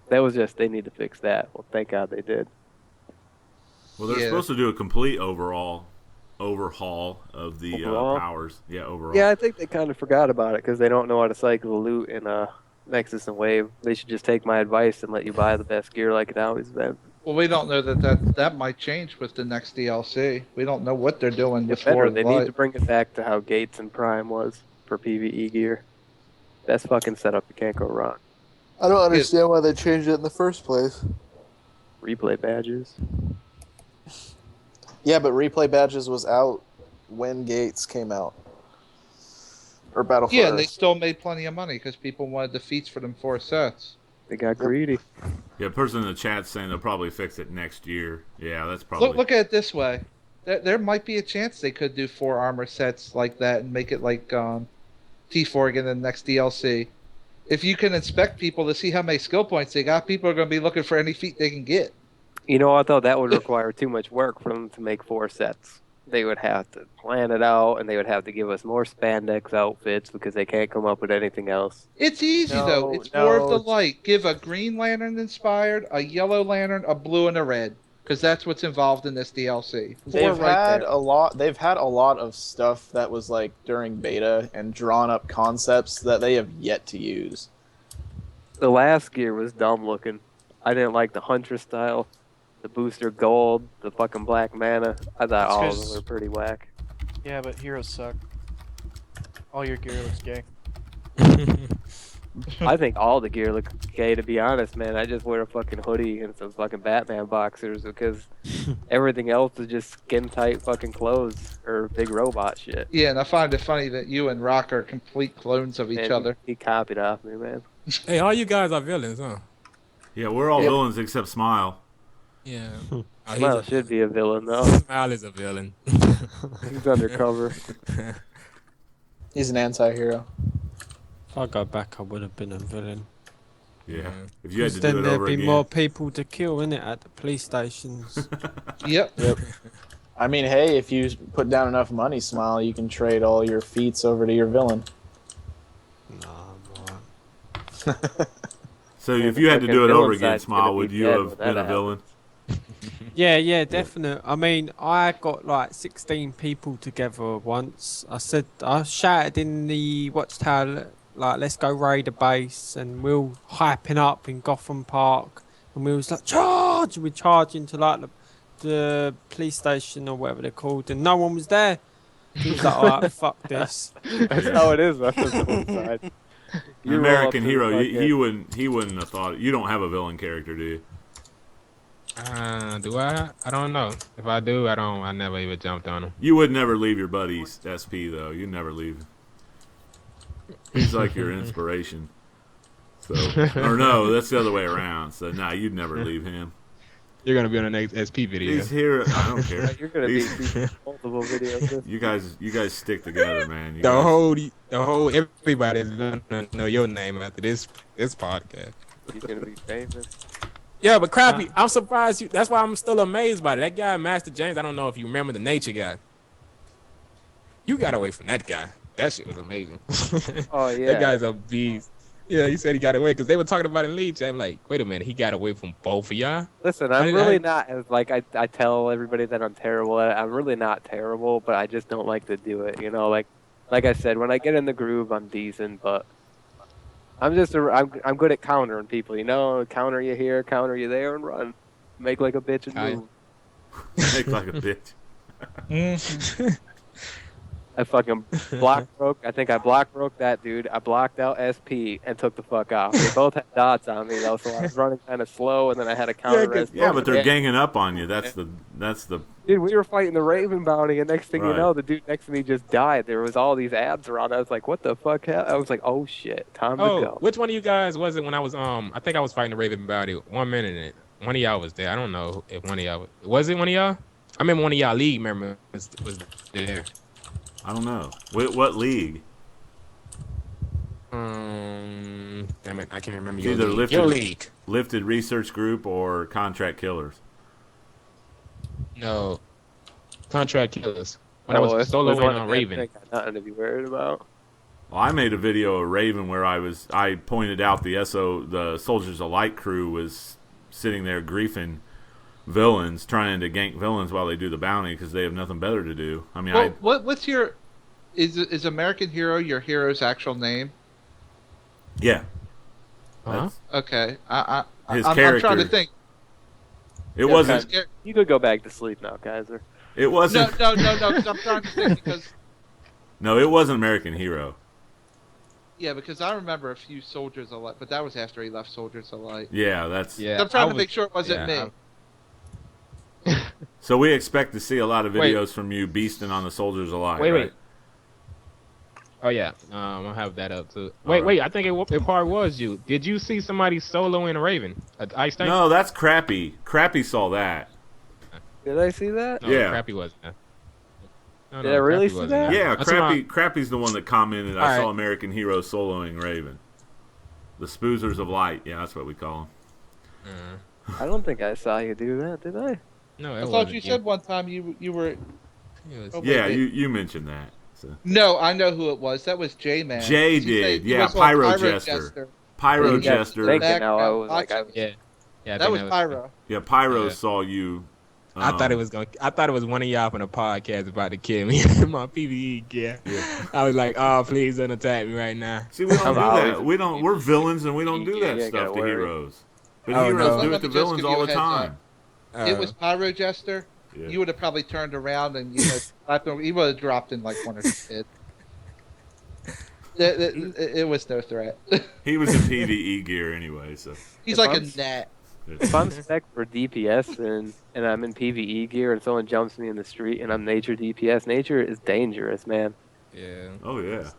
That was just they need to fix that. Well, thank God they did. Well, they're Yeah. supposed to do a complete overhaul of the Overall? powers. Yeah, overall. Yeah, I think they kind of forgot about it because they don't know how to cycle the loot in Nexus and Wave. They should just take my advice and let you buy the best gear like it always been. Well, we don't know that might change with the next DLC. We don't know what they're doing It's before better. They the need light. to bring it back to how Gates and Prime was for PvE gear. Best fucking setup. You can't go wrong. I don't understand why they changed it in the first place. Replay badges. Yeah, but Replay Badges was out when Gates came out. Or Battle for Yeah, and they Earth. still made plenty of money because people wanted the feats for them 4 sets. They got greedy. Yeah, a person in the chat saying they'll probably fix it next year. Yeah, that's probably. Look at it this way. There might be a chance they could do 4 armor sets like that and make it like T4 again in the next DLC. if you can inspect people to see how many skill points they got, people are going to be looking for any feat they can get. You know what though? That would require too much work for them to make 4 sets. They would have to plan it out, and they would have to give us more spandex outfits because they can't come up with anything else. It's easy though. It's more of the light. Give a Green Lantern inspired, a Yellow Lantern, a blue, and a red, because that's what's involved in this DLC. They've had a lot. They've had a lot of stuff that was like during beta and drawn up concepts that they have yet to use. The last gear was dumb looking. I didn't like the Hunter style, the booster gold, the fucking black mana. I thought all of them were pretty whack. Yeah, but heroes suck. All your gear looks gay. I think all the gear looks gay, to be honest, man. I just wear a fucking hoodie and some fucking Batman boxers because everything else is just skin tight fucking clothes or big robot shit. Yeah, and I find it funny that you and Rock are complete clones of each other. He copied off me, man. Hey, all you guys are villains, huh? Yeah, we're all villains except Smile. Yeah. Smile should be a villain, though. Smile is a villain. He's undercover. He's an anti-hero. If I go back, I would have been a villain. Yeah. If you had to Then do it there'd over be again. more people to kill, innit, at the police stations. Yep. I mean, hey, if you put down enough money, Smile, you can trade all your feats over to your villain. Nah, I'm alright. So if you had to do it over again, side's Smile, gonna would be you dead have when been that a villain? Yeah, definite. I mean, I got like 16 people together once. I shouted in the Watchtower, like, let's go raid a base, and we were hyping up in Gotham Park, and we was like, charge! And we charged into like the police station or whatever they're called, and no one was there. He was like, alright, fuck this. That's how it is. That's the villain side. An American hero, he wouldn't have thought it. You don't have a villain character, do you? Do I? I don't know. If I do, I never even jumped on him. You would never leave your buddy's SP though. You'd never leave him. He's like your inspiration. So, or no, that's the other way around. So, nah, you'd never leave him. You're gonna be on the next SP video. He's here. I don't care. You're gonna be multiple videos. You guys stick together, man. You The guys- whole everybody's gonna know your name after this podcast. He's gonna be famous. Yeah, but Crappy, I'm surprised you. That's why I'm still amazed by it. That guy, Master James. I don't know if you remember the nature guy. You got away from that guy. That shit was amazing. Oh yeah. That guy's a beast. Yeah, he said he got away because they were talking about it in Leech. I'm like, wait a minute, he got away from both of y'all. Listen, I'm really not as like I tell everybody that I'm terrible at it. I'm really not terrible, but I just don't like to do it. You know, like I said, when I get in the groove, I'm decent, but I'm I'm good at countering people. You know, counter you here, counter you there, and run, make like a bitch and move. Make like a bitch. I fucking block broke. I think I block broke that dude. I blocked out SP and took the fuck off. They both had dots on me though, so I was running kind of slow, and then I had a counter. Yeah, but they're ganging up on you. That's the. Dude, we were fighting the Raven bounty, and next thing you Right. know, the dude next to me just died. There was all these ads around. I was like, "What the fuck?" I was like, "Oh shit, time to go." Which one of you guys was it when I was I think I was fighting the Raven Bounty 1 minute. One of y'all was there. I don't know if one of y'all was it one of y'all. I remember one of y'all league members was there. I don't know. What league? Damn it, I can't remember It's your either league. Your league. Lifted Research Group or Contract Killers. No, Contract Killers. When I was soloing on Raven. I got nothing to be worried about. Well, I made a video of Raven where I pointed out the Soldiers of Light crew was sitting there griefing villains, trying to gank villains while they do the bounty because they have nothing better to do. I mean, well, what's your is American Hero your hero's actual name? Yeah. Huh? Okay, His I'm character. trying to think. It wasn't. You could go back to sleep now, Kaiser. It wasn't. No, because I'm trying to think because. No, it wasn't American Hero. Yeah, because I remember a few Soldiers of Light, but that was after he left Soldiers of Light. Yeah, that's. Yeah, I'm trying to make sure it wasn't me. So we expect to see a lot of videos from you beasting on the Soldiers of Light. Wait. Oh yeah, I'll have that up too. Wait, I think it probably was you. Did you see somebody soloing a Raven? Ice Tank? No, that's Crappy. Crappy saw that. Did I see that? No, Yeah. Crappy wasn't. No, Did I really Crappy see wasn't that? there. Yeah, That's what Crappy's the one that commented. I saw Alright. American Hero soloing Raven. The Spoozers of Light. Yeah, that's what we call them. I don't think I saw you do that, did I? No, I thought you said one time you were. Oh, Yeah, wait. you mentioned that. So. No, I know who it was. That was J-Man. Jay did. Yeah, Pyro Jester. Pyro You got Jester. thinking now, I was like, Yeah. Yeah, I That think was Pyro. Yeah, Pyro Yeah. saw you. I thought it was one of y'all from the podcast about to kill me in my PvE gear. Yeah. I was like, oh, please don't attack me right now. See, we don't I'm do always that. We don't. We're villains, and we don't do that You ain't stuff gotta to worry. heroes. But Oh, heroes no. do it Let to me just villains give all you a the heads time. It was Pyro Jester. Yeah. You would have probably turned around and he would have dropped in like one or two hit. It was no threat. He was in PvE gear anyway, so. He's If like a I'm- gnat. if I'm spec for DPS and I'm in PvE gear and someone jumps me in the street and I'm nature DPS, nature is dangerous, man. Yeah. Oh yeah.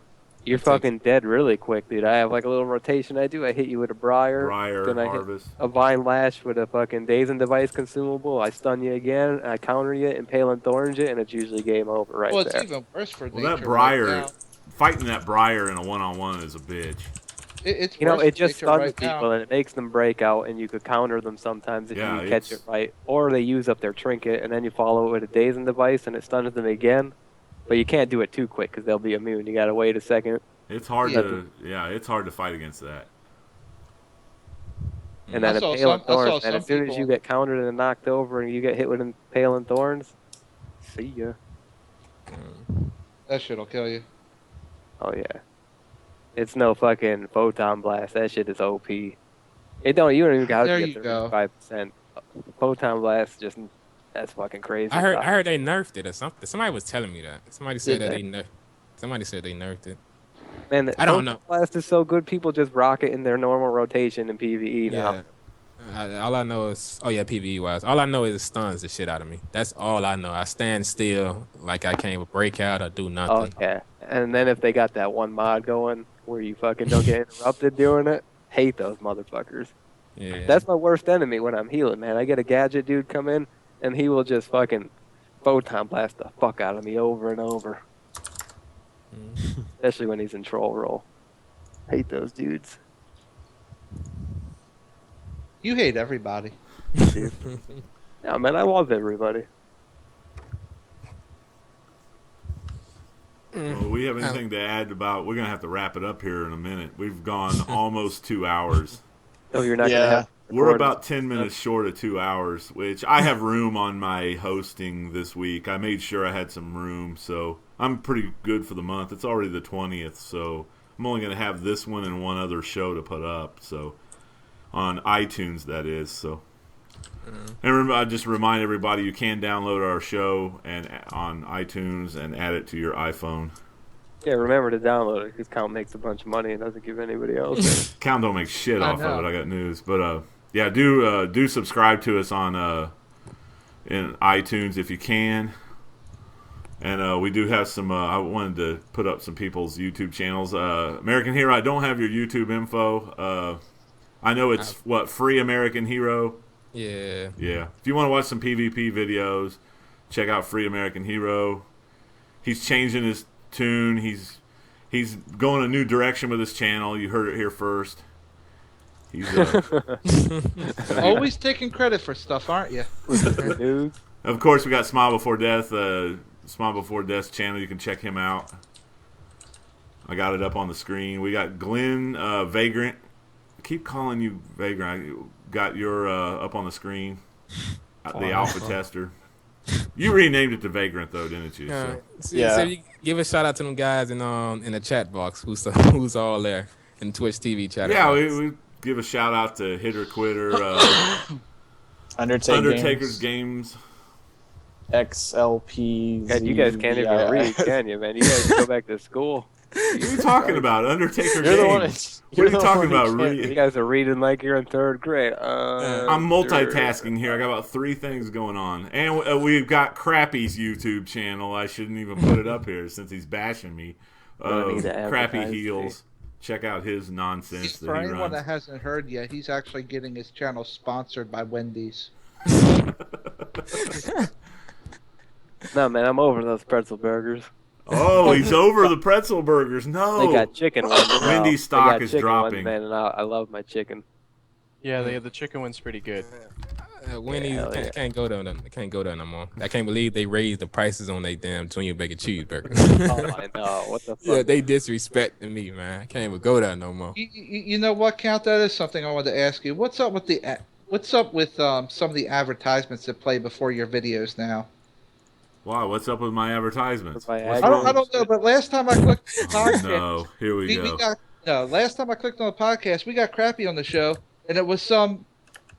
You're fucking dead really quick, dude. I have like a little rotation I do. I hit you with a briar, Briar, then I hit Harvest. a vine lash with a fucking dazing device consumable. I stun you again, and I counter you, impale and thorns you, and it's usually game over right Well, it's there. even worse for Well, nature. that Briar, right now. fighting that Briar in a one-on-one is a bitch. It's You know, worse it for just nature stuns right people now. and it makes them break out, and you could counter them sometimes if Yeah, you catch it's- it right. Or they use up their trinket, and then you follow it with a dazing device, and it stuns them again. But you can't do it too quick because they'll be immune. You gotta wait a second. It's hard Yeah. it's hard to fight against that. And then I saw impale and some- I saw thorns, and some as soon as people- you get countered and knocked over, and you get hit with impale and thorns, see ya. That shit'll kill you. Oh yeah, it's no fucking photon blast. That shit is OP. It don't. You don't even got There to you get go. 35%. Photon blast just that's fucking crazy. I stuff. heard they nerfed it or something. Somebody was telling me that. Somebody said Did that they? Somebody said they nerfed it. Man, the I don't Photon know. Blast is so good. People just rock it in their normal rotation in PVE now. Yeah. All I know is, PvE wise, all I know is it stuns the shit out of me. That's all I know. I stand still like I can't break out or do Oh nothing. yeah. And then if they got that one mod going where you fucking don't get interrupted doing it, hate those motherfuckers. Yeah. That's my worst enemy when I'm healing, man. I get a gadget dude come in and he will just fucking photon blast the fuck out of me over and over. Especially when he's in troll roll. Hate those dudes. You hate everybody. Yeah, man, I love everybody. Well, we have anything to add about? We're gonna have to wrap it up here in a minute. We've gone almost 2 hours. Oh, you're not Yeah. gonna have. We're recordings. about 10 minutes short of 2 hours, which I have room on my hosting this week. I made sure I had some room, so I'm pretty good for the month. It's already the 20th, so I'm only going to have this one and one other show to put up, so on iTunes, that is. So, and remember, I just remind everybody you can download our show and on iTunes and add it to your iPhone. Yeah, remember to download it because Count makes a bunch of money and doesn't give anybody else. Count don't make shit I off of know. it. I got news, but yeah, do subscribe to us on in iTunes if you can. And we do have some. I wanted to put up some people's YouTube channels. American Hero, I don't have your YouTube info. I know it's Free American Hero. Yeah. Yeah. If you want to watch some PvP videos, check out Free American Hero. He's changing his tune. He's going a new direction with his channel. You heard it here first. He's Always taking credit for stuff, aren't you? Dude. of course we got Smile Before Death. Smile Before Death's channel. You can check him out. I got it up on the screen. We got Glenn Vagrant. I keep calling you Vagrant. I got your up on the screen. The Alpha Tester. You renamed it to Vagrant though, didn't you? So. Yeah. You give a shout out to them guys in the chat box who's all there in Twitch TV chat. Yeah, box. we give a shout out to Hitter Quitter, Undertaker's Undertaker's Games. XLP. God, you guys can't even read, can you, man? You guys go back to school. What are you talking about? Undertaker You're the one. Games. What are you talking about? You guys are reading like you're in third grade. I'm multitasking here. I got about 3 things going on. And we've got Crappy's YouTube channel. I shouldn't even put it up here since he's bashing me. Don't need to Crappy advertise, Heels. Check out his nonsense For that he anyone that runs. hasn't heard yet, he's actually getting his channel sponsored by Wendy's. No, man, I'm over those pretzel burgers. Oh, he's over the pretzel burgers. No. They got chicken ones. now. Wendy's They stock got is chicken dropping. Ones, man, and I love my chicken. Yeah, the chicken one's pretty good. Wendy's hell yeah. can't go there. Can't go there no more. I can't believe they raised the prices on their damn junior bacon cheeseburger. Oh, I know. What the fuck? Yeah, they disrespecting me, man. I can't even go there no more. You know what, Count? That is something I wanted to ask you. What's up with some of the advertisements that play before your videos now? Wow, what's up with my advertisements? My What's ad- I wrong? don't know, but last time I clicked on the podcast, No, here we go. last time I clicked on the podcast, we got Crappy on the show, and it was some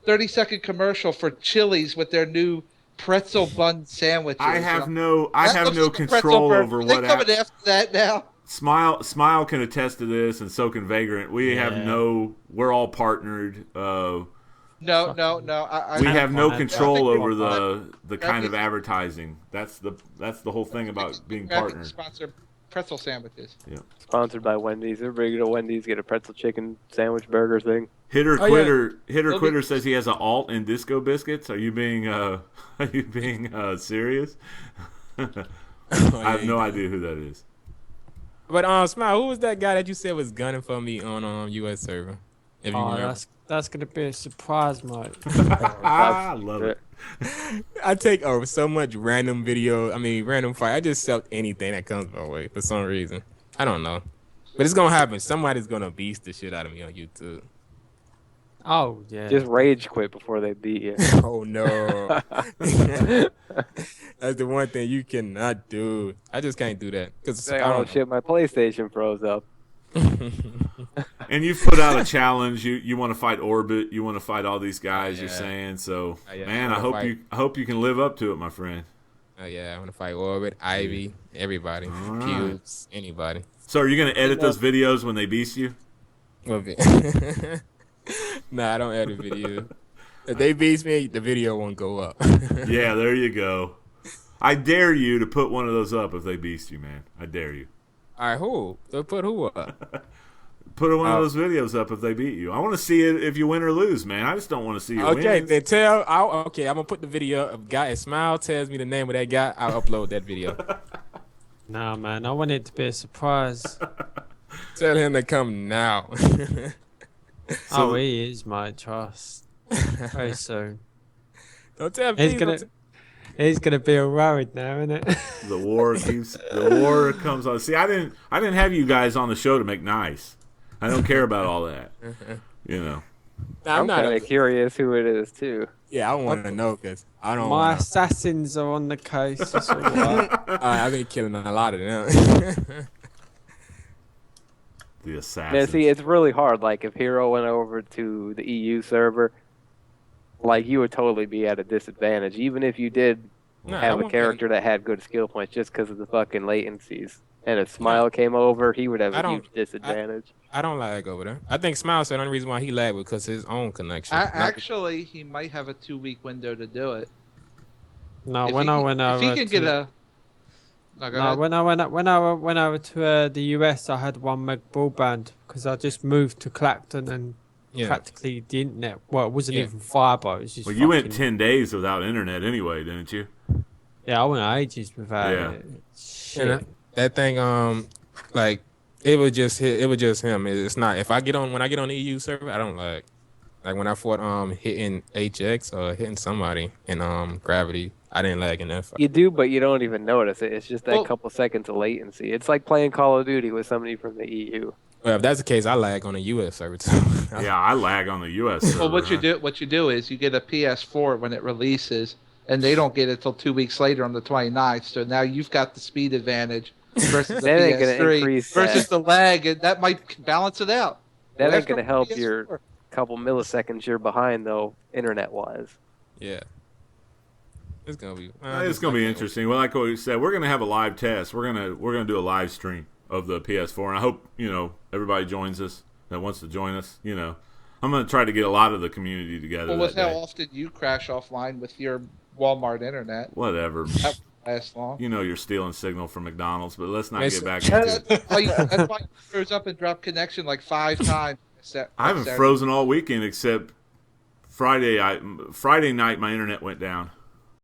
30-second commercial for Chili's with their new pretzel bun sandwiches. I have That no looks like a pretzel control burger. over Are they what. coming after that now? Smile can attest to this, and so can Vagrant. We have Yeah. we're all partnered. No. We have no I control think over we're the kind of advertising. That's the whole thing about being Crappy partnered. sponsor pretzel sandwiches. Sponsored by Wendy's. Everybody go to Wendy's, get a pretzel chicken sandwich burger thing. Hitter Oh, Quitter They'll Quitter says he has an alt in Disco Biscuits. Are you being serious? I have no idea who that is. But Smile, who was that guy that you said was gunning for me on US server? If you Oh, remember. that's gonna be a surprise, mate. I love it. I take over so much random fight. I just accept anything that comes my way for some reason. I don't know. But it's gonna happen. Somebody's gonna beast the shit out of me on YouTube. Oh yeah. Just rage quit before they beat you. Oh no. That's the one thing you cannot do. I just can't do that. Cause Like, I oh don't shit, my PlayStation froze up. And you've put out a challenge. You want to fight Orbit. You want to fight all these guys. You're Yeah. saying so. Yeah, Man, I I wanna hope you can live up to it, my friend. Oh yeah, I want to fight Orbit, Ivy, everybody, All right. Pubes, anybody. So are you gonna edit those videos when they beast you? Nah, I don't edit video. If they beast me, the video won't go up. Yeah, there you go. I dare you to put one of those up if they beast you, man. I dare you. All right, who? So put who up? Put one of those videos up if they beat you. I want to see it if you win or lose, man. I just don't want to see you Okay, win. then I'm gonna put the video of guy. If Smile tells me the name of that guy, I'll upload that video. Nah, man. I want it to be a surprise. Tell him to come now. Oh, he is, mate. Trust. Very soon. Don't tell me. He's gonna be all worried now, isn't it? The war comes on. See, I didn't have you guys on the show to make nice. I don't care about all that. You know. I'm not. kind of curious who it is too. Yeah, I want to know because I don't. My wanna- assassins are on the case. It's all right. I've been killing a lot of them. The assassin. Yeah, see, it's really hard. Like, if Hero went over to the EU server, like, you would totally be at a disadvantage, even if you did Nah, I have a won't character that had good skill points, just because of the fucking latencies. And if Smile came over, he would have I a don't- huge disadvantage. I don't lag over there. I think Smile said the only reason why he lagged was because his own connection. Not- Actually, he might have a 2-week window to do it. No, If when he I can- went if over he can get to, a. No, go no, ahead. when I went over to the US, I had 1 meg broadband because I just moved to Clacton and yeah. practically the internet. Well, it wasn't Yeah. even fiber. It was just. Well, you went fucking- 10 days without internet anyway, didn't you? Yeah, I went ages without Yeah. it. Shit. And that thing, like it was just him. It's not. If I get on when I get on the EU server, I don't lag. Like when I fought hitting HX or hitting somebody in Gravity, I didn't lag in that fight. You do, but you don't even notice it. It's just that Well- couple seconds of latency. It's like playing Call of Duty with somebody from the E EU. Well, if that's the case, I lag on the US server too. Yeah, I lag on the U.S. server. Well, what you do is you get a PS4 when it releases, and they don't get it till 2 weeks later on the 29th. So now you've got the speed advantage versus the That ain't gonna PS3 increase versus that. the lag, and that might balance it out. That Well, ain't gonna that's help from your PS4. couple milliseconds you're behind though, internet-wise. Yeah. It's gonna be. It's gonna be interesting. Well, like what we said, we're gonna have a live test. We're gonna do a live stream of the PS4, and I hope everybody joins us that wants to join us. I'm gonna try to get a lot of the community together. Well, that with how day. often you crash offline with your Walmart internet, Whatever. that won't last long. You're stealing signal from McDonald's, but let's not Yes. get back into it. That's why you froze up and dropped connection like 5 times. I haven't Saturday. frozen all weekend except Friday. Friday night my internet went down.